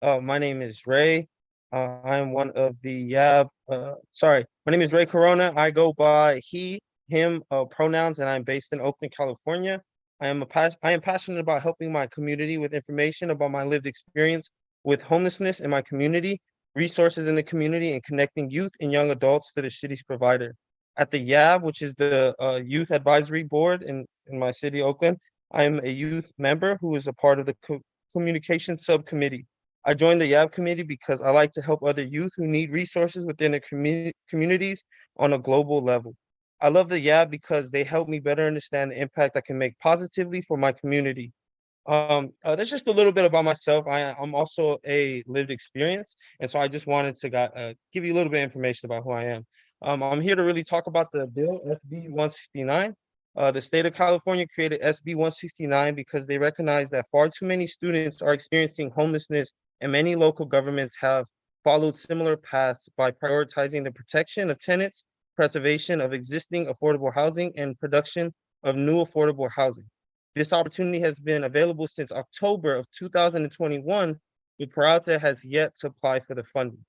My name is Ray. I'm one of the YAB. My name is Ray Corona. I go by he, him pronouns, and I'm based in Oakland, California. I am passionate about helping my community with information about my lived experience with homelessness in my community, resources in the community, and connecting youth and young adults to the city's provider. At the YAB, which is the Youth Advisory Board in my city, Oakland, I am a youth member who is a part of the communication subcommittee. I joined the YAB committee because I like to help other youth who need resources within their communities on a global level. I love the YAB because they help me better understand the impact I can make positively for my community. That's just a little bit about myself. I'm also a lived experience, and so I just wanted to give you a little bit of information about who I am. I'm here to really talk about the bill SB 169. The state of California created SB 169 because they recognize that far too many students are experiencing homelessness, and many local governments have followed similar paths by prioritizing the protection of tenants, preservation of existing affordable housing, and production of new affordable housing. This opportunity has been available since October of 2021, but Peralta has yet to apply for the funding.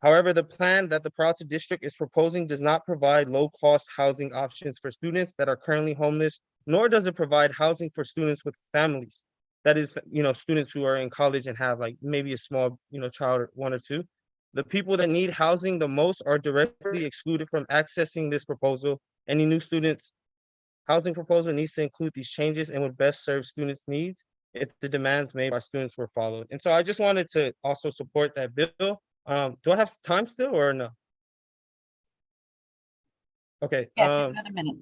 However, the plan that the Peralta District is proposing does not provide low-cost housing options for students that are currently homeless, nor does it provide housing for students with families. That is, students who are in college and have like maybe a small, child or one or two. The people that need housing the most are directly excluded from accessing this proposal. Any new students housing proposal needs to include these changes and would best serve students' needs if the demands made by students were followed. And so I just wanted to also support that bill. Do I have time still or no? Okay. Yes, you have another minute.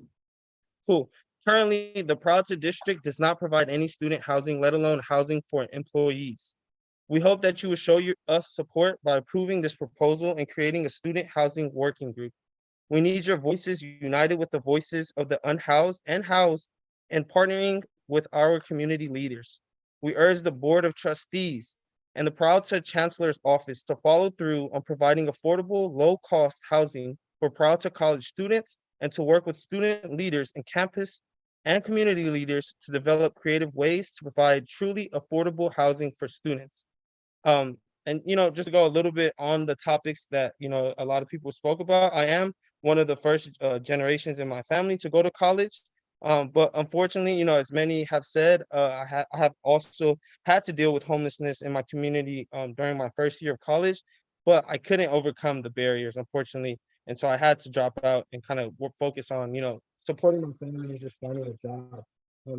Cool. Currently, the Peralta District does not provide any student housing, let alone housing for employees. We hope that you will show us support by approving this proposal and creating a student housing working group. We need your voices united with the voices of the unhoused and housed, and partnering with our community leaders. We urge the Board of Trustees and the Peralta Chancellor's Office to follow through on providing affordable, low-cost housing for Peralta College students and to work with student leaders and campus and community leaders to develop creative ways to provide truly affordable housing for students. And just to go a little bit on the topics that a lot of people spoke about, I am one of the first generations in my family to go to college. But unfortunately, as many have said, I have also had to deal with homelessness in my community during my first year of college, but I couldn't overcome the barriers, unfortunately. And so I had to drop out and kind of focus on, supporting my family and just finding a job.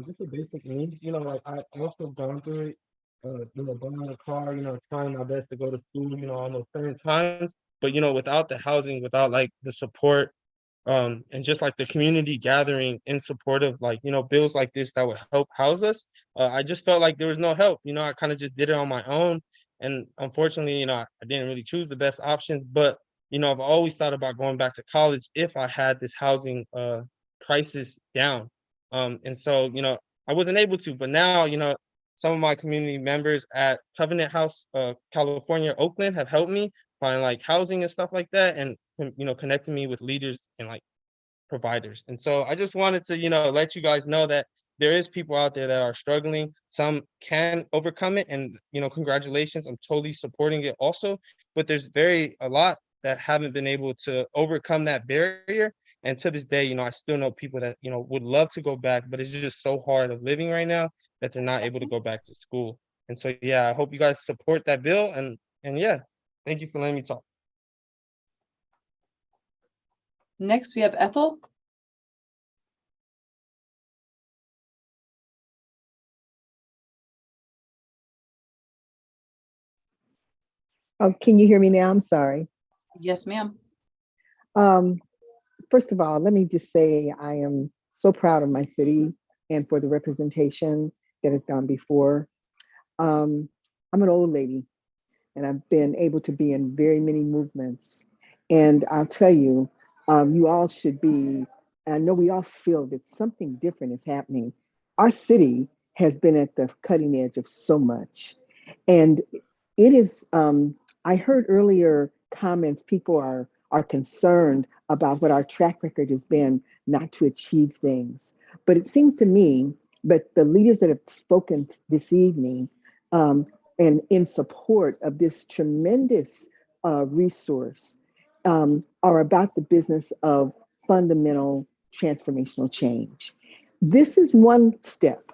Just a basic needs, like I also gone through it, buying a car, trying my best to go to school, on those certain times, but, without the housing, without like the support, and just like the community gathering in support of like, bills like this that would help house us. I just felt like there was no help, I kind of just did it on my own. And unfortunately, I didn't really choose the best option, but, I've always thought about going back to college if I had this housing crisis down. And so, I wasn't able to, but now, some of my community members at Covenant House, California, Oakland have helped me find like housing and stuff like that, and connecting me with leaders and like providers. And so I just wanted to let you guys know that there is people out there that are struggling. Some can overcome it, and congratulations, I'm totally supporting it also. But there's a lot that haven't been able to overcome that barrier. And to this day, I still know people that would love to go back, but it's just so hard of living right now that they're not able to go back to school. And so I hope you guys support that bill, and yeah, thank you for letting me talk. Next, we have Ethel. Oh, can you hear me now? I'm sorry. Yes, ma'am. First of all, let me just say I am so proud of my city and for the representation that has gone before. I'm an old lady, and I've been able to be in very many movements. And I'll tell you, you all should be, I know we all feel that something different is happening. Our city has been at the cutting edge of so much. And it is, I heard earlier comments, people are concerned about what our track record has been not to achieve things. But it seems to me that the leaders that have spoken this evening, and in support of this tremendous resource, are about the business of fundamental transformational change. This is one step,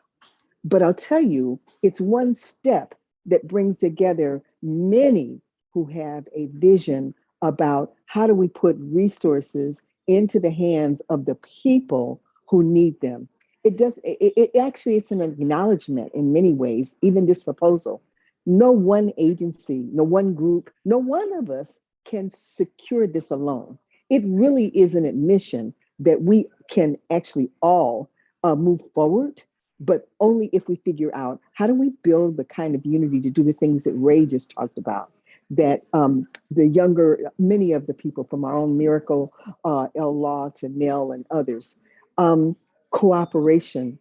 but I'll tell you, it's one step that brings together many who have a vision about how do we put resources into the hands of the people who need them. It actually, it's an acknowledgement in many ways, even this proposal. No one agency, no one group, no one of us can secure this alone. It really is an admission that we can actually all move forward, but only if we figure out how do we build the kind of unity to do the things that Ray just talked about, that the younger, many of the people from our own Miracle, El Law to Nell and others, cooperation.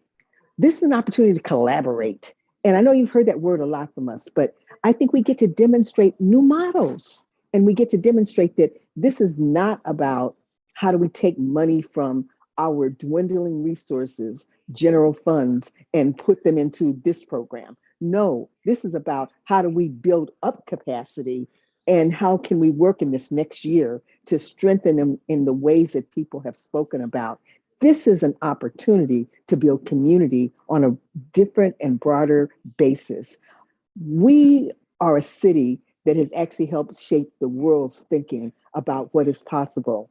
This is an opportunity to collaborate. And I know you've heard that word a lot from us, but I think we get to demonstrate new models, and we get to demonstrate that this is not about how do we take money from our dwindling resources, general funds, and put them into this program. No, this is about how do we build up capacity, and how can we work in this next year to strengthen them in the ways that people have spoken about. This is an opportunity to build community on a different and broader basis. We are a city that has actually helped shape the world's thinking about what is possible.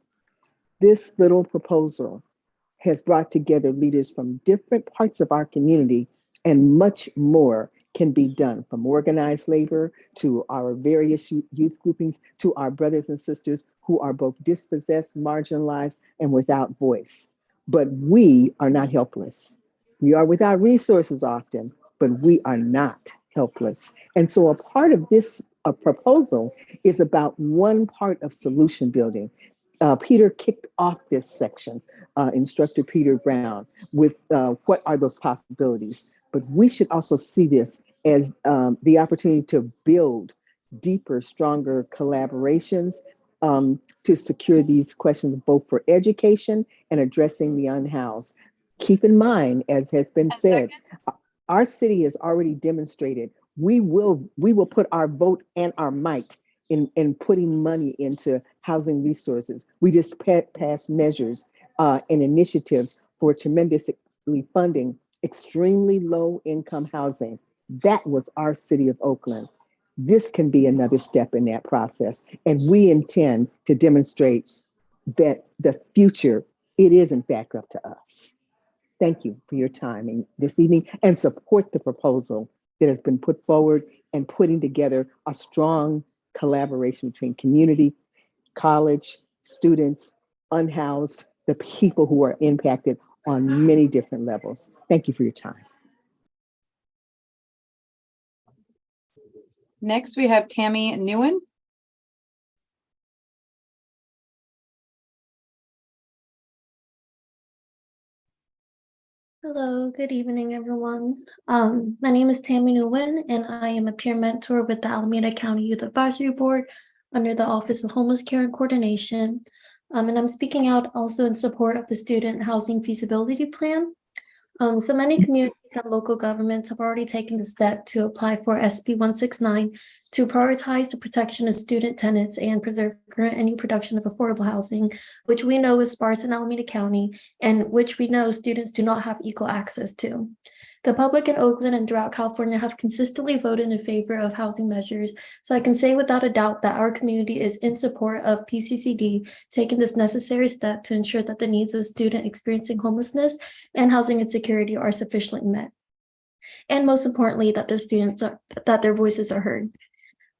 This little proposal has brought together leaders from different parts of our community, and much more can be done, from organized labor to our various youth groupings to our brothers and sisters who are both dispossessed, marginalized, and without voice. But we are not helpless. We are without resources often, but we are not helpless. And so a part of this proposal is about one part of solution building. Peter kicked off this section, Instructor Peter Brown, with what are those possibilities. But we should also see this as the opportunity to build deeper, stronger collaborations to secure these questions, both for education and addressing the unhoused. Keep in mind, as has been said, our city has already demonstrated we will put our vote and our might in putting money into housing resources. We just passed measures and initiatives for tremendously funding extremely low income housing. That was our city of Oakland. This can be another step in that process. And we intend to demonstrate that the future, it is in fact up to us. Thank you for your time this evening, and support the proposal that has been put forward, and putting together a strong collaboration between community, college, students, unhoused, the people who are impacted on many different levels. Thank you for your time. Next, we have Tammy Nguyen. Hello, good evening, everyone. My name is Tammy Nguyen, and I am a peer mentor with the Alameda County Youth Advisory Board under the Office of Homeless Care and Coordination. And I'm speaking out also in support of the Student Housing Feasibility Plan. So many communities and local governments have already taken the step to apply for SB 169 to prioritize the protection of student tenants and preserve current and new production of affordable housing, which we know is sparse in Alameda County and which we know students do not have equal access to. The public in Oakland and throughout California have consistently voted in favor of housing measures, so I can say without a doubt that our community is in support of PCCD taking this necessary step to ensure that the needs of the student experiencing homelessness and housing insecurity are sufficiently met. And most importantly, that their voices are heard.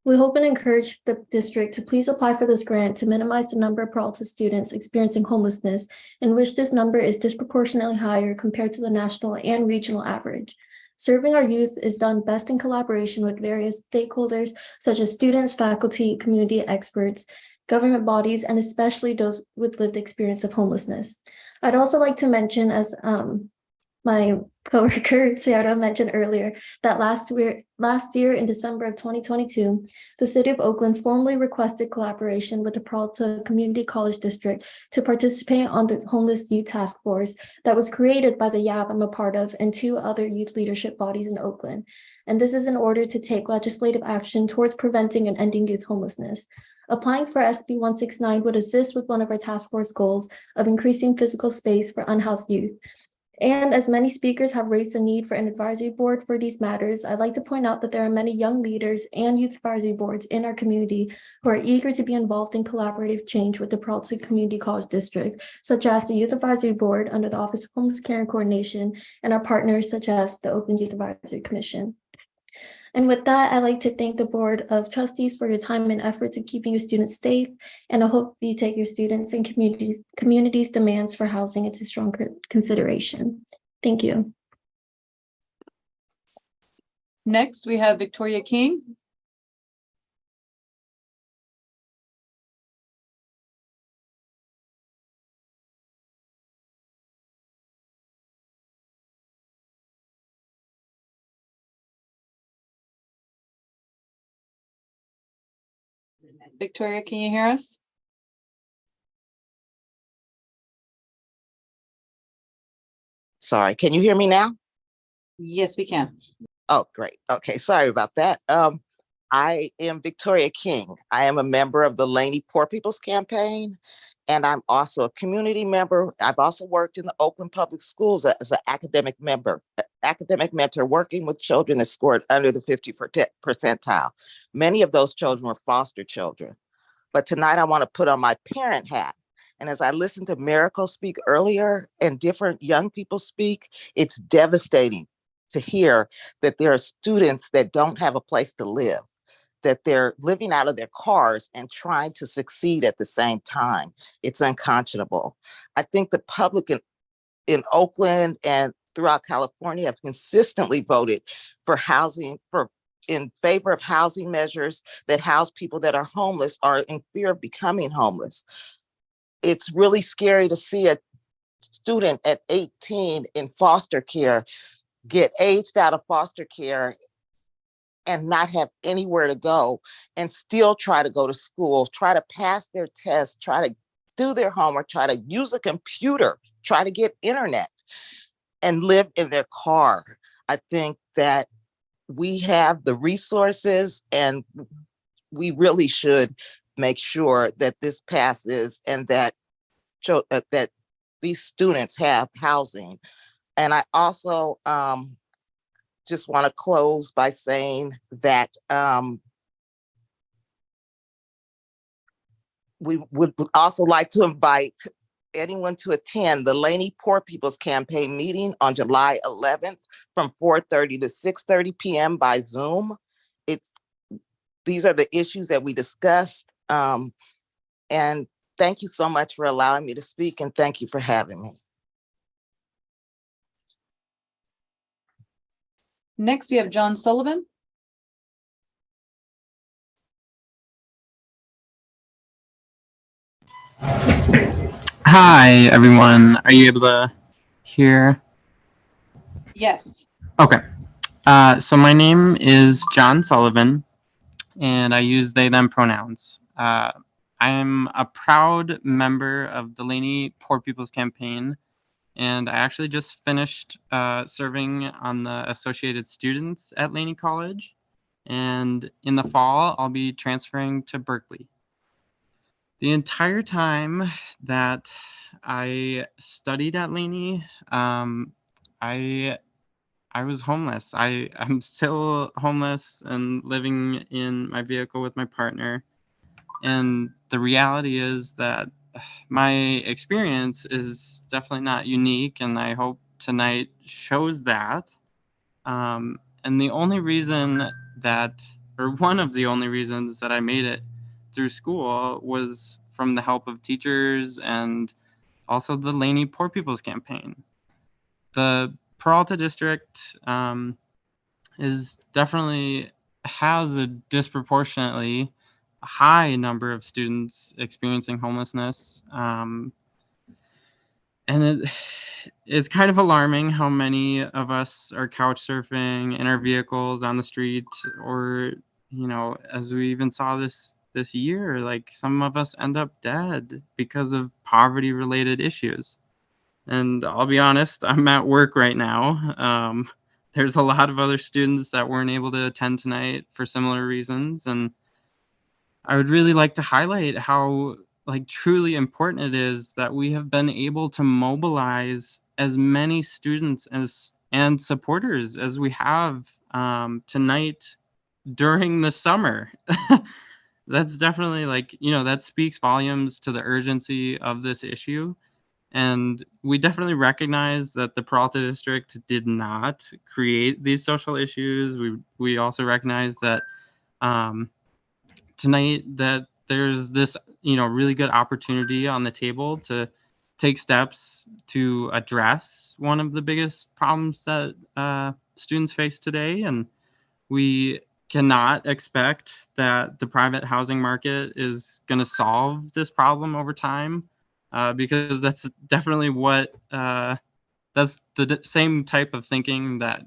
We hope and encourage the district to please apply for this grant to minimize the number of Peralta students experiencing homelessness, in which this number is disproportionately higher compared to the national and regional average. Serving our youth is done best in collaboration with various stakeholders, such as students, faculty, community experts, government bodies, and especially those with lived experience of homelessness. I'd also like to mention, as my coworker Sarah mentioned earlier, that last year in December of 2022, the City of Oakland formally requested collaboration with the Peralta Community College District to participate on the Homeless Youth Task Force that was created by the YAB I'm a part of and 2 other youth leadership bodies in Oakland. And this is in order to take legislative action towards preventing and ending youth homelessness. Applying for SB 169 would assist with one of our task force goals of increasing physical space for unhoused youth. And as many speakers have raised the need for an advisory board for these matters, I'd like to point out that there are many young leaders and youth advisory boards in our community who are eager to be involved in collaborative change with the Peralta Community College District, such as the Youth Advisory Board under the Office of Homeless Care and Coordination, and our partners such as the Oakland Youth Advisory Commission. And with that, I'd like to thank the Board of Trustees for your time and efforts in keeping your students safe. And I hope you take your students and communities' demands for housing into strong consideration. Thank you. Next, we have Victoria King. Victoria, can you hear us? Sorry, can you hear me now? Yes, we can. Oh, great. Okay, sorry about that. I am Victoria King. I am a member of the Laney Poor People's Campaign, and I'm also a community member. I've also worked in the Oakland Public Schools as an academic mentor, working with children that scored under the 50th percentile. Many of those children were foster children. But tonight I want to put on my parent hat. And as I listened to Miracle speak earlier and different young people speak, it's devastating to hear that there are students that don't have a place to live, that they're living out of their cars and trying to succeed at the same time. It's unconscionable. I think the public in Oakland and throughout California have consistently voted for in favor of housing measures that house people that are homeless or in fear of becoming homeless. It's really scary to see a student at 18 in foster care get aged out of foster care and not have anywhere to go and still try to go to school, try to pass their tests, try to do their homework, try to use a computer, try to get internet and live in their car. I think that we have the resources and we really should make sure that this passes and that that these students have housing. And I also just want to close by saying that we would also like to invite anyone to attend the Laney Poor People's Campaign meeting on July 11th from 4:30 to 6:30 p.m. by Zoom. These are the issues that we discussed. And thank you so much for allowing me to speak, and thank you for having me. Next, we have John Sullivan. Hi, everyone. Are you able to hear? Yes. Okay. So my name is John Sullivan, and I use they, them pronouns. I'm a proud member of the Laney Poor People's Campaign, and I actually just finished serving on the Associated Students at Laney College. And in the fall, I'll be transferring to Berkeley. The entire time that I studied at Laney, I was homeless. I'm still homeless and living in my vehicle with my partner. And the reality is that my experience is definitely not unique, and I hope tonight shows that. And the only reason that, or one of the only reasons that I made it through school was from the help of teachers and also the Laney Poor People's Campaign. The Peralta District is definitely has a disproportionately high number of students experiencing homelessness. And it's kind of alarming how many of us are couch surfing in our vehicles on the street, or, you know, as we even saw this year, like some of us end up dead because of poverty related issues. And I'll be honest, I'm at work right now. There's a lot of other students that weren't able to attend tonight for similar reasons. And I would really like to highlight how like truly important it is that we have been able to mobilize as many students and supporters as we have tonight during the summer. That's definitely like, that speaks volumes to the urgency of this issue. And we definitely recognize that the Peralta District did not create these social issues. We also recognize that tonight that there's this, really good opportunity on the table to take steps to address one of the biggest problems that students face today. And we cannot expect that the private housing market is going to solve this problem over time, because that's definitely that's the same type of thinking that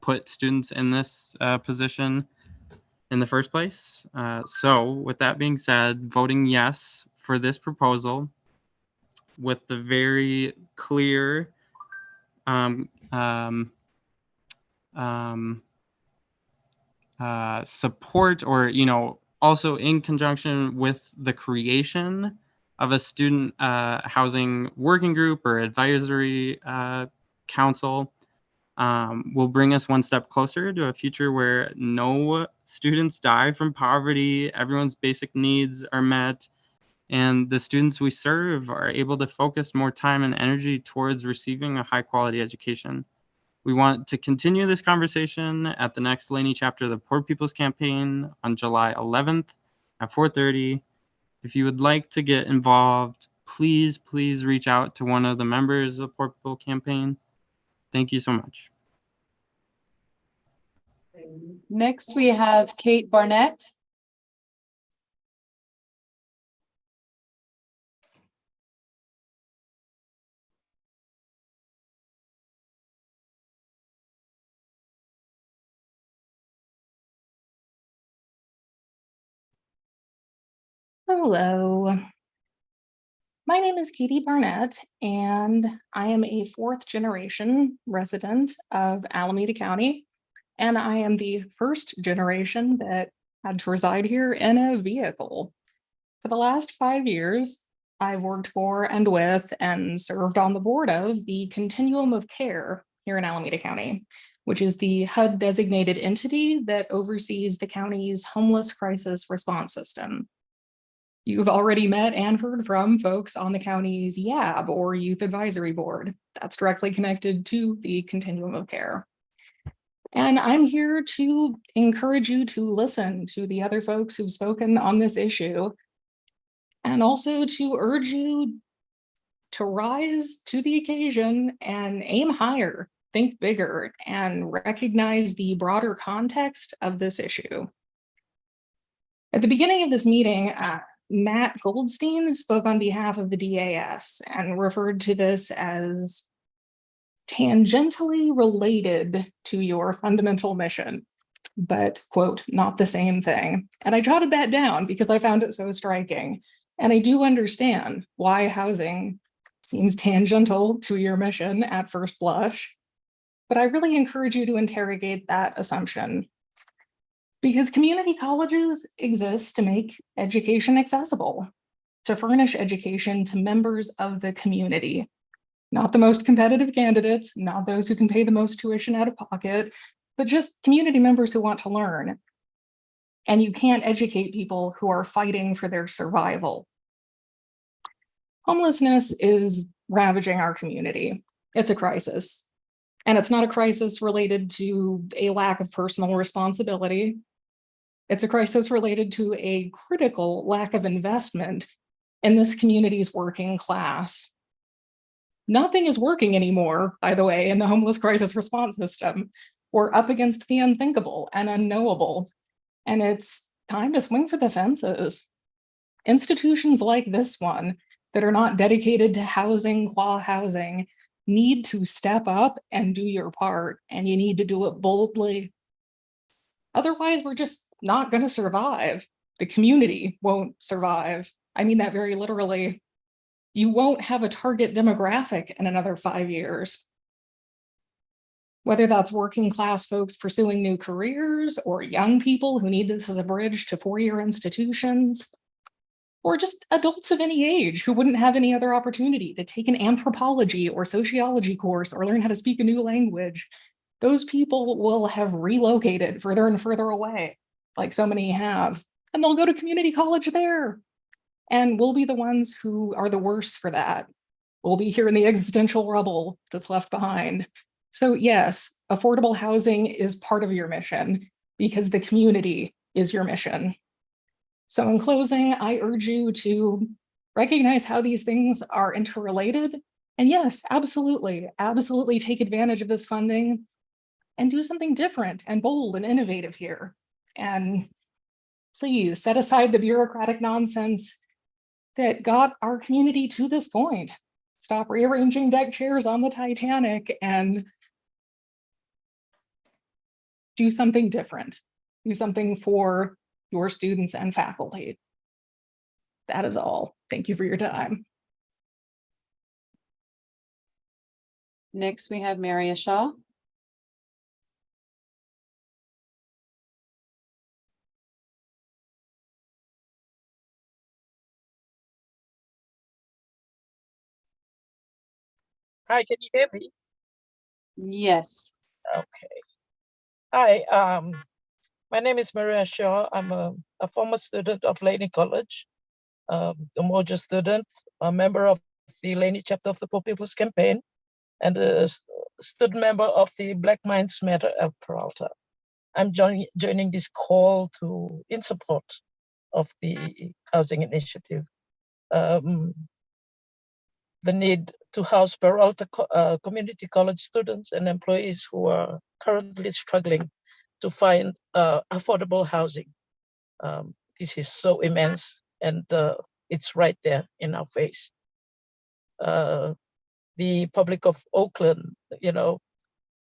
put students in this position in the first place. So with that being said, voting yes for this proposal with the very clear support, or also in conjunction with the creation of a student housing working group or advisory council, will bring us one step closer to a future where no students die from poverty, everyone's basic needs are met, and the students we serve are able to focus more time and energy towards receiving a high quality education. We want to continue this conversation at the next Laney chapter of the Poor People's Campaign on July 11th at 4:30. If you would like to get involved, please reach out to one of the members of the Poor People Campaign. Thank you so much. Next, we have Kate Barnett. Hello. My name is Katie Barnett, and I am a fourth generation resident of Alameda County, and I am the first generation that had to reside here in a vehicle. For the last 5 years, I've worked for and with and served on the board of the Continuum of Care here in Alameda County, which is the HUD designated entity that oversees the county's homeless crisis response system. You've already met and heard from folks on the county's YAB or Youth Advisory Board. That's directly connected to the Continuum of Care. And I'm here to encourage you to listen to the other folks who've spoken on this issue, and also to urge you to rise to the occasion and aim higher, think bigger, and recognize the broader context of this issue. At the beginning of this meeting, Matt Goldstein spoke on behalf of the DAS and referred to this as tangentially related to your fundamental mission, but quote, not the same thing. And I jotted that down because I found it so striking. And I do understand why housing seems tangential to your mission at first blush, but I really encourage you to interrogate that assumption. Because community colleges exist to make education accessible, to furnish education to members of the community, not the most competitive candidates, not those who can pay the most tuition out of pocket, but just community members who want to learn. And you can't educate people who are fighting for their survival. Homelessness is ravaging our community. It's a crisis. And it's not a crisis related to a lack of personal responsibility. It's a crisis related to a critical lack of investment in this community's working class. Nothing is working anymore, by the way, in the homeless crisis response system. We're up against the unthinkable and unknowable, and it's time to swing for the fences. Institutions like this one that are not dedicated to housing qua housing need to step up and do your part, and you need to do it boldly. Otherwise, we're just not going to survive. The community won't survive. I mean that very literally. You won't have a target demographic in another 5 years. Whether that's working class folks pursuing new careers or young people who need this as a bridge to four-year institutions, or just adults of any age who wouldn't have any other opportunity to take an anthropology or sociology course or learn how to speak a new language, those people will have relocated further and further away, like so many have, and they'll go to community college there. And we'll be the ones who are the worst for that. We'll be here in the existential rubble that's left behind. So yes, affordable housing is part of your mission because the community is your mission. So in closing, I urge you to recognize how these things are interrelated. And yes, absolutely take advantage of this funding and do something different and bold and innovative here. And please set aside the bureaucratic nonsense that got our community to this point. Stop rearranging deck chairs on the Titanic and do something different. Do something for your students and faculty. That is all. Thank you for your time. Next, we have Maria Shaw. Hi, can you hear me? Yes. Okay. Hi, my name is Maria Shaw. I'm a former student of Laney College, a Mojo student, a member of the Laney chapter of the Poor People's Campaign, and a student member of the Black Minds Matter at Peralta. I'm joining this call in support of the housing initiative. The need to house Peralta Community College students and employees who are currently struggling to find affordable housing. This is so immense, and it's right there in our face. The public of Oakland,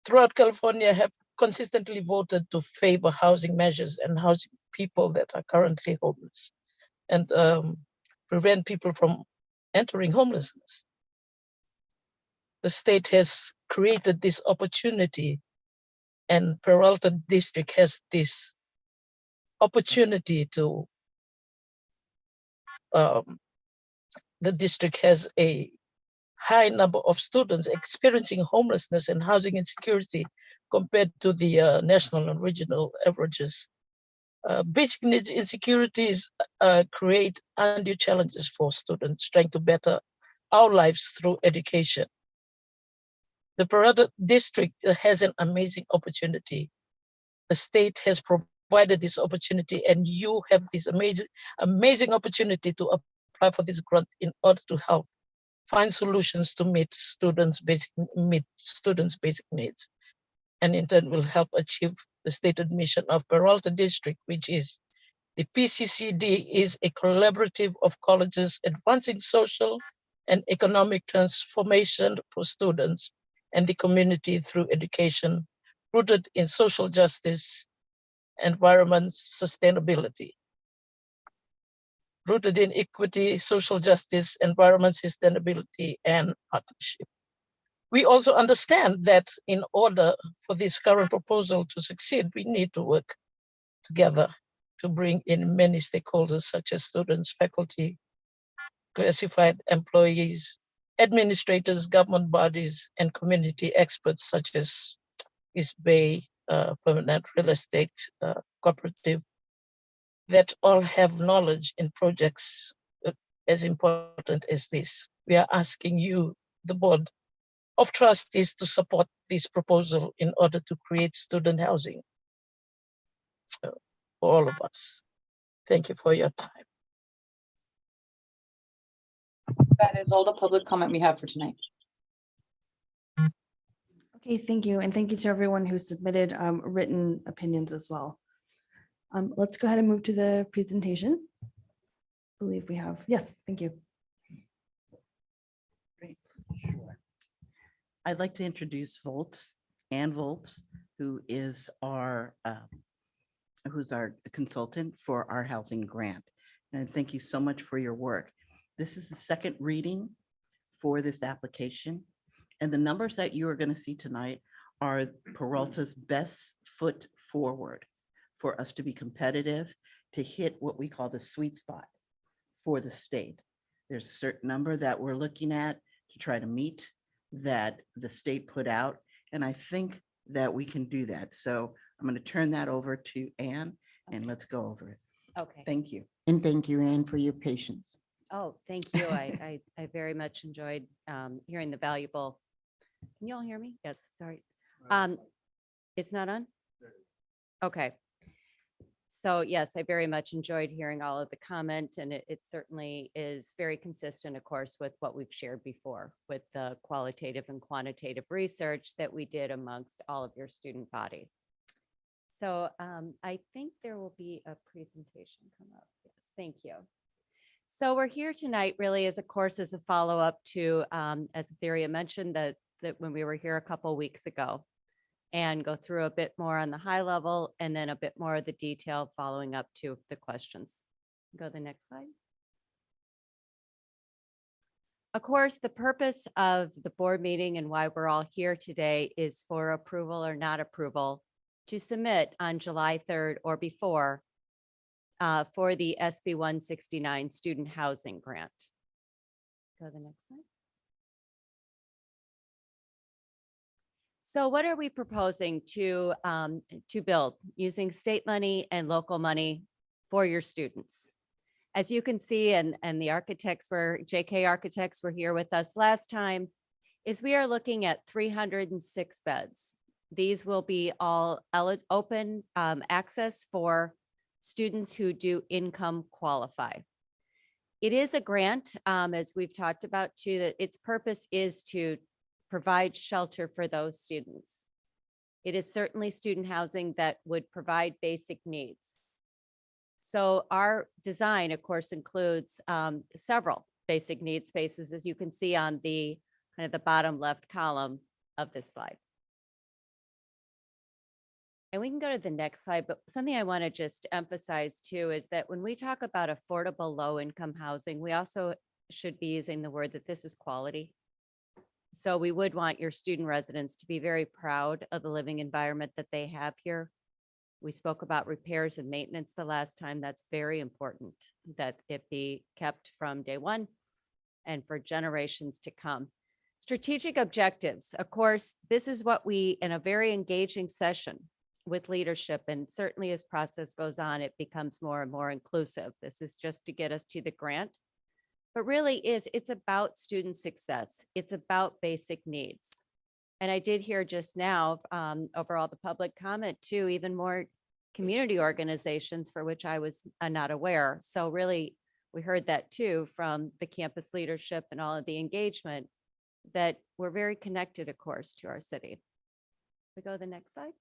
throughout California have consistently voted to favor housing measures and housing people that are currently homeless and prevent people from entering homelessness. The state has created this opportunity, and Peralta District has this opportunity to, the district has a high number of students experiencing homelessness and housing insecurity compared to the national and regional averages. Basic needs insecurities create undue challenges for students trying to better our lives through education. The Peralta District has an amazing opportunity. The state has provided this opportunity, and you have this amazing opportunity to apply for this grant in order to help find solutions to meet students' basic needs, and in turn will help achieve the stated mission of Peralta District, which is the PCCD is a collaborative of colleges advancing social and economic transformation for students and the community through education rooted in social justice, environment sustainability. Rooted in equity, social justice, environment sustainability, and partnership. We also understand that in order for this current proposal to succeed, we need to work together to bring in many stakeholders such as students, faculty, classified employees, administrators, government bodies, and community experts such as East Bay Permanent Real Estate Cooperative that all have knowledge in projects as important as this. We are asking you, the Board of Trustees, to support this proposal in order to create student housing for all of us. Thank you for your time. That is all the public comment we have for tonight. Okay, thank you. And thank you to everyone who submitted written opinions as well. Let's go ahead and move to the presentation. I believe we have, yes, thank you. Sure. I'd like to introduce Ann Volts, who is who's our consultant for our housing grant. And thank you so much for your work. This is the second reading for this application. And the numbers that you are going to see tonight are Peralta's best foot forward for us to be competitive, to hit what we call the sweet spot for the state. There's a certain number that we're looking at to try to meet that the state put out. And I think that we can do that. So I'm going to turn that over to Ann and let's go over it. Okay. Thank you. And thank you, Anne, for your patience. Oh, thank you. I very much enjoyed hearing the valuable. Can you all hear me? Yes, sorry. It's not on? Okay. So yes, I very much enjoyed hearing all of the comment, and it certainly is very consistent, of course, with what we've shared before with the qualitative and quantitative research that we did amongst all of your student body. So I think there will be a presentation come up. Yes, thank you. So we're here tonight really as a course as a follow-up to, as Theria mentioned, that when we were here a couple of weeks ago, and go through a bit more on the high level and then a bit more of the detail following up to the questions. Go to the next slide. Of course, the purpose of the board meeting and why we're all here today is for approval or not approval to submit on July 3rd or before for the SB 169 student housing grant. Go to the next slide. So what are we proposing to build using state money and local money for your students? As you can see, and the architects were, JK Architects were here with us last time, is we are looking at 306 beds. These will be all open access for students who do income qualify. It is a grant, as we've talked about too, that its purpose is to provide shelter for those students. It is certainly student housing that would provide basic needs. So our design, of course, includes several basic needs spaces, as you can see on the kind of the bottom left column of this slide. And we can go to the next slide, but something I want to just emphasize too is that when we talk about affordable low-income housing, we also should be using the word that this is quality. So we would want your student residents to be very proud of the living environment that they have here. We spoke about repairs and maintenance the last time. That's very important that it be kept from day one and for generations to come. Strategic objectives. Of course, this is what we, in a very engaging session with leadership, and certainly as process goes on, it becomes more and more inclusive. This is just to get us to the grant. But really it's about student success. It's about basic needs. And I did hear just now over all the public comment too, even more community organizations for which I was not aware. So really we heard that too from the campus leadership and all of the engagement that we're very connected, of course, to our city. We go to the next slide.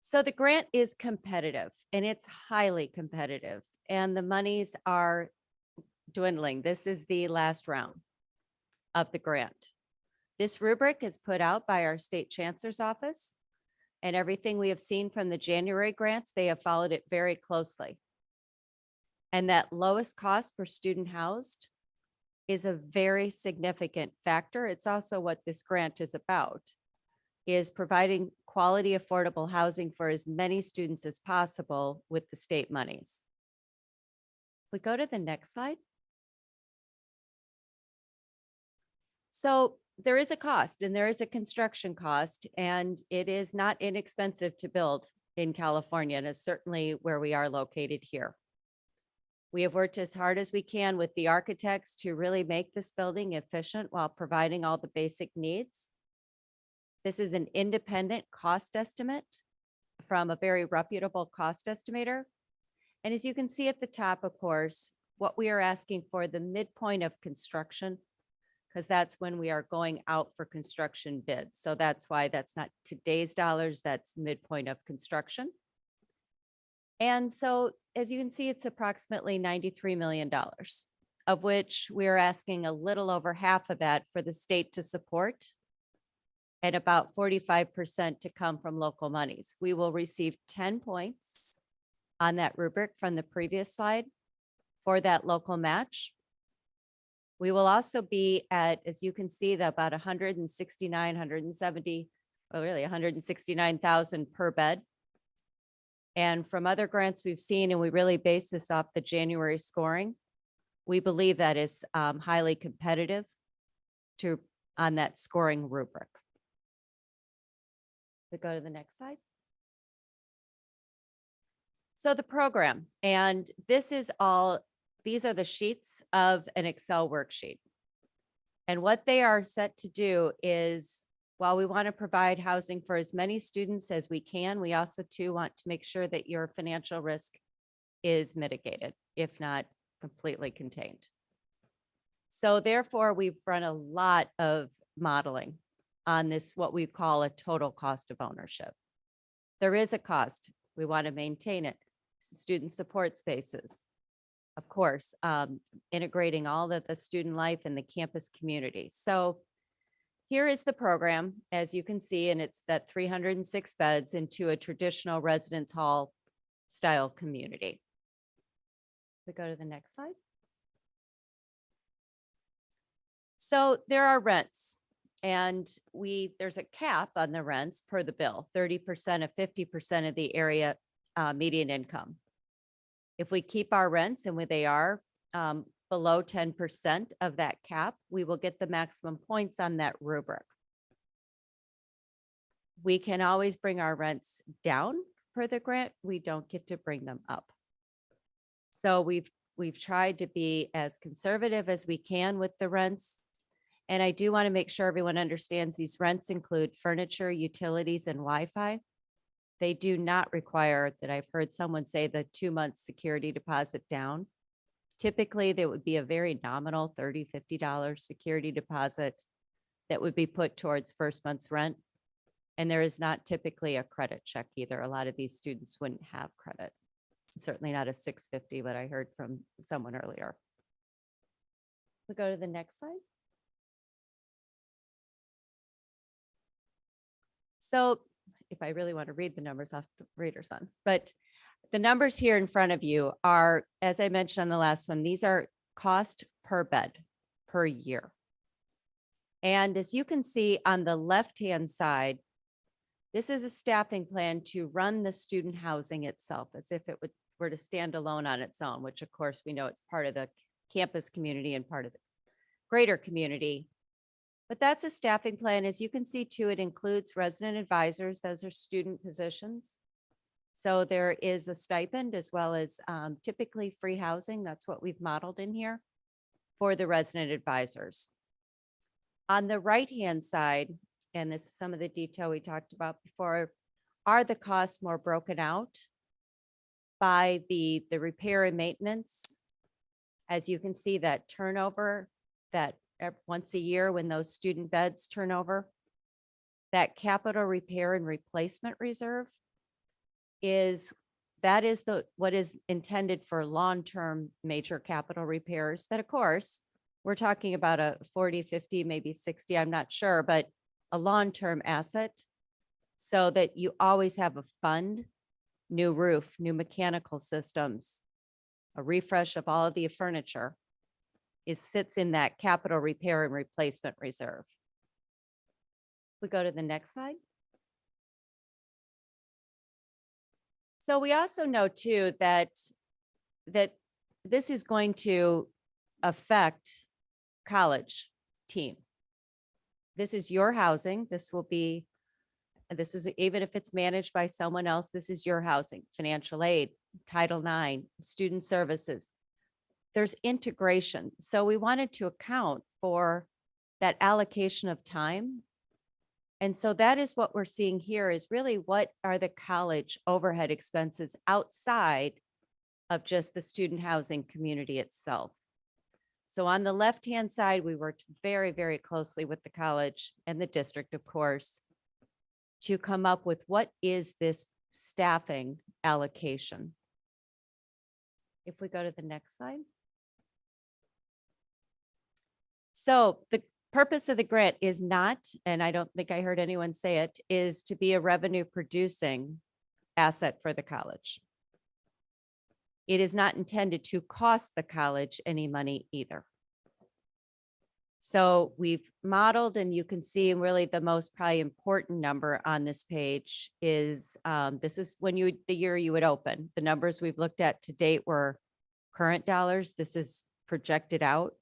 So the grant is competitive and it's highly competitive. And the monies are dwindling. This is the last round of the grant. This rubric is put out by our state chancellor's office, and everything we have seen from the January grants, they have followed it very closely. And that lowest cost per student housed is a very significant factor. It's also what this grant is about, is providing quality, affordable housing for as many students as possible with the state monies. We go to the next slide. So there is a cost and there is a construction cost, and it is not inexpensive to build in California, and it's certainly where we are located here. We have worked as hard as we can with the architects to really make this building efficient while providing all the basic needs. This is an independent cost estimate from a very reputable cost estimator. And as you can see at the top, of course, what we are asking for the midpoint of construction, because that's when we are going out for construction bids. So that's why that's not today's dollars, that's midpoint of construction. And so as you can see, it's approximately $93 million, of which we are asking a little over half of that for the state to support and about 45% to come from local monies. We will receive 10 points on that rubric from the previous slide for that local match. We will also be at, as you can see, the about 169, 170, well, really 169,000 per bed. And from other grants we've seen, and we really base this off the January scoring, we believe that is highly competitive on that scoring rubric. We go to the next slide. So the program, and this is all, these are the sheets of an Excel worksheet. And what they are set to do is, while we want to provide housing for as many students as we can, we also too want to make sure that your financial risk is mitigated, if not completely contained. So therefore, we've run a lot of modeling on this, what we call a total cost of ownership. There is a cost. We want to maintain it. Student support spaces, of course, integrating all of the student life in the campus community. So here is the program, as you can see, and it's that 306 beds into a traditional residence hall style community. We go to the next slide. So there are rents, and there's a cap on the rents per the bill, 30% of 50% of the area median income. If we keep our rents and where they are below 10% of that cap, we will get the maximum points on that rubric. We can always bring our rents down per the grant. We don't get to bring them up. So we've tried to be as conservative as we can with the rents. And I do want to make sure everyone understands these rents include furniture, utilities, and Wi-Fi. They do not require, that I've heard someone say, the 2-month security deposit down. Typically, there would be a very nominal $30, $50 security deposit that would be put towards first month's rent. And there is not typically a credit check either. A lot of these students wouldn't have credit. Certainly not a 650, but I heard from someone earlier. We'll go to the next slide. So if I really want to read the numbers off the reader's on, but the numbers here in front of you are, as I mentioned on the last one, these are cost per bed per year. And as you can see on the left-hand side, this is a staffing plan to run the student housing itself as if it were to stand alone on its own, which of course we know it's part of the campus community and part of the greater community. But that's a staffing plan. As you can see too, it includes resident advisors. Those are student positions. So there is a stipend as well as typically free housing. That's what we've modeled in here for the resident advisors. On the right-hand side, and this is some of the detail we talked about before, are the costs more broken out by the repair and maintenance. As you can see, that turnover, that once a year when those student beds turn over, that capital repair and replacement reserve is what is intended for long-term major capital repairs that, of course, we're talking about a 40, 50, maybe 60, I'm not sure, but a long-term asset so that you always have a fund, new roof, new mechanical systems, a refresh of all of the furniture. It sits in that capital repair and replacement reserve. We go to the next slide. So we also know too that this is going to affect college team. This is your housing. This is even if it's managed by someone else, this is your housing, financial aid, Title IX, student services. There's integration. So we wanted to account for that allocation of time. And so that is what we're seeing here is really what are the college overhead expenses outside of just the student housing community itself. So on the left-hand side, we worked very, very closely with the college and the district, of course, to come up with what is this staffing allocation. If we go to the next slide. So the purpose of the grant is not, and I don't think I heard anyone say it, is to be a revenue producing asset for the college. It is not intended to cost the college any money either. So we've modeled, and you can see really the most probably important number on this page is, this is when the year you would open. The numbers we've looked at to date were current dollars. This is projected out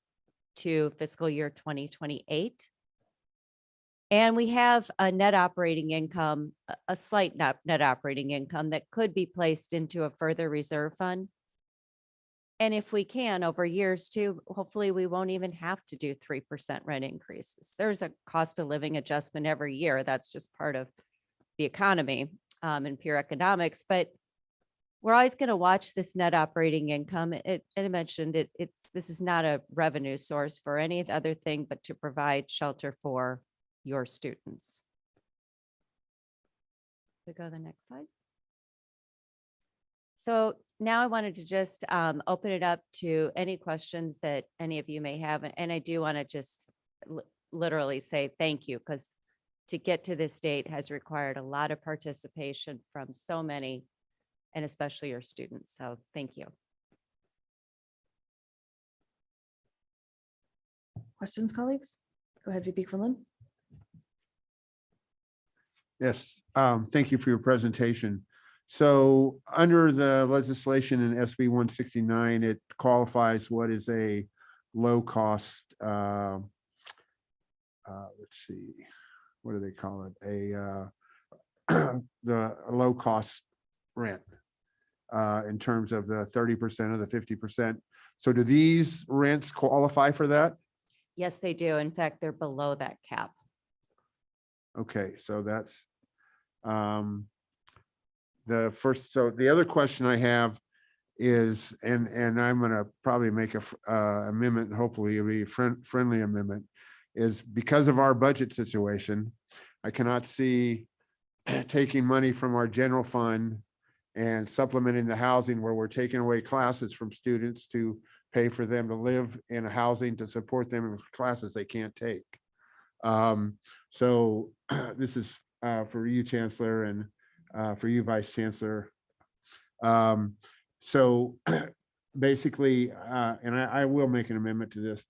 to fiscal year 2028. And we have a net operating income, a slight net operating income that could be placed into a further reserve fund. And if we can, over years too, hopefully we won't even have to do 3% rent increases. There's a cost of living adjustment every year. That's just part of the economy and pure economics. But we're always going to watch this net operating income. And I mentioned this is not a revenue source for any other thing but to provide shelter for your students. We go to the next slide. So now I wanted to just open it up to any questions that any of you may have. And I do want to just literally say thank you, because to get to this date has required a lot of participation from so many, and especially your students. So thank you. Questions, colleagues? Go ahead, VP Quinlan. Yes, thank you for your presentation. So under the legislation in SB 169, it qualifies what is a low cost, let's see, what do they call it? The low cost rent in terms of the 30% or the 50%. So do these rents qualify for that? Yes, they do. In fact, they're below that cap. Okay, so that's the first. So the other question I have is, and I'm going to probably make a amendment, and hopefully it'll be a friendly amendment, is because of our budget situation, I cannot see taking money from our general fund and supplementing the housing where we're taking away classes from students to pay for them to live in a housing to support them in classes they can't take. So this is for you, Chancellor, and for you, Vice Chancellor. So basically, and I will make an amendment to this,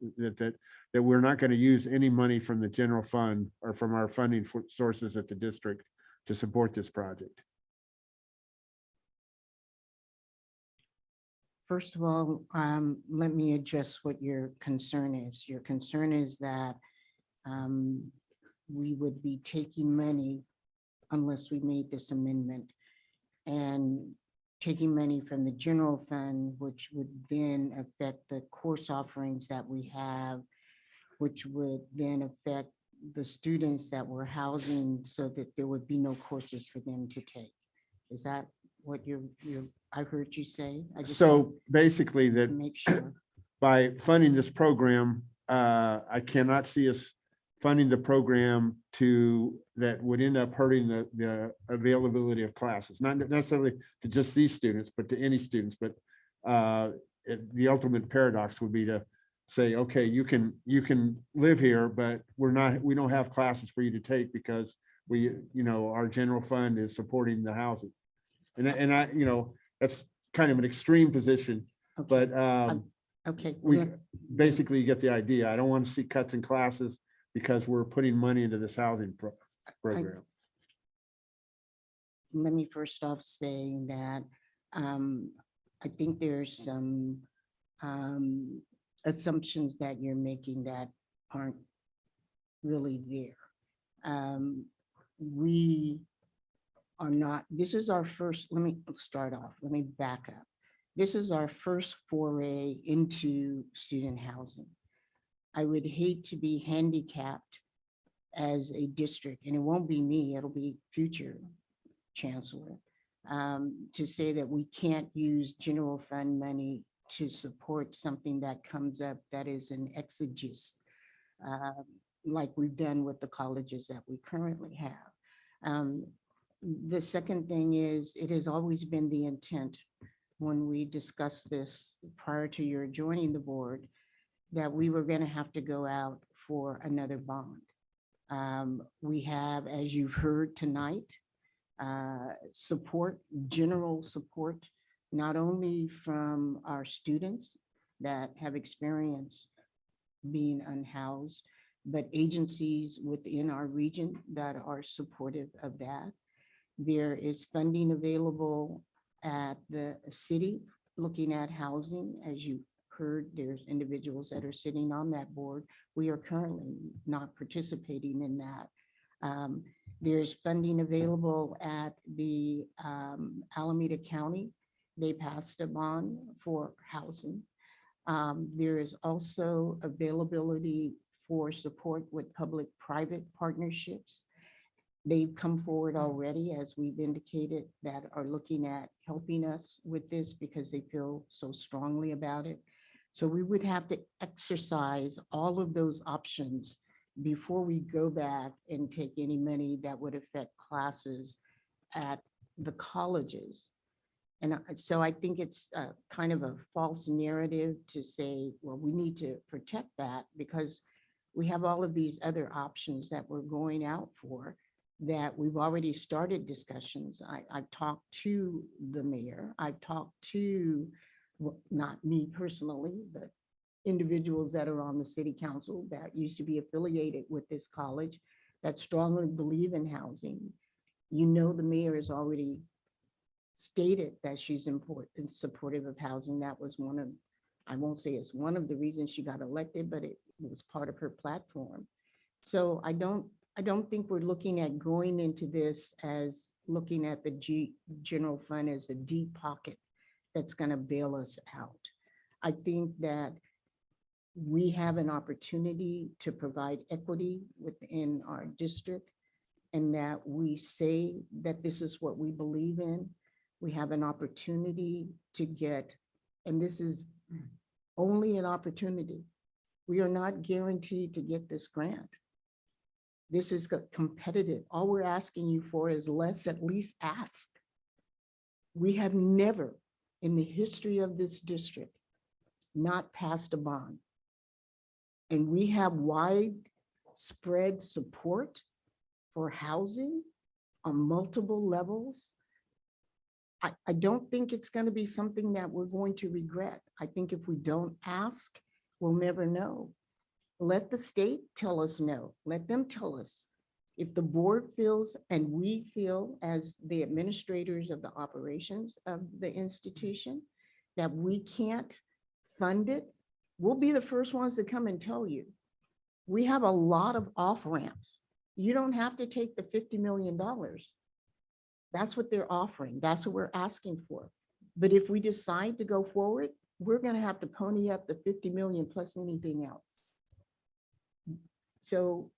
that we're not going to use any money from the general fund or from our funding sources at the district to support this project. First of all, let me address what your concern is. Your concern is that we would be taking money unless we made this amendment and taking money from the general fund, which would then affect the course offerings that we have, which would then affect the students that we're housing so that there would be no courses for them to take. Is that what I heard you say? So basically that make sure. By funding this program, I cannot see us funding the program that would end up hurting the availability of classes, not necessarily to just these students, but to any students. But the ultimate paradox would be to say, okay, you can live here, but we don't have classes for you to take because our general fund is supporting the housing. And I, that's kind of an extreme position, okay. but okay, we basically get the idea. I don't want to see cuts in classes because we're putting money into this housing program. Let me first off say that I think there's some assumptions that you're making that aren't really there. We are not, this is our first, let me start off, let me back up. This is our first foray into student housing. I would hate to be handicapped as a district, and it won't be me, it'll be future chancellor, to say that we can't use general fund money to support something that comes up that is an exegesis, like we've done with the colleges that we currently have. The second thing is, it has always been the intent when we discussed this prior to your joining the board, that we were going to have to go out for another bond. We have, as you've heard tonight, support, general support, not only from our students that have experienced being unhoused, but agencies within our region that are supportive of that. There is funding available at the city looking at housing. As you heard, there's individuals that are sitting on that board. We are currently not participating in that. There's funding available at the Alameda County. They passed a bond for housing. There is also availability for support with public-private partnerships. They've come forward already, as we've indicated, that are looking at helping us with this because they feel so strongly about it. So we would have to exercise all of those options before we go back and take any money that would affect classes at the colleges. And so I think it's kind of a false narrative to say, well, we need to protect that because we have all of these other options that we're going out for that we've already started discussions. I've talked to the mayor. I've talked to, well, not me personally, but individuals that are on the city council that used to be affiliated with this college that strongly believe in housing. You know, the mayor has already stated that she's important, supportive of housing. That was one of, I won't say it's one of the reasons she got elected, but it was part of her platform. So I don't think we're looking at going into this as looking at the general fund as the deep pocket that's going to bail us out. I think that we have an opportunity to provide equity within our district and that we say that this is what we believe in. We have an opportunity to get, and this is only an opportunity. We are not guaranteed to get this grant. This is competitive. All we're asking you for is let's at least ask. We have never in the history of this district not passed a bond. And we have widespread support for housing on multiple levels. I don't think it's going to be something that we're going to regret. I think if we don't ask, we'll never know. Let the state tell us no. Let them tell us. If the board feels and we feel as the administrators of the operations of the institution that we can't fund it, we'll be the first ones to come and tell you. We have a lot of off-ramps. You don't have to take the $50 million. That's what they're offering. That's what we're asking for. But if we decide to go forward, we're going to have to pony up the 50 million plus anything else. So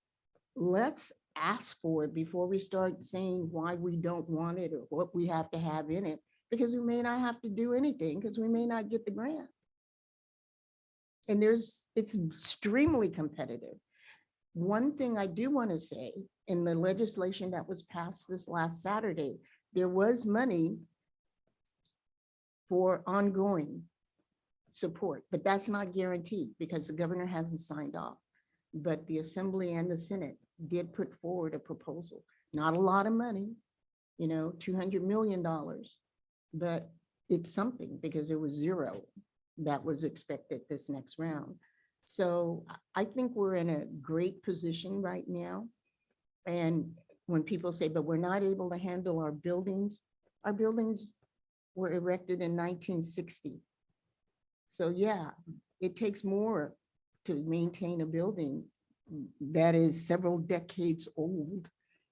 let's ask for it before we start saying why we don't want it or what we have to have in it, because we may not have to do anything because we may not get the grant. And it's extremely competitive. One thing I do want to say, in the legislation that was passed this last Saturday, there was money for ongoing support, but that's not guaranteed because the governor hasn't signed off. But the Assembly and the Senate did put forward a proposal. Not a lot of money, you know, $200 million, but it's something because there was zero that was expected this next round. So I think we're in a great position right now. And when people say, but we're not able to handle our buildings were erected in 1960. So yeah, it takes more to maintain a building that is several decades old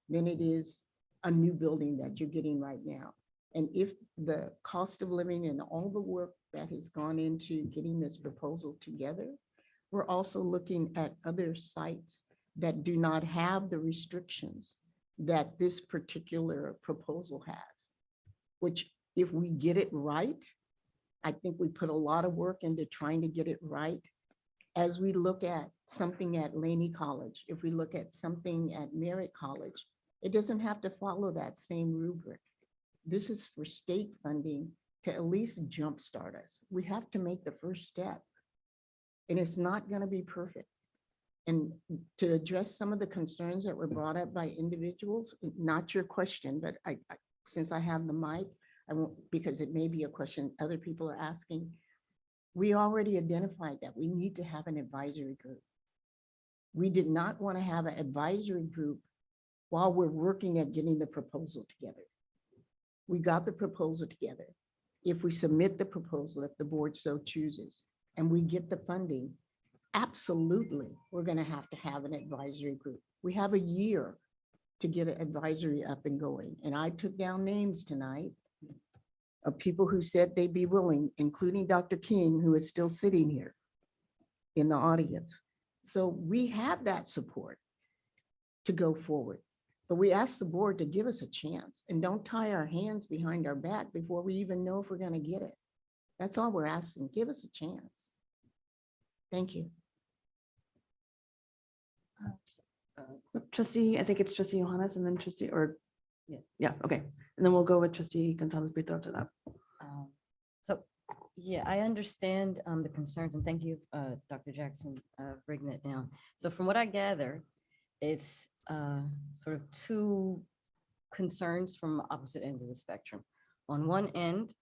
than it is a new building that you're getting right now. And if the cost of living and all the work that has gone into getting this proposal together, we're also looking at other sites that do not have the restrictions that this particular proposal has, which if we get it right, I think we put a lot of work into trying to get it right. As we look at something at Laney College, if we look at something at Merritt College, it doesn't have to follow that same rubric. This is for state funding to at least jumpstart us. We have to make the first step. And it's not going to be perfect. And to address some of the concerns that were brought up by individuals, not your question, but since I have the mic, I won't, because it may be a question other people are asking. We already identified that we need to have an advisory group. We did not want to have an advisory group while we're working at getting the proposal together. We got the proposal together. If we submit the proposal, if the board so chooses, and we get the funding, absolutely, we're going to have an advisory group. We have a year to get an advisory up and going. And I took down names tonight of people who said they'd be willing, including Dr. King, who is still sitting here in the audience. So we have that support to go forward. But we ask the board to give us a chance and don't tie our hands behind our back before we even know if we're going to get it. That's all we're asking. Give us a chance. Thank you. So trustee, I think it's trustee Johannes and then trustee, or, yeah, okay. And then we'll go with trustee Gonzalez Brito after that. So, yeah, I understand the concerns, and thank you, Dr. Jackson, breaking it down. So from what I gather, it's sort of two concerns from opposite ends of the spectrum. On one end,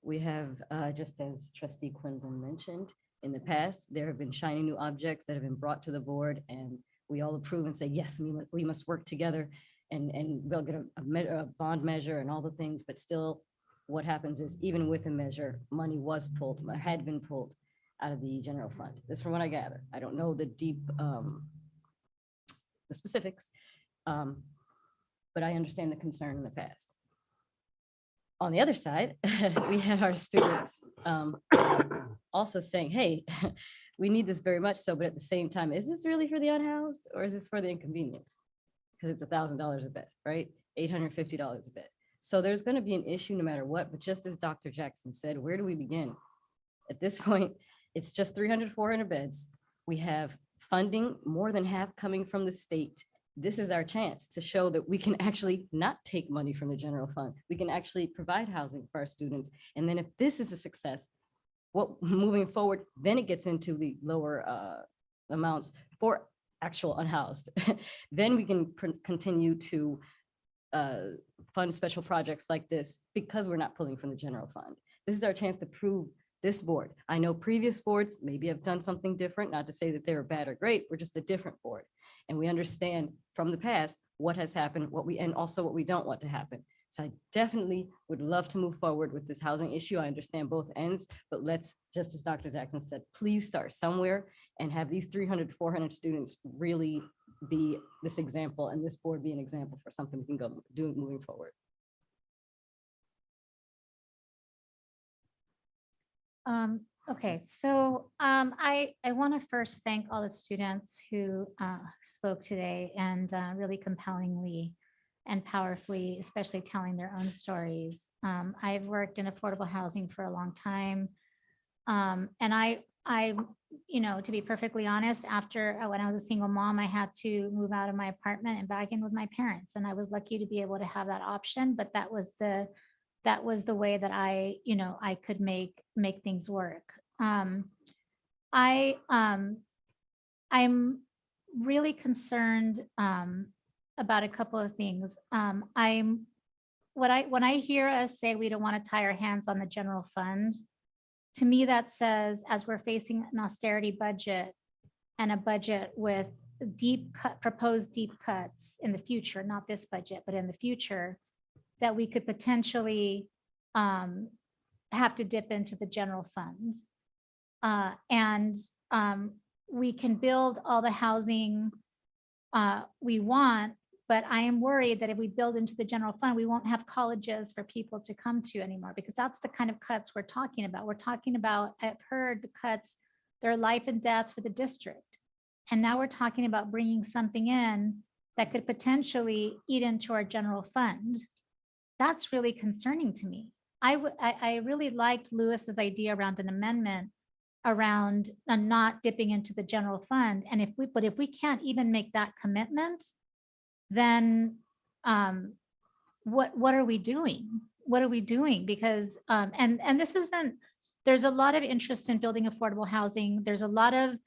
we have, just as trustee Quinlan mentioned, in the past, there have been shiny new objects that have been brought to the board, and we all approve and say, yes, we must work together, and we'll get a bond measure and all the things, but still what happens is even with a measure, money was pulled, had been pulled out of the general fund. That's from what I gather. I don't know the deep, the specifics, but I understand the concern in the past. On the other side, we have our students also saying, hey, we need this very much so, but at the same time, is this really for the unhoused or is this for the inconvenience? Because it's $1,000 a bed, right? $850 a bed. So there's going to be an issue no matter what, but just as Dr. Jackson said, where do we begin? At this point, it's just 300, 400 beds. We have funding, more than half coming from the state. This is our chance to show that we can actually not take money from the general fund. We can actually provide housing for our students. And then if this is a success, what moving forward, then it gets into the lower amounts for actual unhoused. Then we can continue to fund special projects like this because we're not pulling from the general fund. This is our chance to prove this board. I know previous boards maybe have done something different, not to say that they were bad or great, we're just a different board. And we understand from the past what has happened, and also what we don't want to happen. So I definitely would love to move forward with this housing issue. I understand both ends, but let's, just as Dr. Jackson said, please start somewhere and have these 300 to 400 students really be this example, and this board be an example for something we can go do moving forward. Okay, so I want to first thank all the students who spoke today and really compellingly and powerfully, especially telling their own stories. I've worked in affordable housing for a long time. And I, you know, to be perfectly honest, after when I was a single mom, I had to move out of my apartment and back in with my parents. And I was lucky to be able to have that option, but that was the way that I, you know, I could make things work. I'm really concerned about a couple of things. When I hear us say we don't want to tie our hands on the general fund, to me that says, as we're facing an austerity budget and a budget with proposed deep cuts in the future, not this budget, but in the future, that we could potentially have to dip into the general fund. We can build all the housing we want, but I am worried that if we build into the general fund, we won't have colleges for people to come to anymore, because that's the kind of cuts we're talking about. We're talking about, I've heard the cuts, they're life and death for the district. And now we're talking about bringing something in that could potentially eat into our general fund. That's really concerning to me. I really liked Lewis's idea around an amendment around not dipping into the general fund. And if we can't even make that commitment, then what are we doing? What are we doing? Because and this isn't, there's a lot of interest in building affordable housing. There's a lot of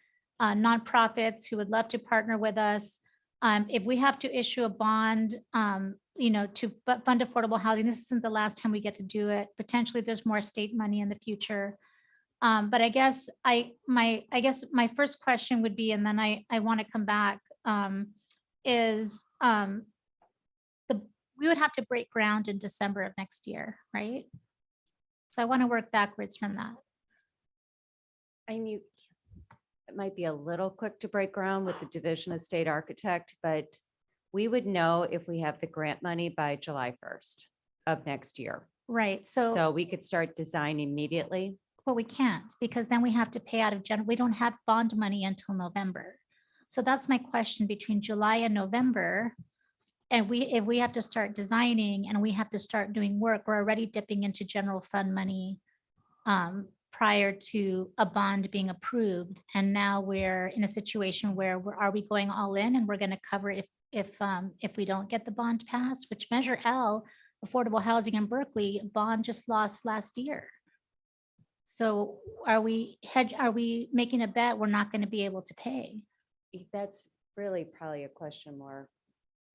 nonprofits who would love to partner with us. If we have to issue a bond, you know, to fund affordable housing, this isn't the last time we get to do it. Potentially there's more state money in the future. But I guess my first question would be, and then I want to come back, is we would have to break ground in December of next year, right? So I want to work backwards from that. I mean, it might be a little quick to break ground with the Division of State Architect, but we would know if we have the grant money by July 1st of next year. Right, So so, we could start design immediately. well, we can't, because then we have to pay out of general, we don't have bond money until November. So that's my question, between July and November. And if we have to start designing and we have to start doing work, we're already dipping into general fund money prior to a bond being approved. And now we're in a situation where are we going all in and we're going to cover if we don't get the bond passed, which Measure L, affordable housing in Berkeley, bond just lost last year. So are we making a bet we're not going to be able to pay? That's really probably a question more,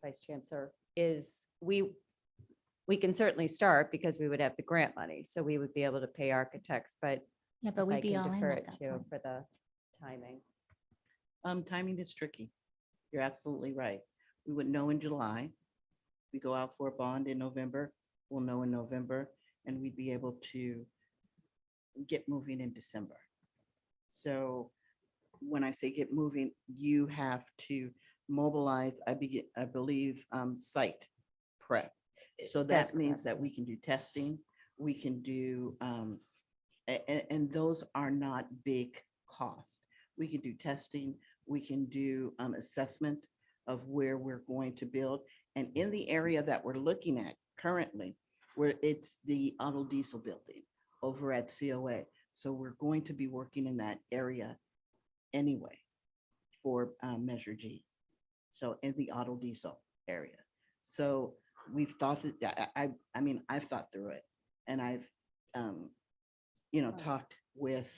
Vice Chancellor, is we can certainly start because we would have the grant money, so we would be able to pay architects, but Yeah, but if we'd I be can all in defer at it that to point. for the timing. Timing is tricky. You're absolutely right. We would know in July. We go out for a bond in November, we'll know in November, and we'd be able to get moving in December. So when I say get moving, you have to mobilize, I believe, site prep. So That's that means correct. that we can do testing, we can do, and those are not big costs. We can do testing, we can do assessments of where we're going to build. And in the area that we're looking at currently, where it's the auto diesel building over at COA. So we're going to be working in that area anyway for Measure G. So in the auto diesel area. So we've thought, I mean, I've thought through it, and I've, talked with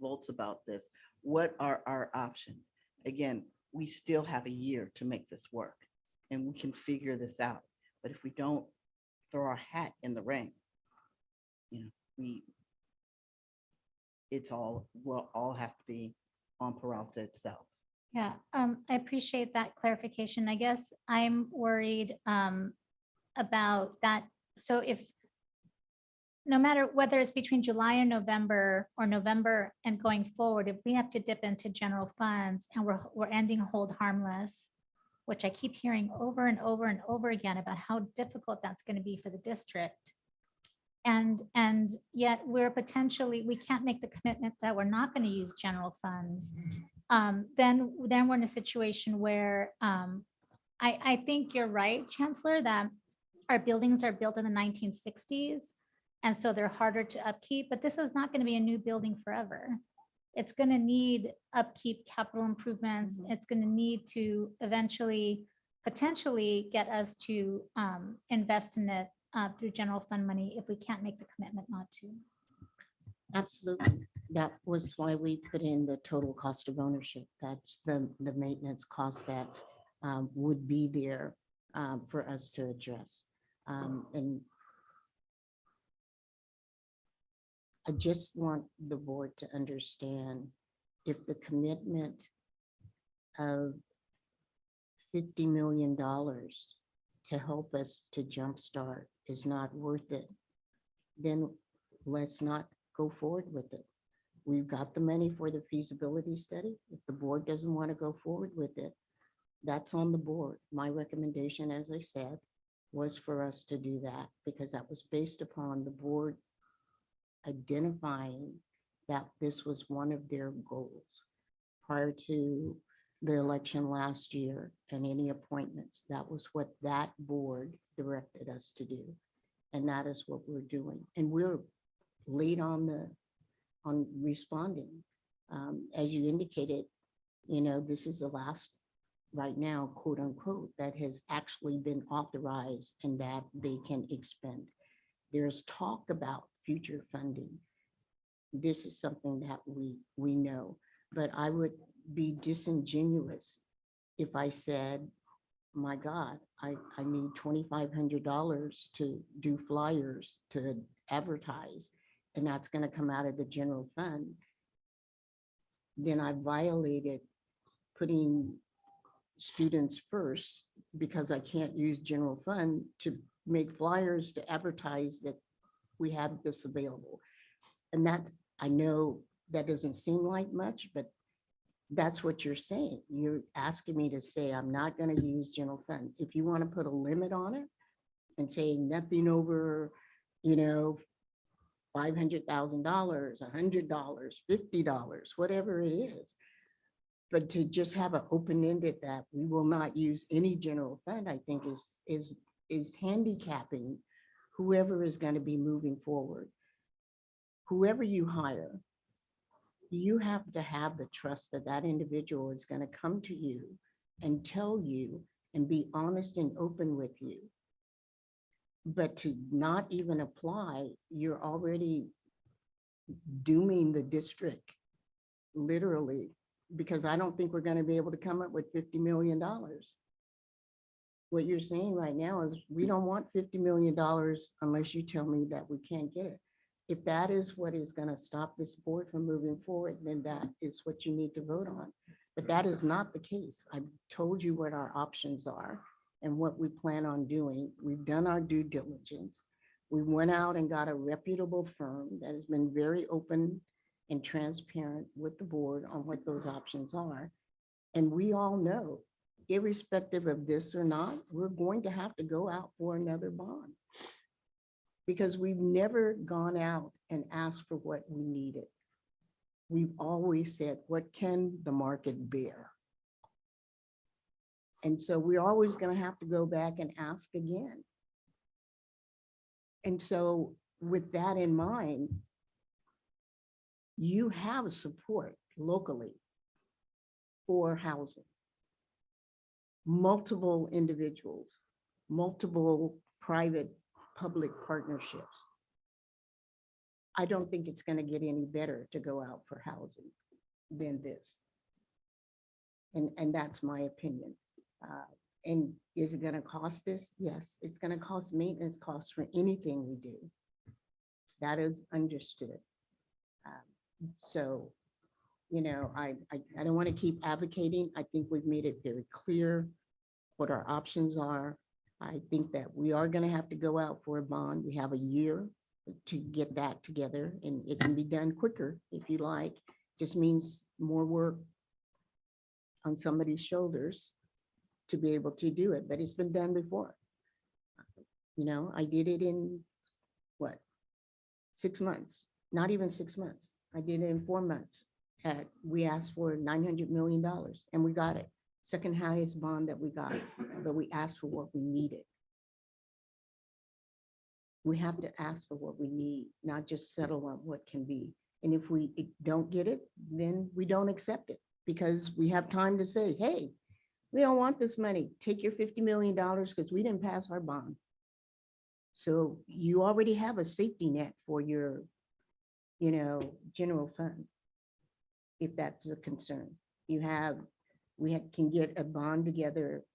Volts about this. What are our options? Again, we still have a year to make this work, and we can figure this out. But if we don't throw our hat in the ring, we'll all have to be on Peralta itself. Yeah, I appreciate that clarification. I guess I'm worried about that. So no matter whether it's between July and November or November and going forward, if we have to dip into general funds and we're ending hold harmless, which I keep hearing over and over and over again about how difficult that's going to be for the district. And yet we can't make the commitment that we're not going to use general funds. Then we're in a situation where I think you're right, Chancellor, that our buildings are built in the 1960s. And so they're harder to upkeep, but this is not going to be a new building forever. It's going to need upkeep, capital improvements. It's going to need to eventually, potentially get us to invest in it through general fund money if we can't make the commitment not to. Absolutely. That was why we put in the total cost of ownership. That's the maintenance cost that would be there for us to address. And I just want the board to understand, if the commitment of $50 million to help us to jumpstart is not worth it, then let's not go forward with it. We've got the money for the feasibility study. If the board doesn't want to go forward with it, that's on the board. My recommendation, as I said, was for us to do that, because that was based upon the board identifying that this was one of their goals prior to the election last year and any appointments. That was what that board directed us to do. And that is what we're doing. And we're late on responding. As you indicated, this is the last right now, quote unquote, that has actually been authorized and that they can expend. There's talk about future funding. This is something that we know, but I would be disingenuous if I said, my God, I need $2,500 to do flyers to advertise, and that's going to come out of the general fund, then I violated putting students first because I can't use general fund to make flyers to advertise that we have this available. And that's, I know that doesn't seem like much, but that's what you're saying. You're asking me to say, I'm not going to use general fund. If you want to put a limit on it and say nothing over, you know, $500,000, $100, $50, whatever it is. But to just have an open-ended that we will not use any general fund, I think is handicapping whoever is going to be moving forward. Whoever you hire, you have to have the trust that that individual is going to come to you and tell you and be honest and open with you. But to not even apply, you're already dooming the district, literally, because I don't think we're going to be able to come up with $50 million. What you're saying right now is we don't want $50 million unless you tell me that we can't get it. If that is what is going to stop this board from moving forward, then that is what you need to vote on. But that is not the case. I've told you what our options are and what we plan on doing. We've done our due diligence. We went out and got a reputable firm that has been very open and transparent with the board on what those options are. And we all know, irrespective of this or not, we're going to have to go out for another bond. Because we've never gone out and asked for what we needed. We've always said, what can the market bear? And so we're always going to have to go back and ask again. And so with that in mind, you have support locally for housing. Multiple individuals, multiple private public partnerships. I don't think it's going to get any better to go out for housing than this. And that's my opinion. And is it going to cost us? Yes, it's going to cost maintenance costs for anything we do. That is understood. So, you know, I don't want to keep advocating. I think we've made it very clear what our options are. I think that we are going to have to go out for a bond. We have a year to get that together, and it can be done quicker if you like. Just means more work on somebody's shoulders to be able to do it, but it's been done before. You know, I did it in what, 6 months, not even 6 months. I did it in 4 months. We asked for $900 million and we got it. Second highest bond that we got, but we asked for what we needed. We have to ask for what we need, not just settle on what can be. And if we don't get it, then we don't accept it because we have time to say, hey, we don't want this money. Take your $50 million because we didn't pass our bond. So you already have a safety net for your, you know, general fund, if that's a concern. We can get a bond together,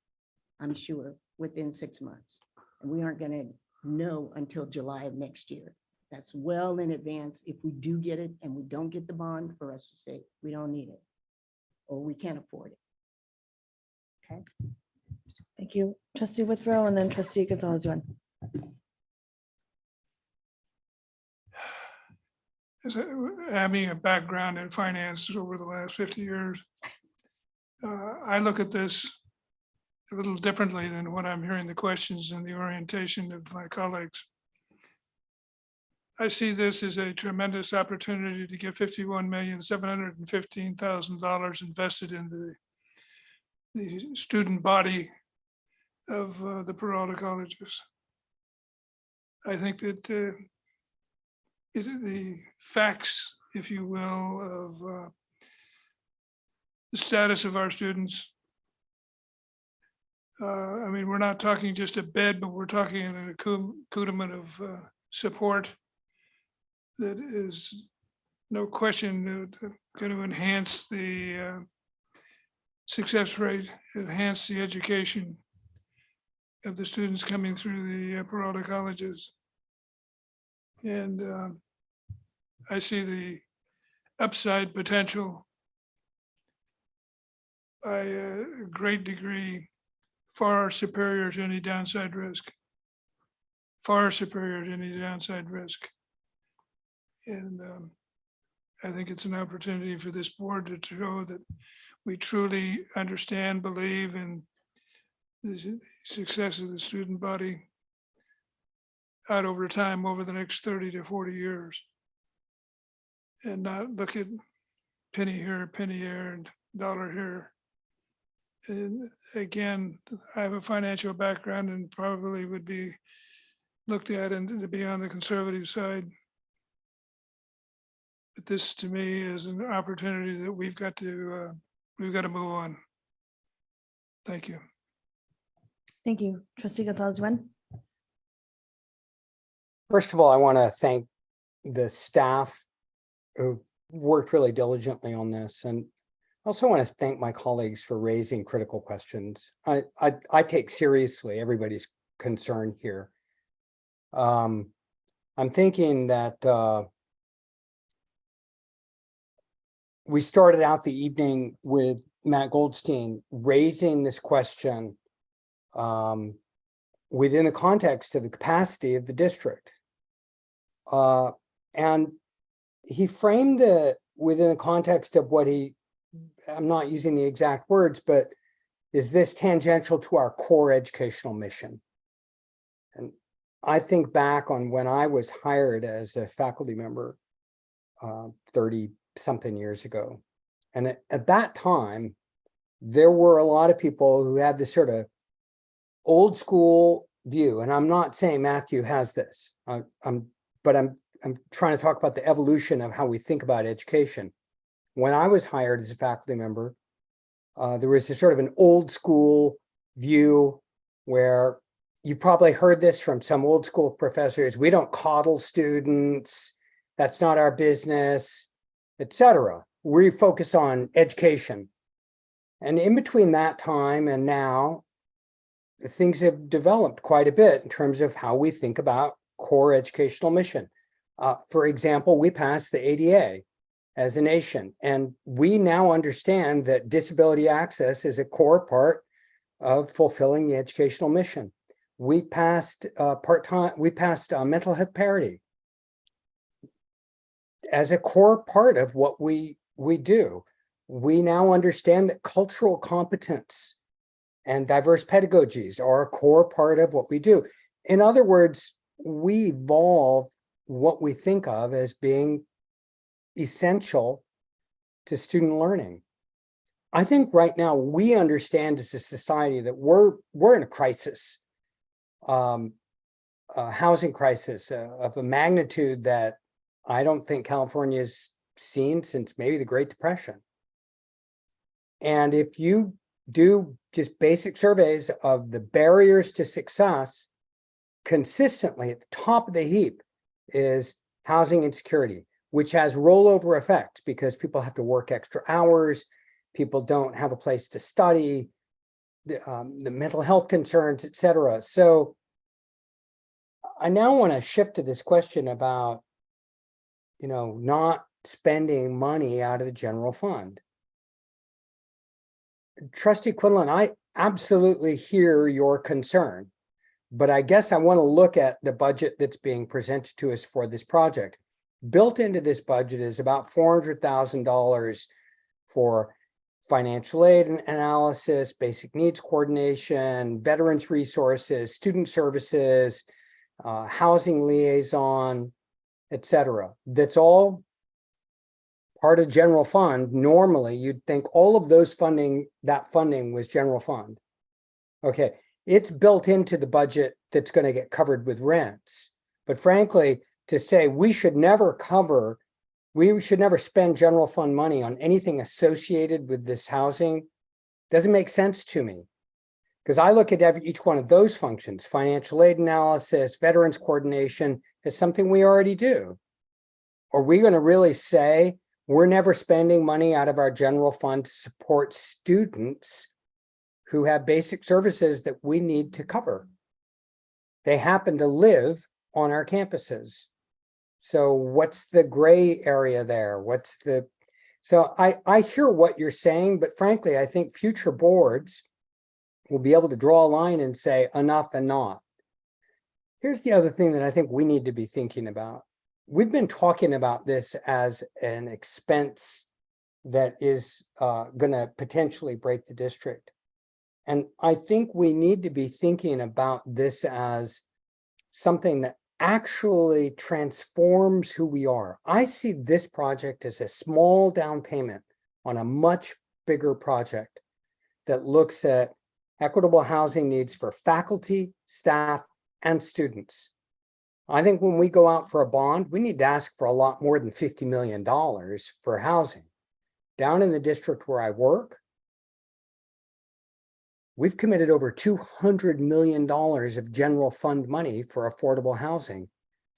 I'm sure, within 6 months. And we aren't going to know until July of next year. That's well in advance if we do get it and we don't get the bond for us to say, we don't need it or we can't afford it. Okay. Thank you, Trustee Withrow, and then Trustee Gonzalez-Yuan. Having a background in finance over the last 50 years, I look at this a little differently than what I'm hearing the questions and the orientation of my colleagues. I see this as a tremendous opportunity to get $51,715,000 invested in the student body of the Peralta colleges. I think that the facts, if you will, of the status of our students. I mean, we're not talking just a bed, but we're talking an accoutrement of support that is no question going to enhance the success rate, enhance the education of the students coming through the Peralta colleges. And I see the upside potential by a great degree, far superior to any downside risk. Far superior to any downside risk. And I think it's an opportunity for this board to show that we truly understand, believe in the success of the student body out over time, over the next 30 to 40 years. And not look at penny here, penny there, and dollar here. And again, I have a financial background and probably would be looked at and to be on the conservative side. But this to me is an opportunity that we've got to move on. Thank you. Thank you. Trustee Gonzalez-Wen. First of all, I want to thank the staff who worked really diligently on this. And I also want to thank my colleagues for raising critical questions. I take seriously everybody's concern here. I'm thinking that we started out the evening with Matt Goldstein raising this question within the context of the capacity of the district. And he framed it within the context of what I'm not using the exact words, but is this tangential to our core educational mission? And I think back on when I was hired as a faculty member 30 something years ago. And at that time, there were a lot of people who had this sort of old school view. And I'm not saying Matthew has this, but I'm trying to talk about the evolution of how we think about education. When I was hired as a faculty member, there was a sort of an old school view where you probably heard this from some old school professors. We don't coddle students. That's not our business, etc. We focus on education. And in between that time and now, things have developed quite a bit in terms of how we think about core educational mission. For example, we passed the ADA as a nation, and we now understand that disability access is a core part of fulfilling the educational mission. We passed mental health parity as a core part of what we do. We now understand that cultural competence and diverse pedagogies are a core part of what we do. In other words, we evolve what we think of as being essential to student learning. I think right now we understand as a society that we're in a crisis, a housing crisis of a magnitude that I don't think California's seen since maybe the Great Depression. And if you do just basic surveys of the barriers to success, consistently at the top of the heap is housing insecurity, which has rollover effects because people have to work extra hours, people don't have a place to study, the mental health concerns, et cetera. So I now want to shift to this question about, not spending money out of the general fund. Trustee Quinlan, I absolutely hear your concern, but I guess I want to look at the budget that's being presented to us for this project. Built into this budget is about $400,000 for financial aid and analysis, basic needs coordination, veterans resources, student services, housing liaison, et cetera. That's all part of general fund. Normally, you'd think all of those funding was general fund. Okay, it's built into the budget that's going to get covered with rents. But frankly, to say we should never spend general fund money on anything associated with this housing doesn't make sense to me. Because I look at each one of those functions, financial aid analysis, veterans coordination, as something we already do. Are we going to really say we're never spending money out of our general fund to support students who have basic services that we need to cover? They happen to live on our campuses. So what's the gray area there? What's the, so I hear what you're saying, but frankly, I think future boards will be able to draw a line and say enough and not. Here's the other thing that I think we need to be thinking about. We've been talking about this as an expense that is going to potentially break the district. And I think we need to be thinking about this as something that actually transforms who we are. I see this project as a small down payment on a much bigger project that looks at equitable housing needs for faculty, staff, and students. I think when we go out for a bond, we need to ask for a lot more than $50 million for housing. Down in the district where I work, we've committed over $200 million of general fund money for affordable housing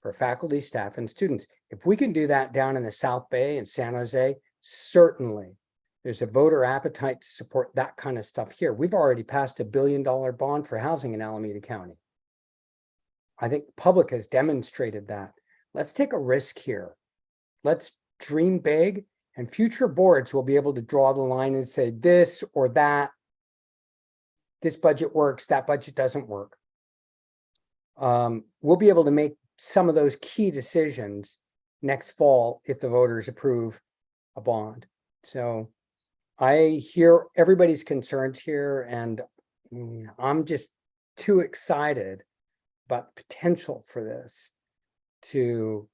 for faculty, staff, and students. If we can do that down in the South Bay and San Jose, certainly there's a voter appetite to support that kind of stuff here. We've already passed $1 billion bond for housing in Alameda County. I think the public has demonstrated that. Let's take a risk here. Let's dream big, and future boards will be able to draw the line and say this or that. This budget works, that budget doesn't work. We'll be able to make some of those key decisions next fall if the voters approve a bond. So I hear everybody's concerns here, and I'm just too excited about the potential for this to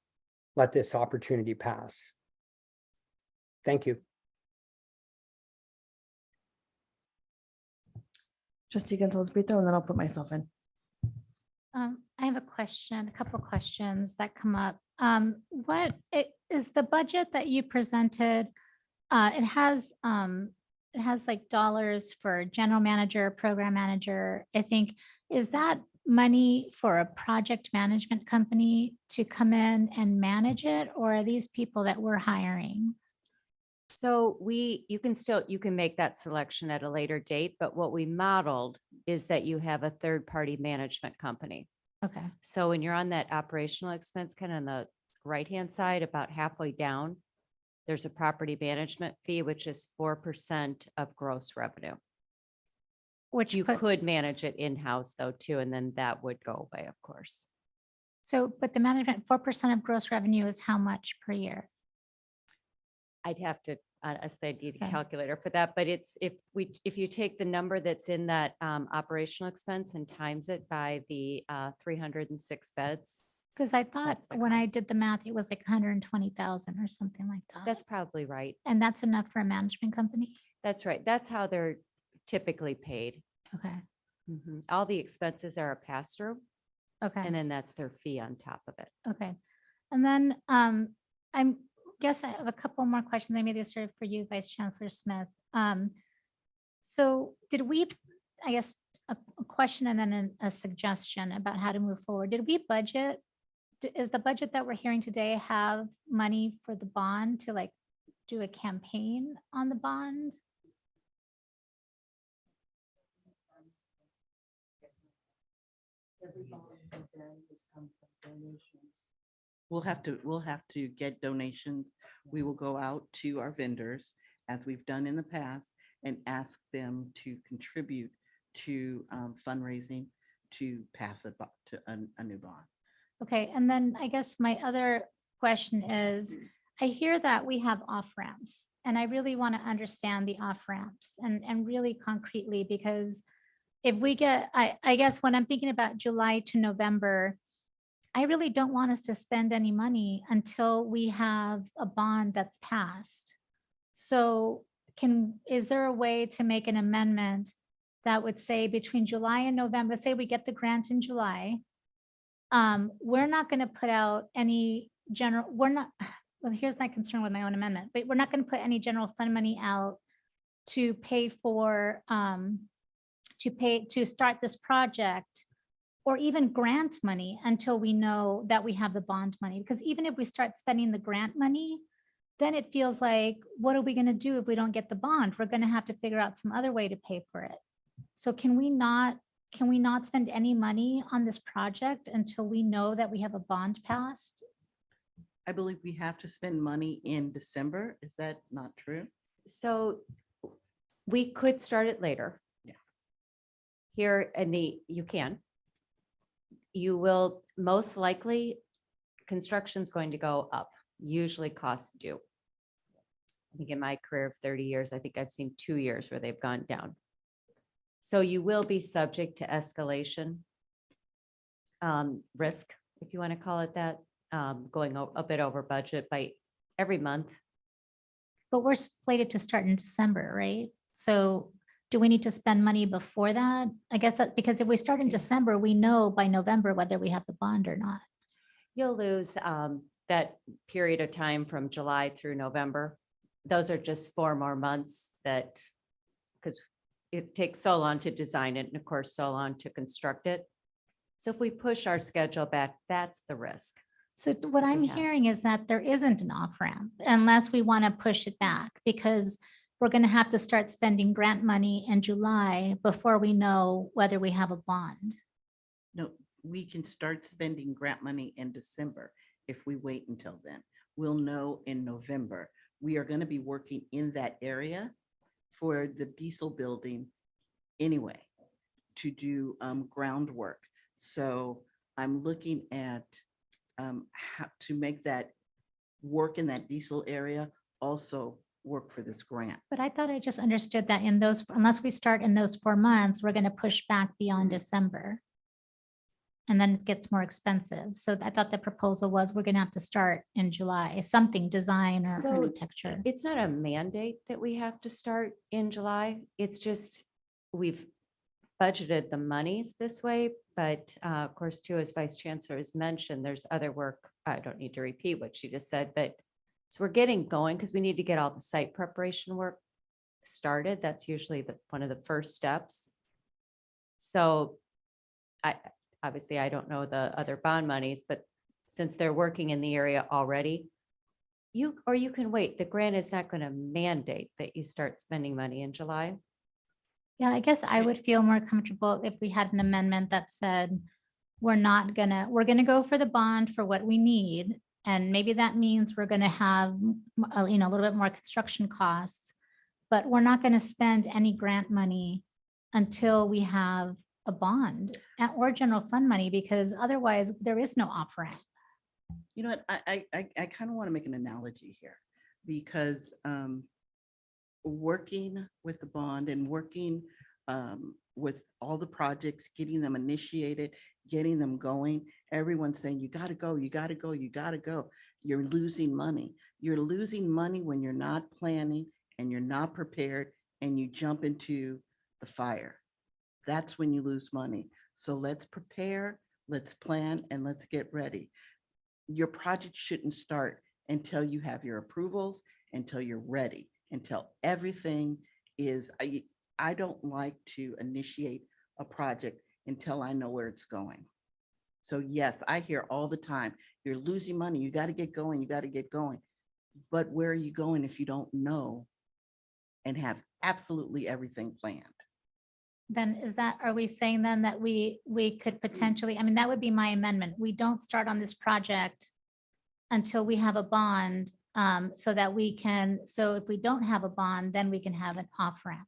let this opportunity pass. Thank you. Trustee Gonzalez Brito, and then I'll put myself in. I have a question, a couple of questions that come up. What is the budget that you presented? It has like dollars for general manager, program manager. I think, is that money for a project management company to come in and manage it, or are these people that we're hiring? So you can make that selection at a later date, but what we modeled is that you have a third-party management company. Okay. So when you're on that operational expense, kind of on the right-hand side, about halfway down, there's a property management fee, which is 4% of gross revenue. Which you could manage it in-house though, too, and then that would go away, of course. So, but the management, 4% of gross revenue is how much per year? I'd have to, honestly, I need a Okay. calculator for that, but it's, if you take the number that's in that operational expense and times it by the 306 beds. Because I thought That's the when I cost. did the math, it was like 120,000 or something like that. That's probably right. And that's enough for a management company? That's right. That's how they're typically paid. Okay, Mhm. All the expenses are a pass-through, okay. and then that's their fee on top of it. Okay. And then guess I have a couple more questions. Maybe these are for you, Vice Chancellor Smith. So did we, I guess, a question and then a suggestion about how to move forward. Did we budget? Is the budget that we're hearing today have money for the bond to like do a campaign on the bond? We'll have to get donations. We will go out to our vendors, as we've done in the past, and ask them to contribute to fundraising to pass a new bond. Okay, and then I guess my other question is, I hear that we have off-ramps, and I really want to understand the off-ramps and really concretely, because if we get, I guess when I'm thinking about July to November, I really don't want us to spend any money until we have a bond that's passed. So is there a way to make an amendment that would say between July and November, let's say we get the grant in July, we're not going to put out any well, here's my concern with my own amendment, but we're not going to put any general fund money out to pay for, to start this project, or even grant money until we know that we have the bond money. Because even if we start spending the grant money, then it feels like, what are we going to do if we don't get the bond? We're going to have to figure out some other way to pay for it. So can we not spend any money on this project until we know that we have a bond passed? I believe we have to spend money in December. Is that not true? So we could start it later. Yeah. Here you can. You will most likely, construction's going to go up. Usually costs do. I think in my career of 30 years, I think I've seen 2 years where they've gone down. So you will be subject to escalation risk, if you want to call it that, going a bit over budget by every month. But we're slated to start in December, right? So do we need to spend money before that? I guess that, because if we start in December, we know by November whether we have the bond or not. You'll lose that period of time from July through November. Those are just 4 more months that, because it takes so long to design it and of course so long to construct it. So if we push our schedule back, that's the risk. So what I'm have. hearing is that there isn't an off-ramp unless we want to push it back, because we're going to have to start spending grant money in July before we know whether we have a bond. No, we can start spending grant money in December if we wait until then. We'll know in November. We are going to be working in that area for the diesel building anyway to do groundwork. So I'm looking at how to make that work in that diesel area also work for this grant. But I thought I just understood that in those, unless we start in those 4 months, we're going to push back beyond December. And then it gets more expensive. So I thought the proposal was we're going to have to start in July, something design or So architecture. it's not a mandate that we have to start in July. It's just we've budgeted the monies this way. But of course, too, as Vice Chancellor has mentioned, there's other work. I don't need to repeat what she just said, but so we're getting going because we need to get all the site preparation work started. That's usually one of the first steps. So obviously I don't know the other bond monies, but since they're working in the area already, you can wait. The grant is not going to mandate that you start spending money in July. Yeah, I guess I would feel more comfortable if we had an amendment that said, we're going to go for the bond for what we need. And maybe that means we're going to have, a little bit more construction costs, but we're not going to spend any grant money until we have a bond or general fund money, because otherwise there is no off-ramp. You know what, I kind of want to make an analogy here, because working with the bond and working with all the projects, getting them initiated, getting them going, everyone's saying, you got to go, you got to go, you got to go. You're losing money. You're losing money when you're not planning and you're not prepared and you jump into the fire. That's when you lose money. So let's prepare, let's plan, and let's get ready. Your project shouldn't start until you have your approvals, until you're ready, until everything is, I don't like to initiate a project until I know where it's going. So yes, I hear all the time, you're losing money, you got to get going, you got to get going. But where are you going if you don't know and have absolutely everything planned? Then are we saying then that we could potentially, I mean, that would be my amendment. We don't start on this project until we have a bond, so that we can, so if we don't have a bond, then we can have an off-ramp.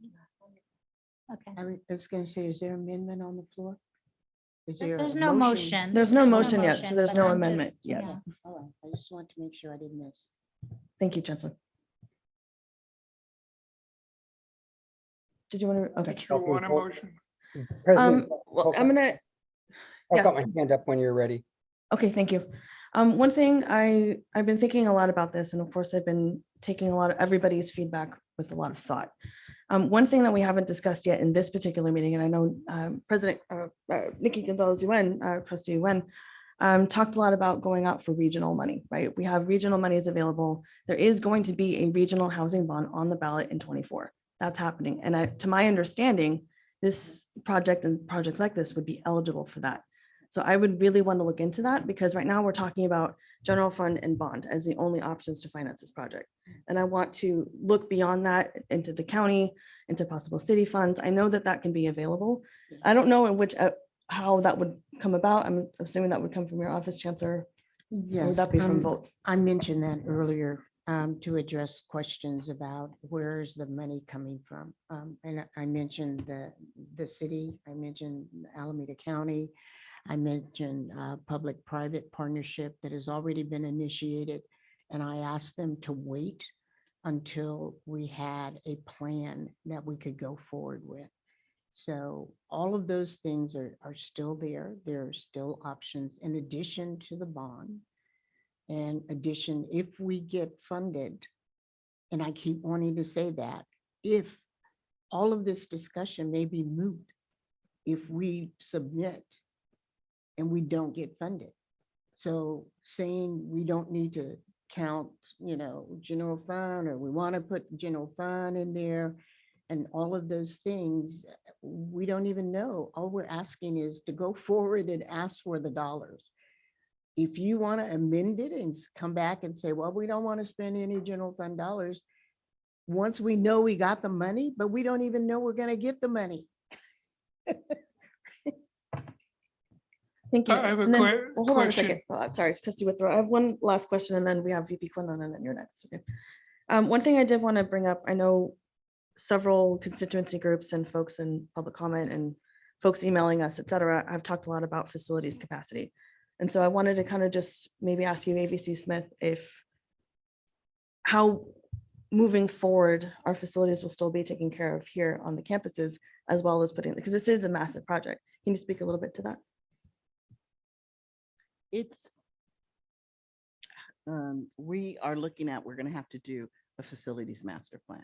Okay. I was going to say, is there amendment on the floor? Is there There's a no motion. There's no motion yet, so there's but no I'm amendment just- yet. yeah. All right, I just want to make sure I didn't miss. Thank you, Chancellor. Did you want to? Okay. Did you want a motion? President, Well, I'm gonna. I've got Yes. my hand up when you're ready. Okay, thank you. One thing I've been thinking a lot about this, and of course I've been taking a lot of everybody's feedback with a lot of thought. One thing that we haven't discussed yet in this particular meeting, and I know President Nikki Gonzalez-Yuen, Trustee Yuen, talked a lot about going out for regional money, right? We have regional monies available. There is going to be a regional housing bond on the ballot in 24. That's happening. And to my understanding, this project and projects like this would be eligible for that. So I would really want to look into that, because right now we're talking about general fund and bond as the only options to finance this project. And I want to look beyond that into the county, into possible city funds. I know that that can be available. I don't know in which, how that would come about. I'm assuming that would come from your office, Chancellor Yes, that be from um, votes? I mentioned that earlier to address questions about where is the money coming from. And I mentioned the city, I mentioned Alameda County, I mentioned public-private partnership that has already been initiated. And I asked them to wait until we had a plan that we could go forward with. So all of those things are still there. There are still options in addition to the bond. And addition, if we get funded, and I keep wanting to say that, if all of this discussion may be moot, if we submit and we don't get funded. So saying we don't need to count, general fund, or we want to put general fund in there and all of those things, we don't even know. All we're asking is to go forward and ask for the dollars. If you want to amend it and come back and say, well, we don't want to spend any general fund dollars, once we know we got the money, but we don't even know we're going to get the money. Thank you. I have a And then- que- Hold on a question. second. Sorry, Trustee Withrow. I have one last question and then we have VP Quinlan and then you're next. Okay. One thing I did want to bring up, I know several constituency groups and folks in public comment and folks emailing us, et cetera, have talked a lot about facilities capacity. And so I wanted to kind of just maybe ask you, ABC Smith, how moving forward, our facilities will still be taken care of here on the campuses, as well as because this is a massive project. Can you speak a little bit to that? We are looking at, we're going to have to do a facilities master plan.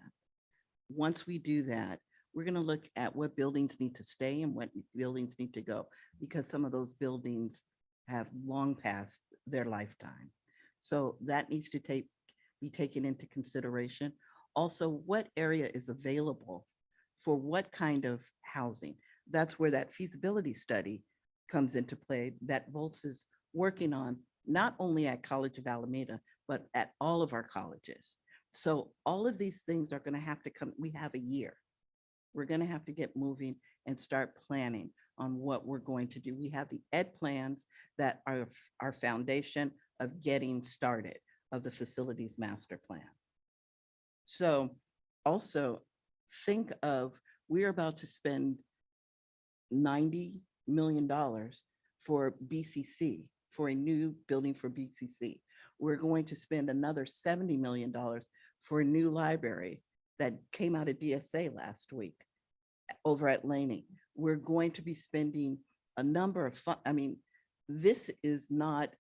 Once we do that, we're going to look at what buildings need to stay and what buildings need to go, because some of those buildings have long passed their lifetime. So that needs to be taken into consideration. Also, what area is available for what kind of housing? That's where that feasibility study comes into play that Volts is working on, not only at College of Alameda, but at all of our colleges. So all of these things are going to have to come. We have a year. We're going to have to get moving and start planning on what we're going to do. We have the ed plans that are our foundation of getting started of the facilities master plan. So also think of, we're about to spend $90 million for BCC, for a new building for BCC. We're going to spend another $70 million for a new library that came out of DSA last week over at Laney. We're going to be spending a number of this is not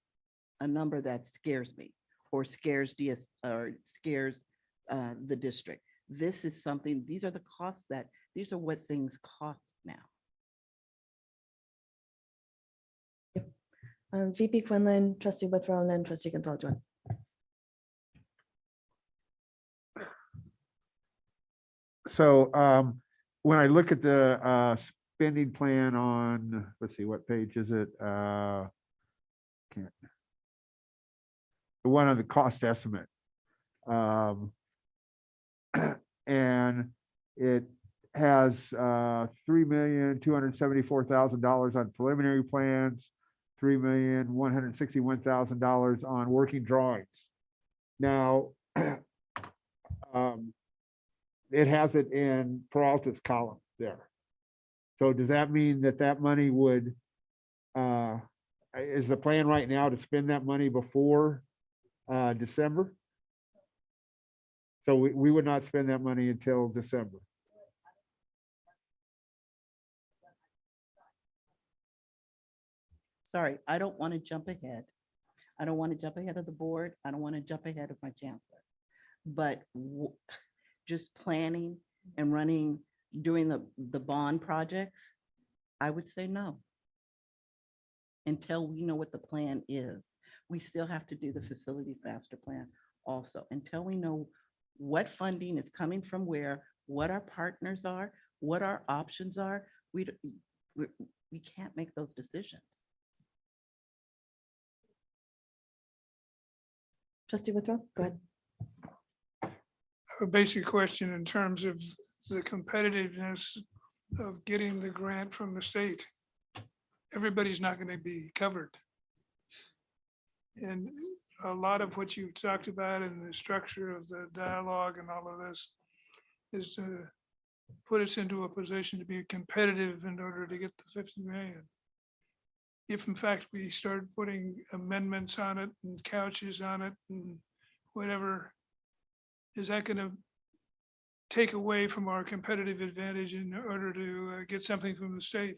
a number that scares me or scares the district. This is something, these are the costs these are what things cost now. VP Quinlan, Trustee Withrow, and then Trustee Gonzalez. So when I look at the spending plan on, let's see, what page is it? The one on the cost estimate. And it has $3,274,000 on preliminary plans, $3,161,000 on working drawings. Now, it has it in Peralta's column there. So does that mean that money would, is the plan right now to spend that money before December? So we would not spend that money until December. Sorry, I don't want to jump ahead. I don't want to jump ahead of the board. I don't want to jump ahead of my chancellor. But just planning and running, doing the bond projects, I would say no. Until we know what the plan is. We still have to do the facilities master plan also. Until we know what funding is coming from where, what our partners are, what our options are, we can't make those decisions. Trustee Withrow, go ahead. A basic question in terms of the competitiveness of getting the grant from the state. Everybody's not going to be covered. And a lot of what you talked about in the structure of the dialogue and all of this is to put us into a position to be competitive in order to get the 50 million. If in fact we start putting amendments on it and couches on it and whatever, is that going to take away from our competitive advantage in order to get something from the state?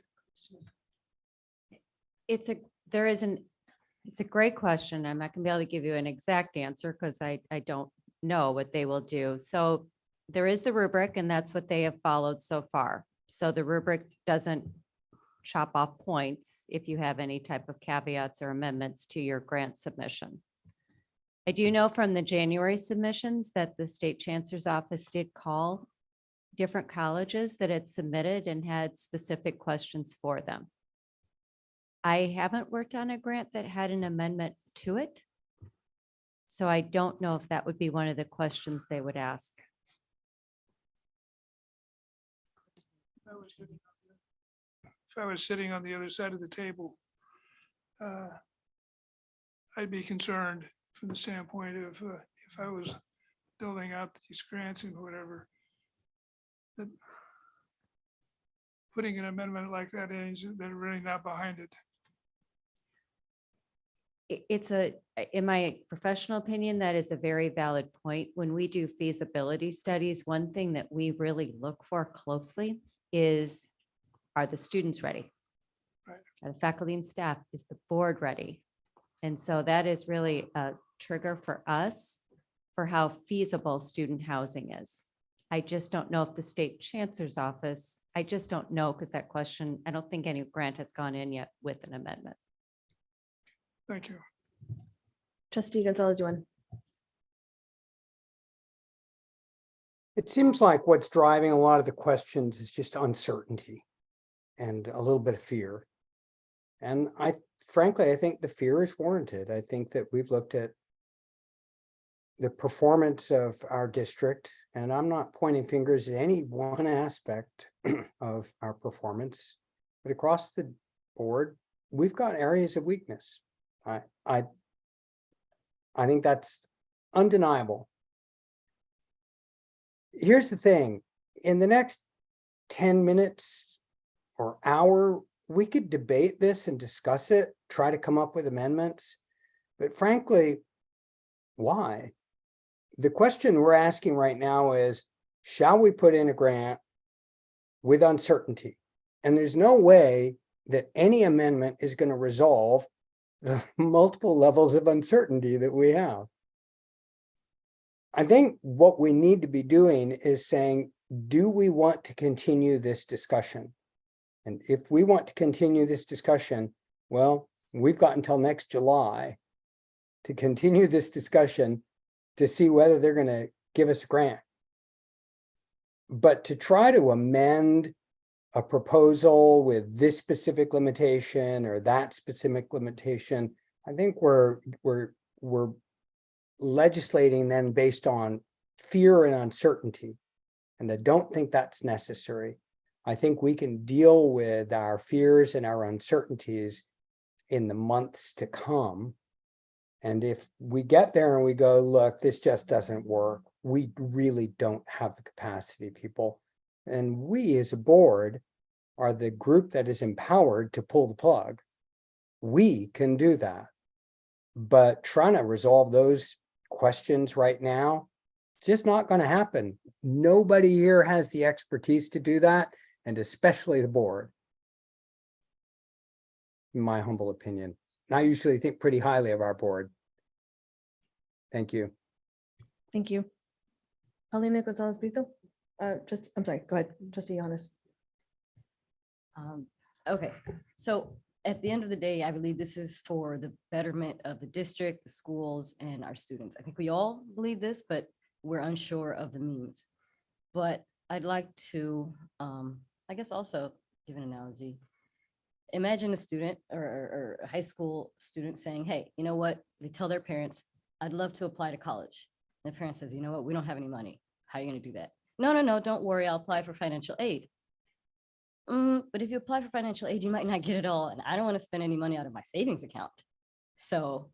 It's a great question. I'm not gonna be able to give you an exact answer because I don't know what they will do. So there is the rubric and that's what they have followed so far. So the rubric doesn't chop off points if you have any type of caveats or amendments to your grant submission. I do know from the January submissions that the state chancellor's office did call different colleges that had submitted and had specific questions for them. I haven't worked on a grant that had an amendment to it. So I don't know if that would be one of the questions they would ask. If I was sitting on the other side of the table, I'd be concerned from the standpoint of if I was building out these grants and whatever, that putting an amendment like that in, they're really not behind it. In my professional opinion, that is a very valid point. When we do feasibility studies, one thing that we really look for closely is, are the students ready? Right. Are the faculty and staff, is the board ready? And so that is really a trigger for us for how feasible student housing is. I just don't know if the state chancellor's office, I just don't know because that question, I don't think any grant has gone in yet with an amendment. Thank you. Trustee Gonzalez, Yuan. It seems like what's driving a lot of the questions is just uncertainty and a little bit of fear. And frankly, I think the fear is warranted. I think that we've looked at the performance of our district, and I'm not pointing fingers at any one aspect of our performance, but across the board, we've got areas of weakness. I think that's undeniable. Here's the thing, in the next 10 minutes or hour, we could debate this and discuss it, try to come up with amendments, but frankly, why? The question we're asking right now is, shall we put in a grant with uncertainty? And there's no way that any amendment is going to resolve the multiple levels of uncertainty that we have. I think what we need to be doing is saying, do we want to continue this discussion? And if we want to continue this discussion, well, we've got until next July to continue this discussion to see whether they're going to give us a grant. But to try to amend a proposal with this specific limitation or that specific limitation, I think we're legislating then based on fear and uncertainty. And I don't think that's necessary. I think we can deal with our fears and our uncertainties in the months to come. And if we get there and we go, look, this just doesn't work, we really don't have the capacity, people. And we as a board are the group that is empowered to pull the plug. We can do that. But trying to resolve those questions right now, just not going to happen. Nobody here has the expertise to do that, and especially the board, in my humble opinion. And I usually think pretty highly of our board. Thank you. Thank you. Paulina Gonzalez Brito. I'm sorry, go ahead, Trustee Yohannes. Okay, so at the end of the day, I believe this is for the betterment of the district, the schools, and our students. I think we all believe this, but we're unsure of the means. But I'd like to, I guess also give an analogy. Imagine a student or a high school student saying, hey, you know what? They tell their parents, I'd love to apply to college. And the parent says, you know what? We don't have any money. How are you going to do that? No, don't worry. I'll apply for financial aid. But if you apply for financial aid, you might not get it all. And I don't want to spend any money out of my savings account. So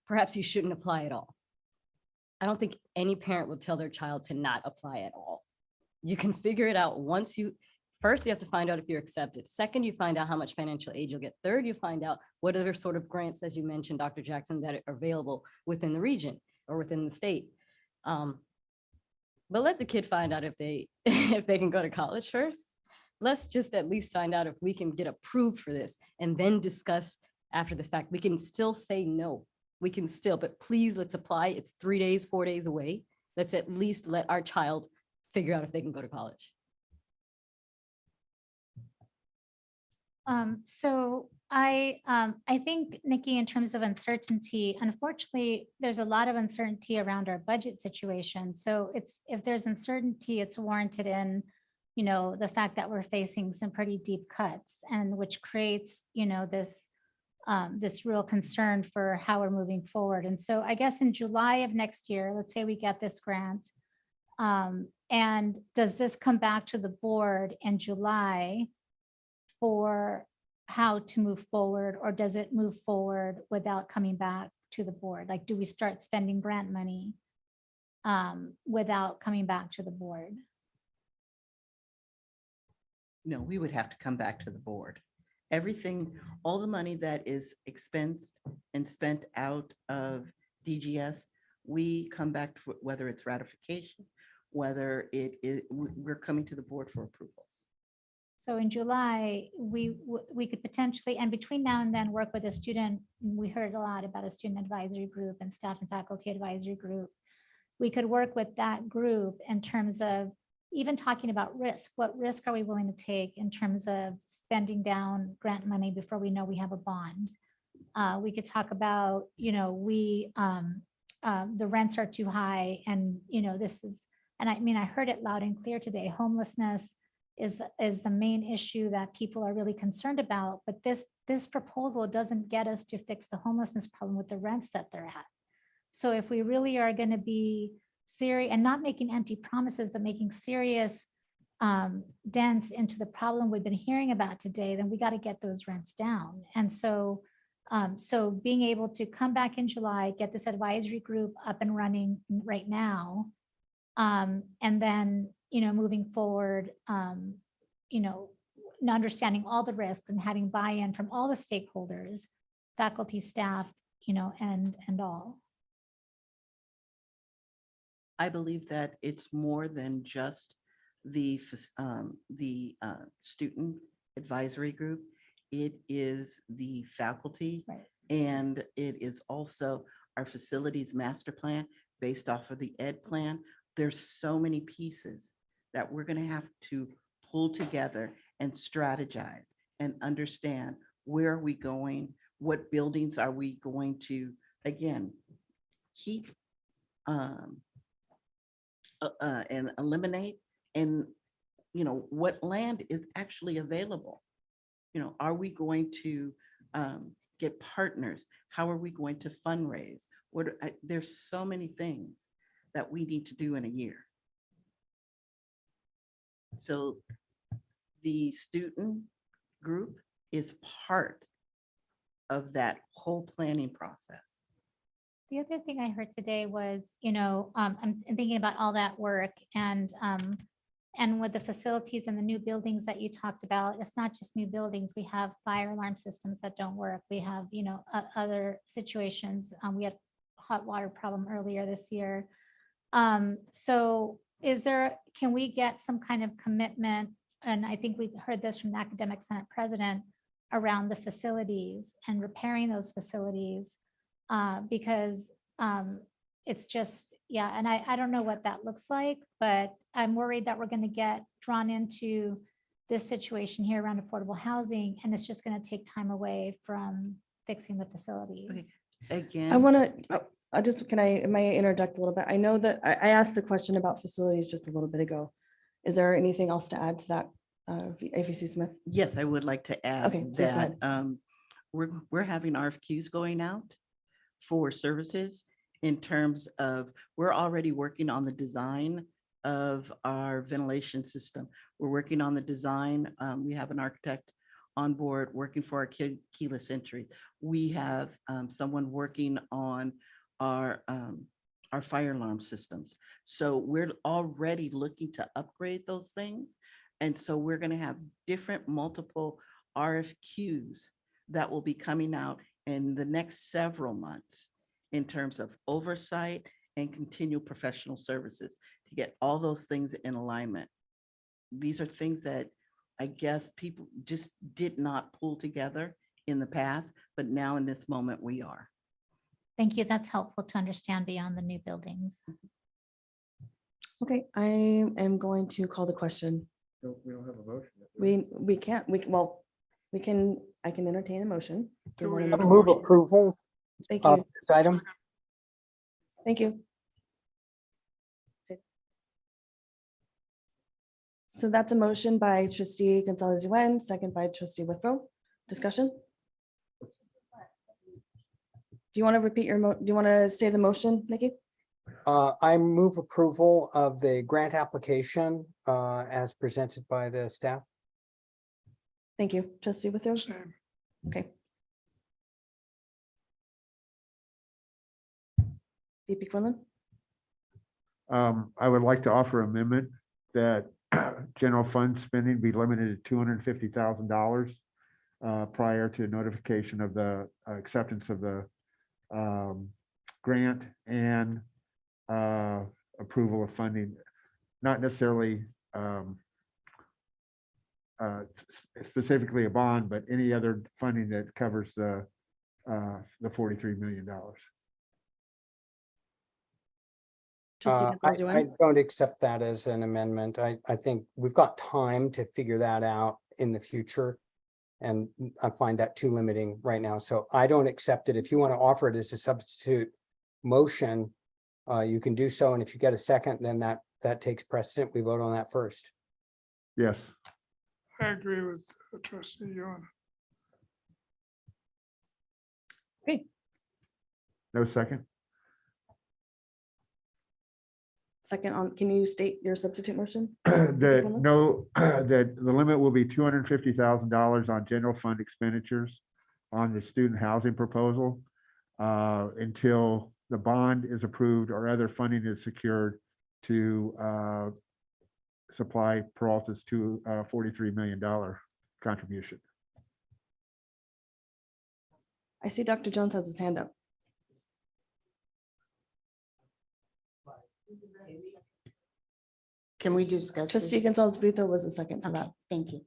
perhaps you shouldn't apply at all. I don't think any parent will tell their child to not apply at all. You can figure it out first you have to find out if you're accepted. Second, you find out how much financial aid you'll get. Third, you find out what other sort of grants, as you mentioned, Dr. Jackson, that are available within the region or within the state. But let the kid find out if they can go to college first. Let's just at least find out if we can get approved for this and then discuss after the fact. We can still say no. We can still, but please let's apply. It's 3 days, 4 days away. Let's at least let our child figure out if they can go to college. So I think, Nikki, in terms of uncertainty, unfortunately, there's a lot of uncertainty around our budget situation. So if there's uncertainty, it's warranted in, the fact that we're facing some pretty deep cuts, and which creates, this real concern for how we're moving forward. And so I guess in July of next year, let's say we get this grant, and does this come back to the board in July for how to move forward, or does it move forward without coming back to the board? Like, do we start spending grant money without coming back to the board? No, we would have to come back to the board. Everything, all the money that is expensed and spent out of DGS, we come back to whether it's ratification, whether we're coming to the board for approvals. So in July, we could potentially, and between now and then, work with a student. We heard a lot about a student advisory group and staff and faculty advisory group. We could work with that group in terms of even talking about risk. What risk are we willing to take in terms of spending down grant money before we know we have a bond? We could talk about, the rents are too high, and this is, and I mean, I heard it loud and clear today. Homelessness is the main issue that people are really concerned about. But this proposal doesn't get us to fix the homelessness problem with the rents that they're at. So if we really are going to be serious and not making empty promises, but making serious dents into the problem we've been hearing about today, then we got to get those rents down. And so, so being able to come back in July, get this advisory group up and running right now, and then, moving forward, understanding all the risks and having buy-in from all the stakeholders, faculty, staff, and all. I believe that it's more than just the student advisory group. It is the faculty, right, and it is also our facilities master plan based off of the ed plan. There's so many pieces that we're going to have to pull together and strategize and understand, where are we going? What buildings are we going to, again, keep and eliminate, and what land is actually available? Are we going to get partners? How are we going to fundraise? There's so many things that we need to do in a year. So the student group is part of that whole planning process. The other thing I heard today was, I'm thinking about all that work and with the facilities and the new buildings that you talked about. It's not just new buildings. We have fire alarm systems that don't work. We have, other situations. We had a hot water problem earlier this year. So can we get some kind of commitment? And I think we heard this from the Academic Senate President around the facilities and repairing those facilities. Because it's just, and I don't know what that looks like, but I'm worried that we're going to get drawn into this situation here around affordable housing, and it's just going to take time away from fixing the facilities. Again, I want to, may I interject a little bit? I know that I asked the question about facilities just a little bit ago. Is there anything else to add to that, AVC Smith? yes, I would like to add Okay, please go that we're having RFQs going out for services, in terms of, we're already working on the design of our ventilation system. We're working on the design. We have an architect on board working for our keyless entry. We have someone working on our fire alarm systems. So we're already looking to upgrade those things. And so we're going to have different multiple RFQs that will be coming out in the next several months in terms of oversight and continual professional services to get all those things in alignment. These are things that I guess people just did not pull together in the past, but now in this moment we are. Thank you. That's helpful to understand beyond the new buildings. Okay, I am going to call the question. We don't have a motion. We can't, I can entertain a motion. Do you Do we wanna have make a a Move motion? approval Thank of you, this item. thank you. So that's a motion by trustee Gonzalez Yuen, second by trustee Withrow. Discussion? Do you want to repeat do you want to say the motion, Nikki? I move approval of the grant application as presented by the staff. Thank you, trustee Withrow. Same. Okay. VP Quinlan? I would like to offer amendment that general fund spending be limited to $250,000 prior to notification of the acceptance of the grant and approval of funding, not necessarily specifically a bond, but any other funding that covers the $43 million. Trustee Gonzalez I Yuen? don't accept that as an amendment. I think we've got time to figure that out in the future. And I find that too limiting right now. So I don't accept it. If you want to offer it as a substitute motion, you can do so. And if you get a second, then that takes precedent. We vote on that first. Yes. I agree with trustee Yuan. Okay, No second? second on, can you state your substitute motion? That that the limit will be $250,000 on general fund expenditures on the student housing proposal until the bond is approved or other funding is secured to supply Peralta's to $43 million contribution. I see Dr. Jones has his hand up. Can we discuss? Trustee this? Gonzalez Brito was the second for Okay, that. thank you.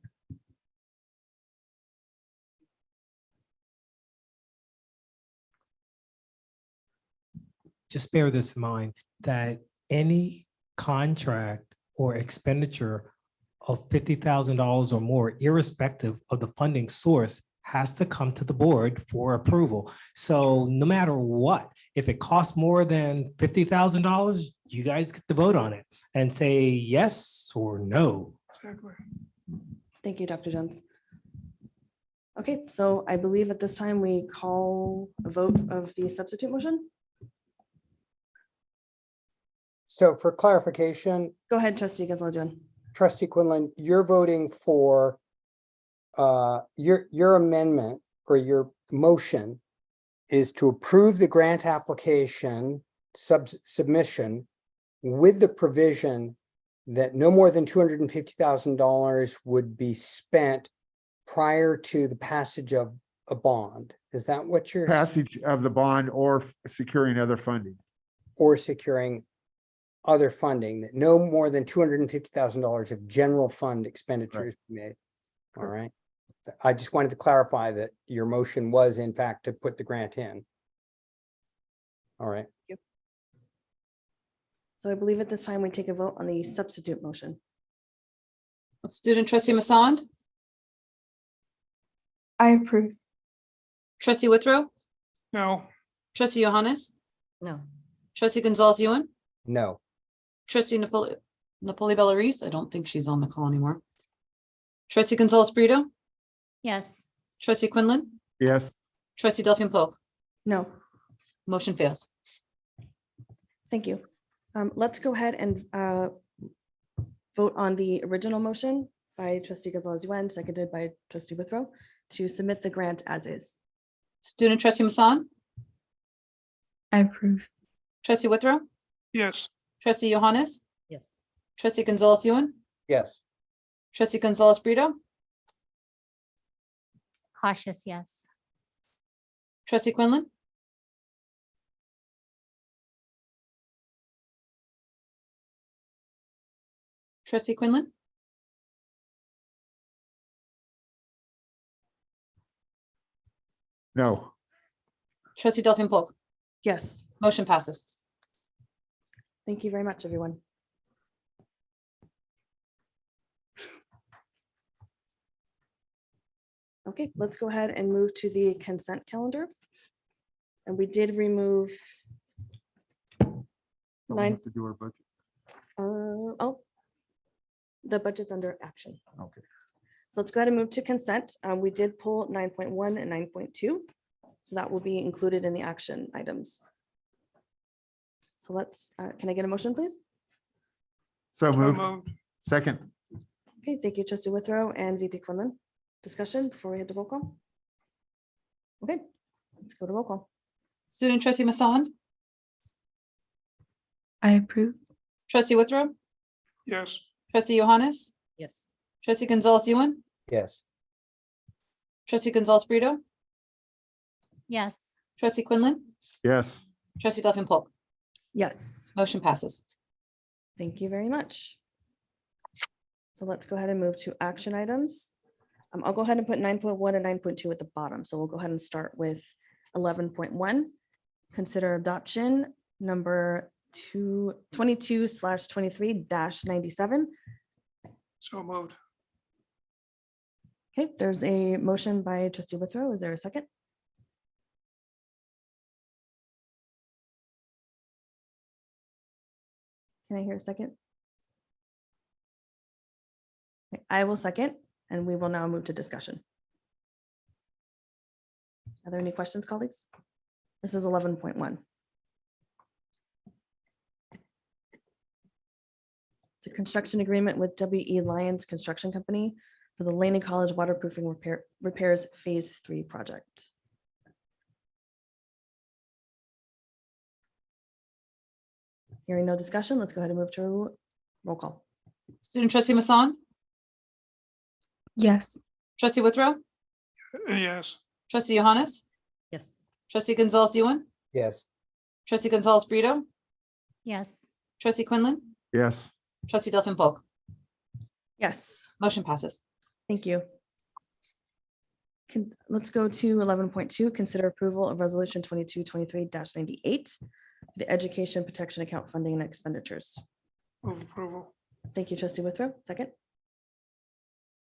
Just bear this in mind, that any contract or expenditure of $50,000 or more, irrespective of the funding source, has to come to the board for approval. So no matter what, if it costs more than $50,000, you guys get to vote on it and say yes or no. Exactly. Thank you, Dr. Jones. Okay, so I believe at this time we call a vote of the substitute motion. So for clarification, Go ahead, trustee Gonzalez Yuen. trustee Quinlan, you're voting for your amendment or your motion is to approve the grant application submission with the provision that no more than $250,000 would be spent prior to the passage of a bond. Is that what you're? Passage of the bond or securing other funding. Or securing other funding, that no more than $250,000 of general fund expenditures be made. All right. I just wanted to clarify that your motion was in fact to put the grant in. All right. So I believe at this time we take a vote on the substitute motion. Student trustee Masand, I approve. trustee Withrow, No, trustee Johannes, No. trustee Gonzalez Yuan, No. trustee Napoli Bellarice. I don't think she's on the call anymore. Trustee Gonzalez Brito, Yes. trustee Quinlan, Yes. trustee Delphine Polk. No, Motion fails. thank you. Let's go ahead and vote on the original motion by trustee Gonzalez Yuen, seconded by trustee Withrow, to submit the grant as is. Student trustee Masson, I approve. trustee Withrow, yes, trustee Johannes, Yes. trustee Gonzalez Ewan, Yes. trustee Gonzalez Brito, Cautious, yes. trustee Quinlan, trustee Quinlan, No. trustee Delphine Polk. Yes, Motion passes. thank you very much, everyone. Okay, let's go ahead and move to the consent calendar. And we did remove Don't we Nine. have to do our budget? oh, the budget's under action. Okay. So let's go ahead and move to consent. We did pull 9.1 and 9.2. So that will be included in the action items. So let's, can I get a motion, please? So so moved. moved, Second. Okay, thank you, trustee Withrow and VP Quinlan. Discussion before we head to roll call. Okay, let's go to roll call. Student trustee Masson, I approve. trustee Withrow, yes, trustee Johannes, Yes. trustee Gonzalez Ewan, Yes. trustee Gonzalez Brito, Yes. trustee Quinlan, Yes. trustee Delphine Polk. Yes. Motion passes. Thank you very much. So let's go ahead and move to action items. I'll go ahead and put 9.1 and 9.2 at the bottom. So we'll go ahead and start with 11.1. Consider adoption number 22/23-97. so moved, Okay, there's a motion by trustee Withrow. Is there a second? Can I hear a second? Okay, I will second, and we will now move to discussion. Are there any questions, colleagues? This is 11.1. It's a construction agreement with W.E. Lyons Construction Company for the Laney College waterproofing repairs Phase 3 project. Hearing no discussion, let's go ahead and move to roll call. Student trustee Masson, Yes. trustee Withrow, yes, trustee Johannes, Yes. trustee Gonzalez Ewan, Yes. trustee Gonzalez Brito, Yes. trustee Quinlan, Yes. trustee Delphine Polk. Yes, Motion passes. thank you. Let's go to 11.2, consider approval of resolution 22/23-98, the education protection account funding and expenditures. move approval, Thank you, trustee Withrow. Second.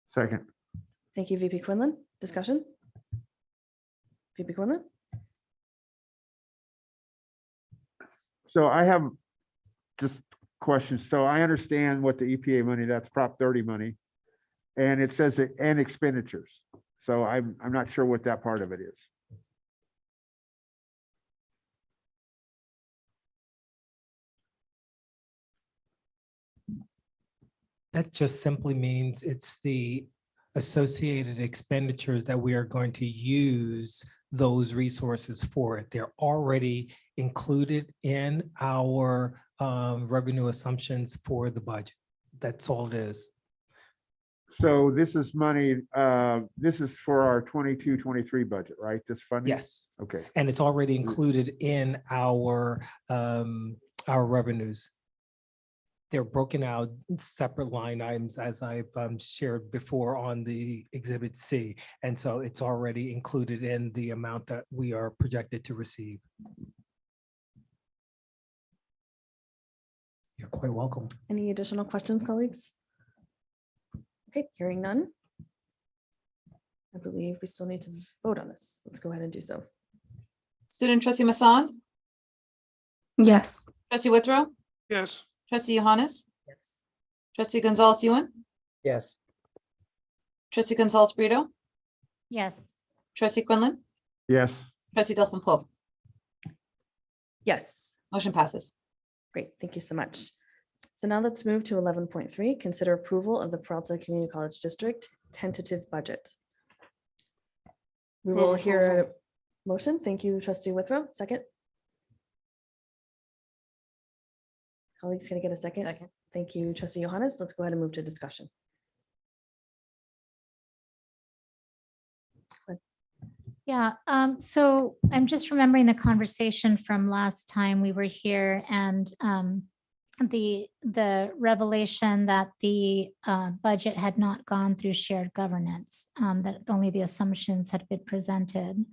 Second. Thank you, VP Quinlan. Discussion? VP Quinlan? So I have just questions. So I understand what the EPA money, that's Prop 30 money. And it says it and expenditures. So I'm not sure what that part of it is. That just simply means it's the associated expenditures that we are going to use those resources for. They're already included in our revenue assumptions for the budget. That's all it is. So this is money, this is for our 22-23 budget, right? This funding? Yes. Okay. And it's already included in our revenues. They're broken out in separate line items as I've shared before on the Exhibit C. And so it's already included in the amount that we are projected to receive. You're quite welcome. Any additional questions, colleagues? Okay, hearing none. I believe we still need to vote on this. Let's go ahead and do so. Student trustee Masson, Yes. trustee Withrow, yes, trustee Johannes, Yes. trustee Gonzalez Ewan, Yes. trustee Gonzalez Brito, Yes. trustee Quinlan, Yes. trustee Delphine Polk. Yes, Motion passes. great. Thank you so much. So now let's move to 11.3, consider approval of the Peralta Community College District tentative budget. We will Move hear a approval. motion. Thank you, trustee Withrow. Second. Colleagues, can I get a second? Second. Thank you, trustee Johannes. Let's go ahead and move to discussion. Yeah, so I'm just remembering the conversation from last time we were here and the revelation that the budget had not gone through shared governance, that only the assumptions had been presented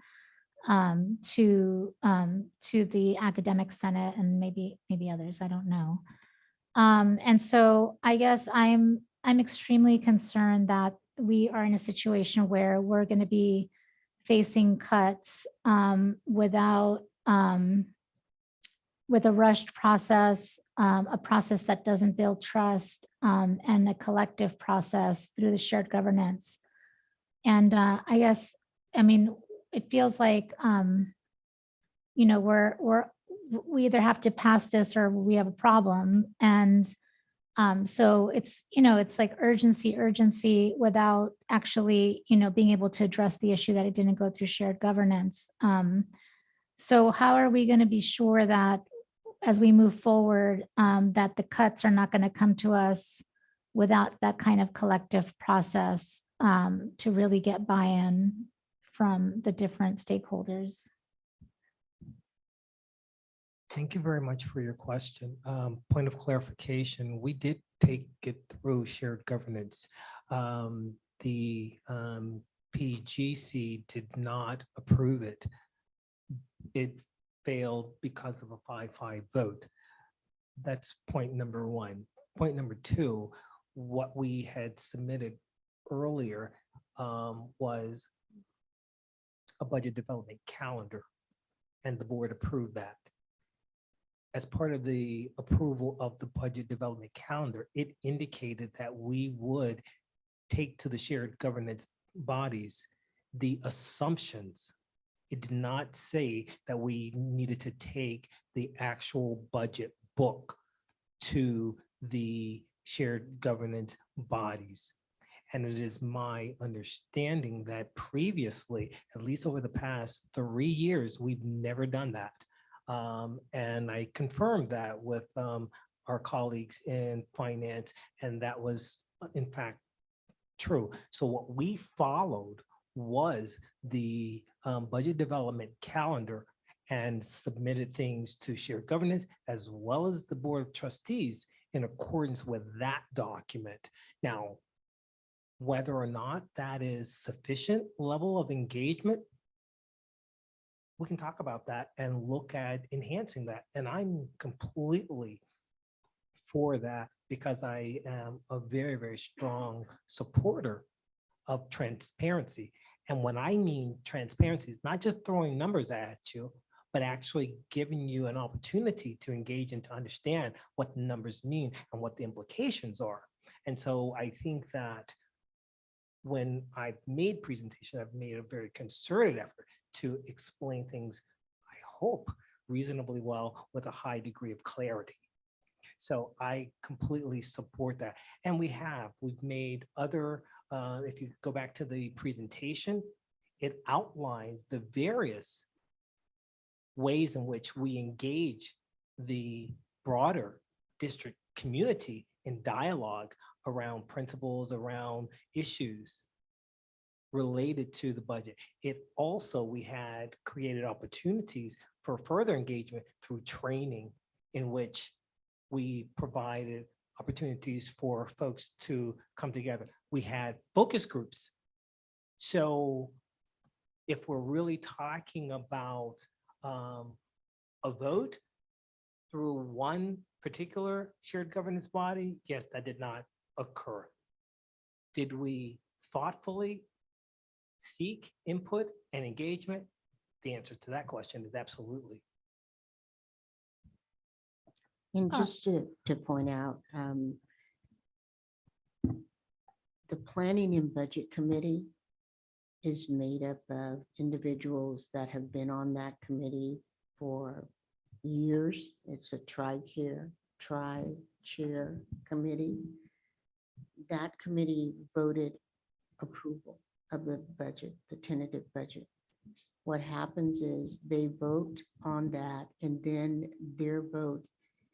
to the academic senate and maybe others, I don't know. And so I guess I'm extremely concerned that we are in a situation where we're going to be facing cuts without with a rushed process, a process that doesn't build trust, and a collective process through the shared governance. And I guess, I mean, it feels like you know, we either have to pass this or we have a problem. And so it's, you know, it's like urgency without actually, you know, being able to address the issue that it didn't go through shared governance. So how are we going to be sure that as we move forward, that the cuts are not going to come to us without that kind of collective process to really get buy-in from the different stakeholders? Thank you very much for your question. Point of clarification, we did take it through shared governance. The PGC did not approve it. It failed because of a 5-5 vote. That's point number one. Point number two, what we had submitted earlier was a budget development calendar, and the board approved that. As part of the approval of the budget development calendar, it indicated that we would take to the shared governance bodies the assumptions. It did not say that we needed to take the actual budget book to the shared governance bodies. And it is my understanding that previously, at least over the past 3 years, we've never done that. And I confirmed that with our colleagues in finance, and that was in fact true. So what we followed was the budget development calendar and submitted things to shared governance as well as the board of trustees in accordance with that document. Now, whether or not that is sufficient level of engagement, we can talk about that and look at enhancing that. And I'm completely for that because I am a very, very strong supporter of transparency. And when I mean transparency, it's not just throwing numbers at you, but actually giving you an opportunity to engage and to understand what the numbers mean and what the implications are. And so I think that when I've made presentation, I've made a very concerted effort to explain things, I hope, reasonably well with a high degree of clarity. So I completely support that. And we've made other, if you go back to the presentation, it outlines the various ways in which we engage the broader district community in dialogue around principles, around issues related to the budget. It also, we had created opportunities for further engagement through training in which we provided opportunities for folks to come together. We had focus groups. So if we're really talking about a vote through one particular shared governance body, yes, that did not occur. Did we thoughtfully seek input and engagement? The answer to that question is absolutely. And just to point out, the Planning and Budget Committee is made up of individuals that have been on that committee for years. It's a tri-care, chair committee. That committee voted approval of the budget, the tentative budget. What happens is they vote on that, and then their vote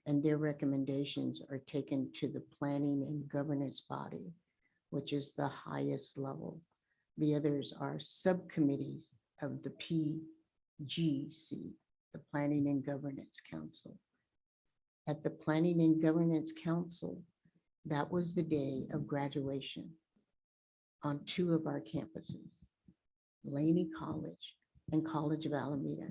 and their recommendations are taken to the planning and governance body, which is the highest level. The others are subcommittees of the PGC, the Planning and Governance Council. At the Planning and Governance Council, that was the day of graduation on 2 of our campuses, Laney College and College of Alameda.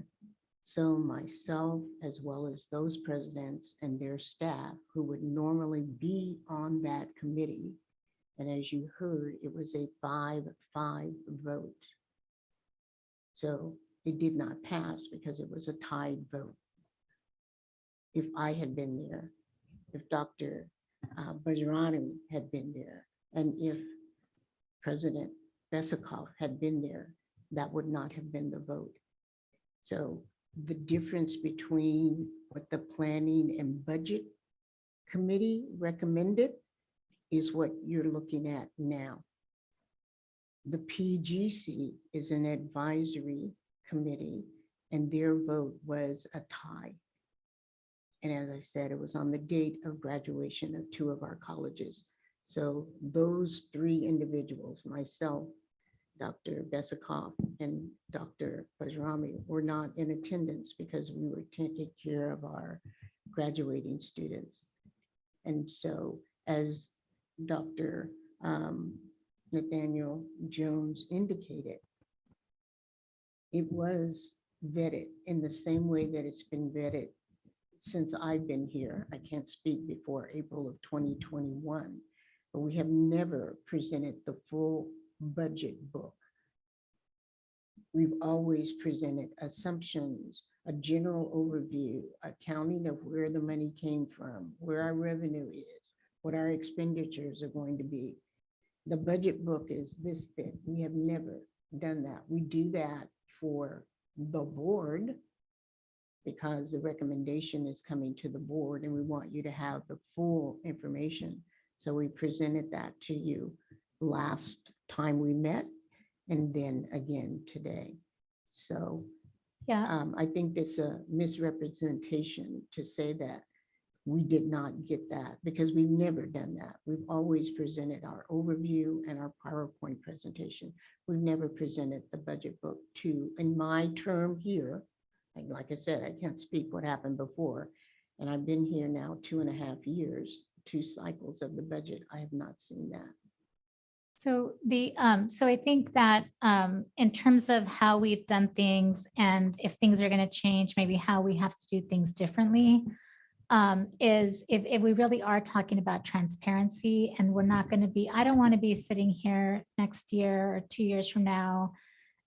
So myself, as well as those presidents and their staff who would normally be on that committee, and as you heard, it was a 5-5 vote. So it did not pass because it was a tied vote. If I had been there, if Dr. Bajrani had been there, and if President Besikoff had been there, that would not have been the vote. So the difference between what the Planning and Budget Committee recommended is what you're looking at now. The PGC is an advisory committee, and their vote was a tie. And as I said, it was on the date of graduation of 2 of our colleges. So those 3 individuals, myself, Dr. Besikoff, and Dr. Bajrami, were not in attendance because we were taking care of our graduating students. And so as Dr. Nathaniel Jones indicated, it was vetted in the same way that it's been vetted since I've been here. I can't speak before April of 2021, but we have never presented the full budget book. We've always presented assumptions, a general overview, accounting of where the money came from, where our revenue is, what our expenditures are going to be. The budget book is this thick. We have never done that. We do that for the board because the recommendation is coming to the board and we want you to have the full information. So we presented that to you last time we met and then again today. So Yeah. I think that's a misrepresentation to say that we did not get that because we've never done that. We've always presented our overview and our PowerPoint presentation. We've never presented the budget book to, in my term here, like I said, I can't speak what happened before. And I've been here now 2.5 years, 2 cycles of the budget. I have not seen that. So so I think that in terms of how we've done things and if things are going to change, maybe how we have to do things differently, is if we really are talking about transparency and we're not going to be, I don't want to be sitting here next year or 2 years from now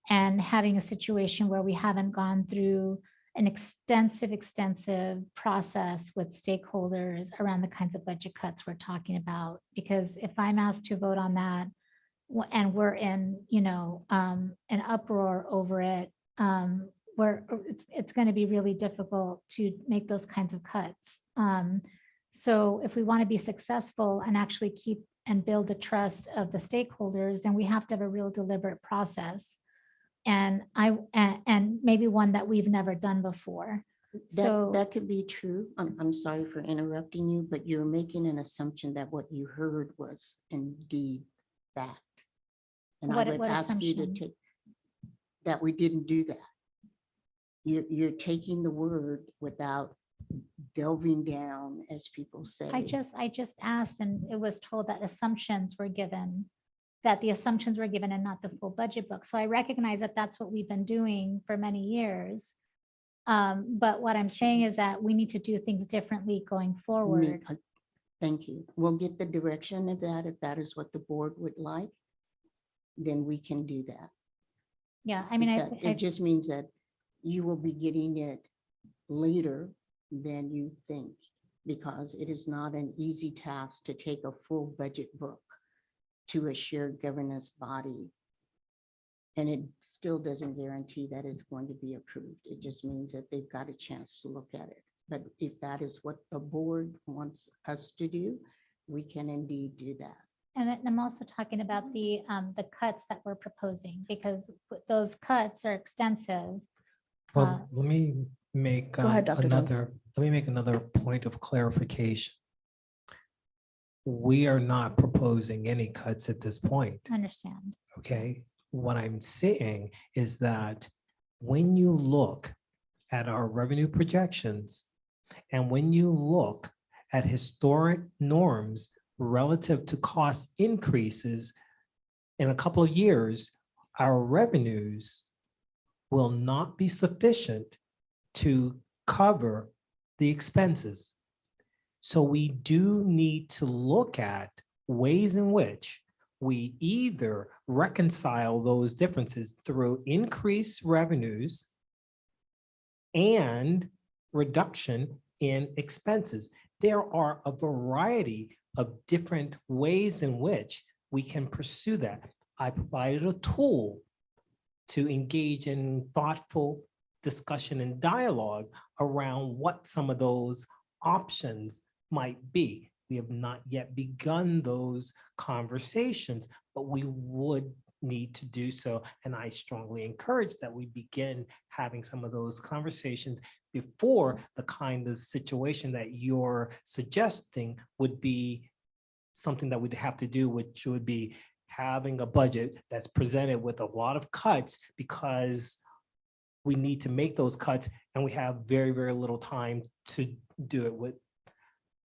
and having a situation where we haven't gone through an extensive process with stakeholders around the kinds of budget cuts we're talking about. Because if I'm asked to vote on that and we're in, an uproar over it, where it's going to be really difficult to make those kinds of cuts. So if we want to be successful and actually keep and build the trust of the stakeholders, then we have to have a real deliberate process. And maybe one that we've never done before. That could be true. I'm sorry for interrupting you, but you're making an assumption that what you heard was indeed fact. And I would ask you to take that we didn't do that. You're taking the word without delving down, as people say. I just asked and it was told that assumptions were given, that the assumptions were given and not the full budget book. So I recognize that that's what we've been doing for many years. But what I'm saying is that we need to do things differently going forward. Thank you. We'll get the direction of that. If that is what the board would like, then we can do that. Yeah, I mean, it just means that you will be getting it later than you think, because it is not an easy task to take a full budget book to a shared governance body. And it still doesn't guarantee that it's going to be approved. It just means that they've got a chance to look at it. But if that is what the board wants us to do, we can indeed do that. And I'm also talking about the cuts that we're proposing, because those cuts are extensive. Well, let me make Go ahead, Dr. Jones. another point of clarification. We are not proposing any cuts at this point. Understand. Okay, what I'm saying is that when you look at our revenue projections and when you look at historic norms relative to cost increases in a couple of years, our revenues will not be sufficient to cover the expenses. So we do need to look at ways in which we either reconcile those differences through increased revenues and reduction in expenses. There are a variety of different ways in which we can pursue that. I provided a tool to engage in thoughtful discussion and dialogue around what some of those options might be. We have not yet begun those conversations, but we would need to do so. And I strongly encourage that we begin having some of those conversations before the kind of situation that you're suggesting would be something that we'd have to do, which would be having a budget that's presented with a lot of cuts because we need to make those cuts and we have very, very little time to do it with.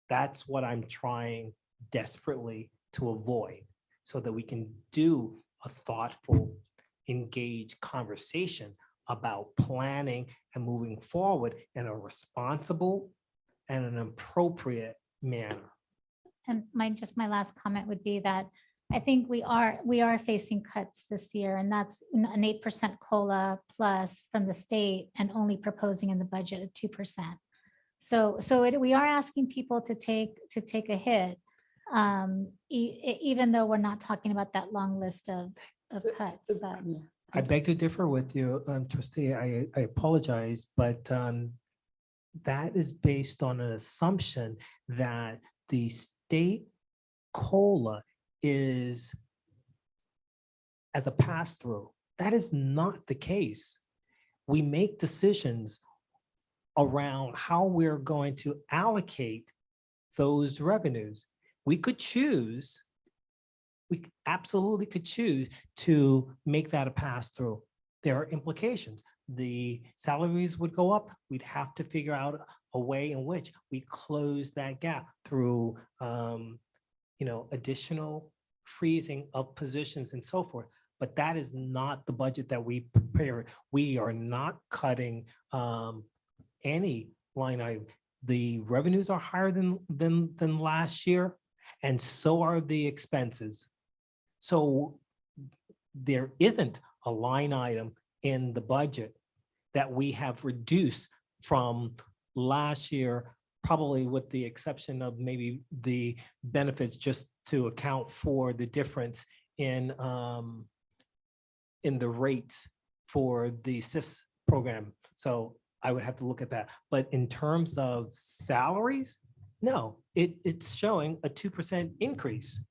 That's what I'm trying desperately to avoid so that we can do a thoughtful, engaged conversation about planning and moving forward in a responsible and an appropriate manner. And my last comment would be that I think we are facing cuts this year, and that's an 8% COLA plus from the state and only proposing in the budget at 2%. So we are asking people to take a hit, even though we're not talking about that long list of cuts. That, I beg to differ with you, trustee. I apologize, but that is based on an assumption that the state COLA is as a pass-through. That is not the case. We make decisions around how we're going to allocate those revenues. We absolutely could choose to make that a pass-through. There are implications. The salaries would go up. We'd have to figure out a way in which we close that gap through additional freezing of positions and so forth. But that is not the budget that we prepared. We are not cutting any line item. The revenues are higher than last year, and so are the expenses. So there isn't a line item in the budget that we have reduced from last year, probably with the exception of maybe the benefits, just to account for the difference in the rates for the SIS program. So I would have to look at that. But in terms of salaries, no, it's showing a 2% increase.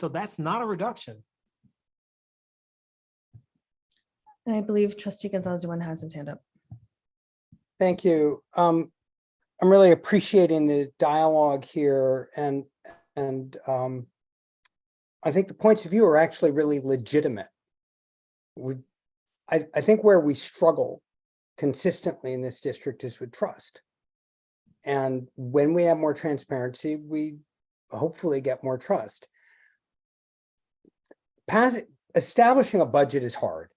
So that's not a reduction. And I believe trustee Gonzalez-Yuan has his hand up. Thank you. I'm really appreciating the dialogue here, and I think the points of view are actually really legitimate. I think where we struggle consistently in this district is with trust. And when we have more transparency, we hopefully get more trust. Establishing a budget is hard.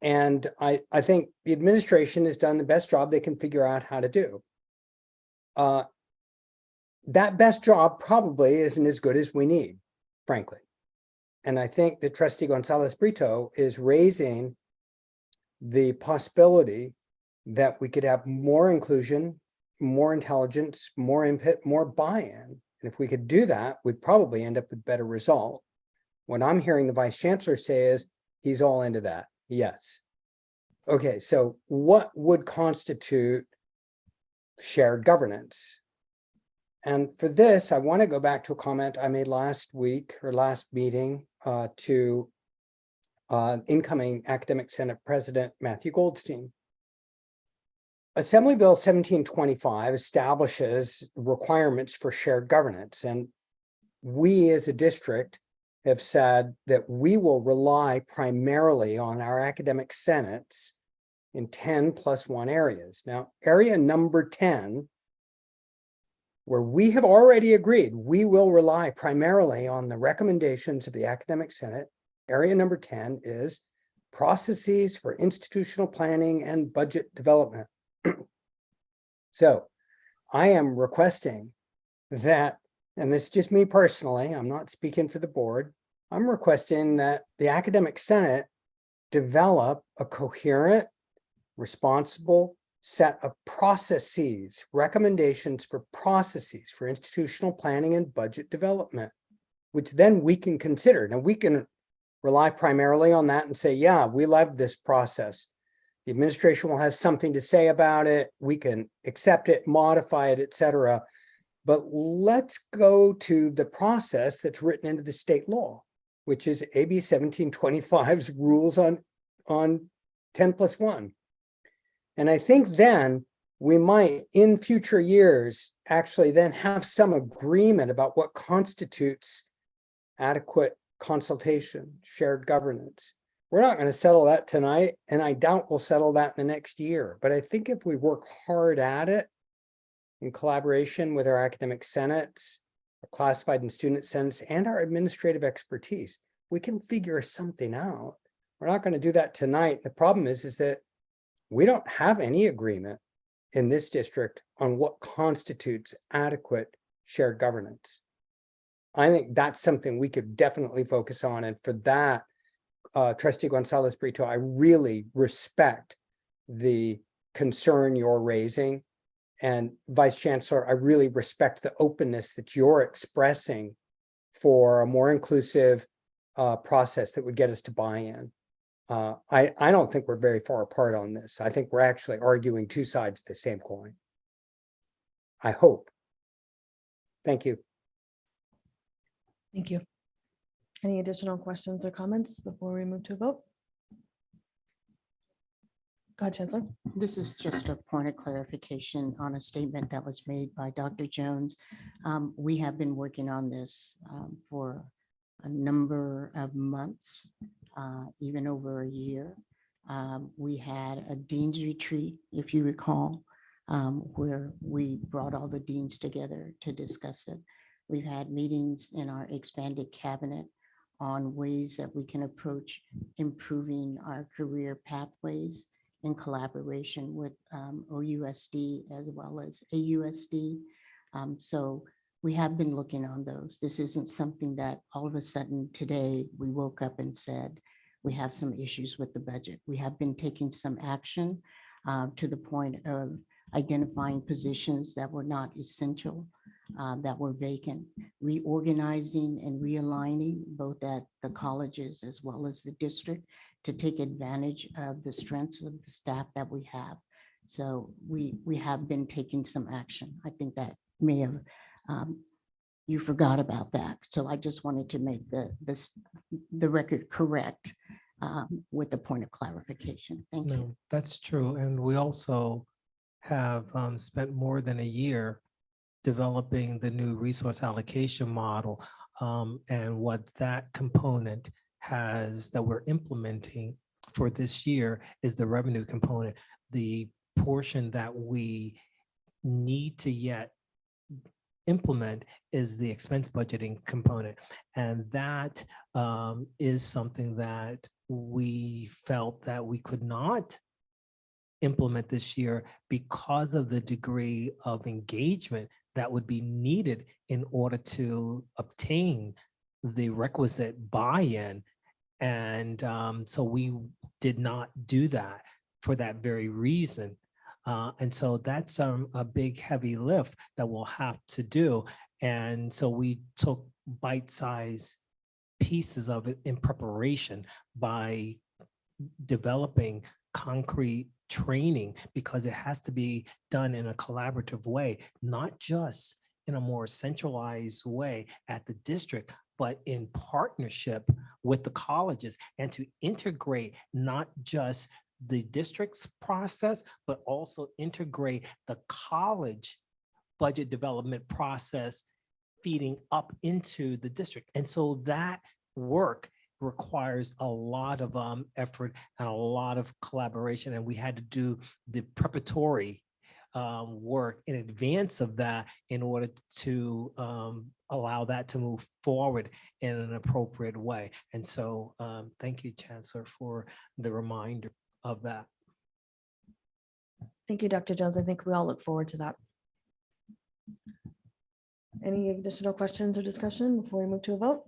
And I think the administration has done the best job they can figure out how to do. That best job probably isn't as good as we need, frankly. And I think that Trustee Gonzalez Brito is raising the possibility that we could have more inclusion, more intelligence, more input, more buy-in. And if we could do that, we'd probably end up with a better result. What I'm hearing the Vice Chancellor say is he's all into that. Yes. Okay, so what would constitute shared governance? And for this, I want to go back to a comment I made last week or last meeting to incoming Academic Senate President Matthew Goldstein. Assembly Bill 1725 establishes requirements for shared governance, and we as a district have said that we will rely primarily on our academic senates in 10+1 areas. Now, area number 10, where we have already agreed we will rely primarily on the recommendations of the academic senate, area number 10 is processes for institutional planning and budget development. So I am requesting that, and this is just me personally, I'm not speaking for the board, I'm requesting that the academic senate develop a coherent, responsible set of processes, recommendations for processes for institutional planning and budget development, which then we can consider. Now we can rely primarily on that and say, yeah, we love this process. The administration will have something to say about it. We can accept it, modify it, etc. But let's go to the process that's written into the state law, which is AB 1725's rules on 10+1. And I think then we might, in future years, actually then have some agreement about what constitutes adequate consultation, shared governance. We're not going to settle that tonight, and I doubt we'll settle that in the next year. But I think if we work hard at it in collaboration with our academic senates, our classified and student senates, and our administrative expertise, we can figure something out. We're not going to do that tonight. The problem is that we don't have any agreement in this district on what constitutes adequate shared governance. I think that's something we could definitely focus on. And for that, Trustee Gonzalez Brito, I really respect the concern you're raising. And Vice Chancellor, I really respect the openness that you're expressing for a more inclusive process that would get us to buy-in. I don't think we're very far apart on this. I think we're actually arguing two sides of the same coin. I hope. Thank you. Thank you. Any additional questions or comments before we move to a vote? Go ahead, Chancellor. This is just a point of clarification on a statement that was made by Dr. Jones. We have been working on this for a number of months, even over a year. We had a dean's retreat, if you recall, where we brought all the deans together to discuss it. We've had meetings in our expanded cabinet on ways that we can approach improving our career pathways in collaboration with OUSD as well as AUSD. So we have been looking on those. This isn't something that all of a sudden today we woke up and said, we have some issues with the budget. We have been taking some action to the point of identifying positions that were not essential, that were vacant, reorganizing and realigning both at the colleges as well as the district to take advantage of the strengths of the staff that we have. So we have been taking some action. I think that may have, you forgot about that. So I just wanted to make the record correct with the point of clarification. Thank you. No, that's true. And we also have spent more than a year developing the new resource allocation model, and what that component has that we're implementing for this year is the revenue component. The portion that we need to yet implement is the expense budgeting component. And that is something that we felt that we could not implement this year because of the degree of engagement that would be needed in order to obtain the requisite buy-in. And so we did not do that for that very reason. And so that's a big heavy lift that we'll have to do. And so we took bite-sized pieces of it in preparation by developing concrete training, because it has to be done in a collaborative way, not just in a more centralized way at the district, but in partnership with the colleges, and to integrate not just the district's process, but also integrate the college budget development process feeding up into the district. And so that work requires a lot of effort and a lot of collaboration. And we had to do the preparatory work in advance of that in order to allow that to move forward in an appropriate way. And so thank you, Chancellor, for the reminder of that. Thank you, Dr. Jones. I think we all look forward to that. Any additional questions or discussion before we move to a vote?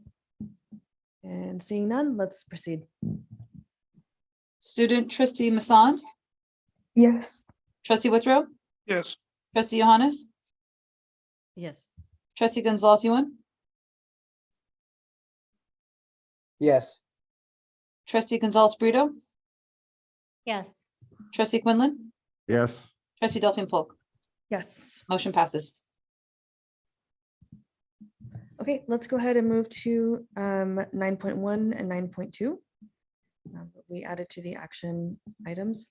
And seeing none, let's proceed. Student trustee Masson, Yes. trustee Withrow, Yes. trustee Johannes, Yes. trustee Gonzalez Yuan, Yes. trustee Gonzalez Brito, Yes. trustee Quinlan, Yes. trustee Delphine Polk. Yes. Motion passes. Okay, let's go ahead and move to 9.1 and 9.2. We added to the action items.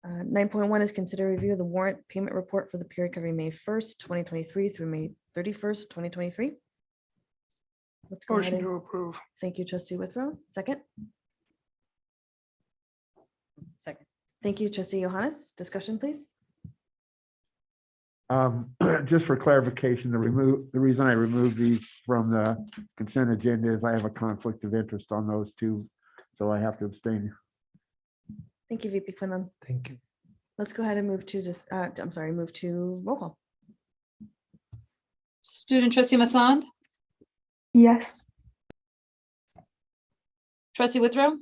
9.1 is consider review of the warrant payment report for the period covering May 1st, 2023 through May 31st, 2023. Let's go ahead Motion and to approve. thank you, trustee Withrow. Second. Second. Thank you, trustee Johannes. Discussion, please. Just for clarification, the reason I removed these from the consent agenda is I have a conflict of interest on those two, so I have to abstain. Thank you, VP Quinlan. Thank you. Let's go ahead and move to this, move to roll call. Student trustee Masson, Yes. trustee Withrow,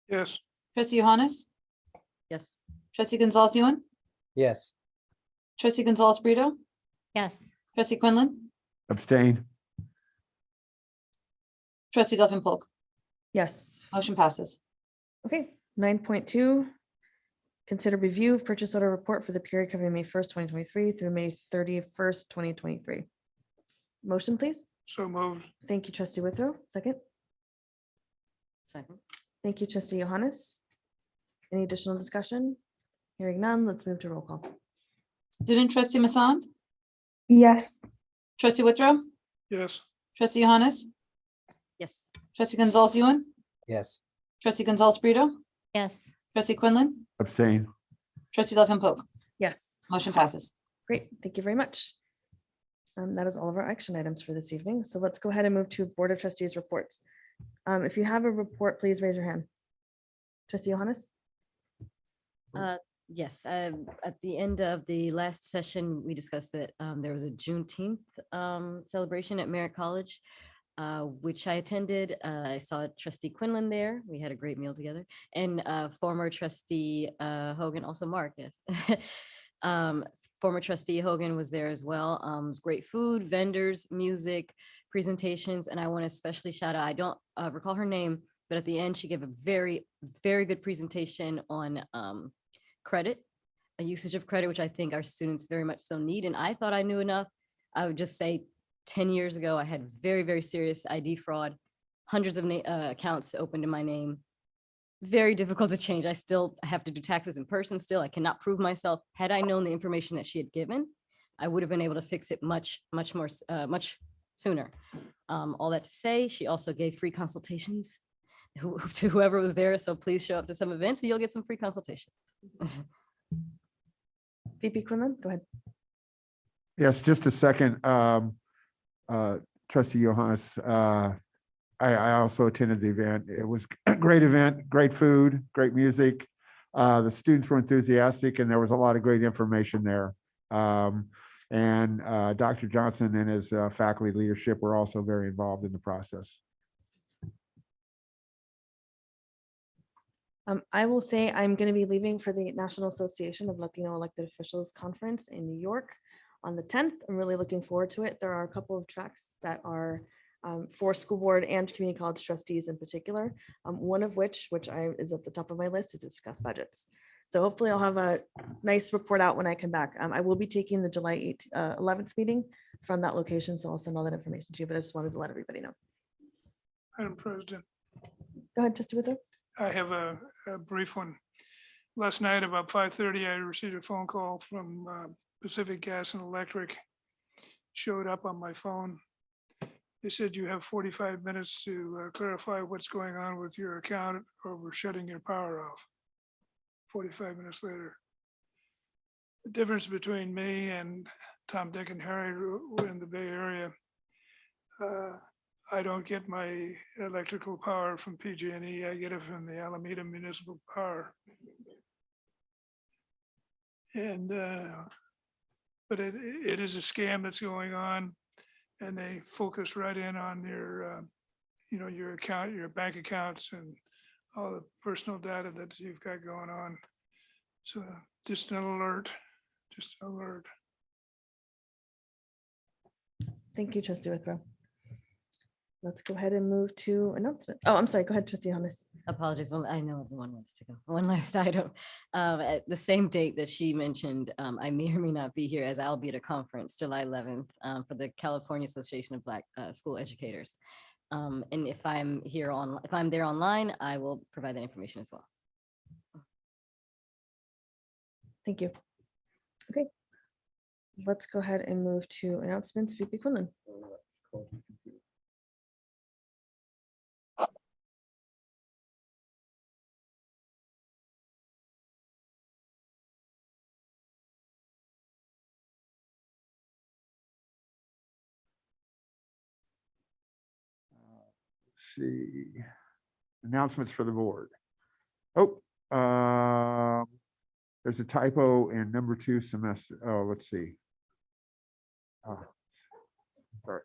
Yes. trustee Johannes, Yes. trustee Gonzalez Yuan, Yes. trustee Gonzalez Brito, Yes. trustee Quinlan, Abstain. trustee Delphine Polk. Yes. Motion passes. Okay, 9.2. Consider review of purchase order report for the period covering May 1st, 2023 through May 31st, 2023. Motion, please. So moved. Thank you, trustee Withrow. Second. Second. Thank you, trustee Johannes. Any additional discussion? Hearing none, let's move to roll call. Student trustee Masson, Yes. trustee Withrow, Yes. trustee Johannes, Yes. trustee Gonzalez Yuan, Yes. trustee Gonzalez Brito, Yes. trustee Quinlan, Abstain. trustee Delphine Polk. Yes. Motion passes. Great, thank you very much. That is all of our action items for this evening. So let's go ahead and move to Board of Trustees reports. If you have a report, please raise your hand. Trustee Johannes? Yes, at the end of the last session, we discussed that there was a Juneteenth celebration at Merritt College, which I attended. I saw trustee Quinlan there. We had a great meal together. And former trustee Hogan, also Mark, yes. Former trustee Hogan was there as well. It was great food, vendors, music, presentations. And I want to especially shout out, I don't recall her name, but at the end, she gave a very, very good presentation on credit, a usage of credit, which I think our students very much so need. And I thought I knew enough. I would just say 10 years ago, I had very, very serious ID fraud, hundreds of accounts opened in my name. Very difficult to change. I still have to do taxes in person still. I cannot prove myself. Had I known the information that she had given, I would have been able to fix it much sooner. All that to say, she also gave free consultations to whoever was there. So please show up to some events and you'll get some free consultations. VP Quinlan, go ahead. Yes, just a second. Trustee Johannes, I also attended the event. It was a great event, great food, great music. The students were enthusiastic and there was a lot of great information there. And Dr. Johnson and his faculty leadership were also very involved in the process. I will say I'm going to be leaving for the National Association of Latino Elected Officials Conference in New York on the 10th. I'm really looking forward to it. There are a couple of tracks that are for school board and community college trustees in particular. One of which is at the top of my list, to discuss budgets. So hopefully I'll have a nice report out when I come back. I will be taking the July 11th meeting from that location, so I'll send all that information to you, but I just wanted to let everybody know. Madam President, Go ahead, Trustee Withrow. I have a brief one. Last night about 5:30, I received a phone call from Pacific Gas and Electric. Showed up on my phone. They said you have 45 minutes to clarify what's going on with your account, or we're shutting your power off. 45 minutes later. The difference between me and Tom, Dick, and Harry who are in the Bay Area, I don't get my electrical power from PG&E. I get it from the Alameda Municipal Power. And but it is a scam that's going on, and they focus right in on your, your account, your bank accounts, and all the personal data that you've got going on. So just an alert, just an alert. Thank you, Trustee Withrow. Let's go ahead and move to announcement. Oh, I'm sorry. Go ahead, Trustee Holness. Apologies. Well, I know everyone wants to go. One last item. At the same date that she mentioned, I may or may not be here, as I'll be at a conference July 11th for the California Association of Black School Educators. And if I'm there online, I will provide that information as well. Thank you. Okay. Let's go ahead and move to announcements. VP Quinlan. See, announcements for the board. Oh, there's a typo in number 2 semester. Oh, let's see. Sorry.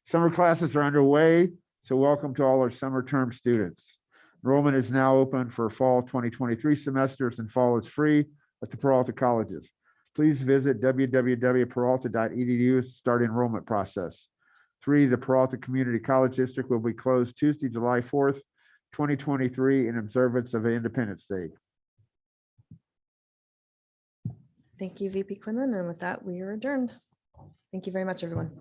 Summer classes are underway, so welcome to all our summer term students. Enrollment is now open for fall 2023 semesters, and fall is free at the Peralta Colleges. Please visit www.peralta.edu to start enrollment process. 3, the Peralta Community College District will be closed Tuesday, July 4th, 2023 in observance of Independence Day. Thank you, VP Quinlan. And with that, we are adjourned. Thank you very much, everyone.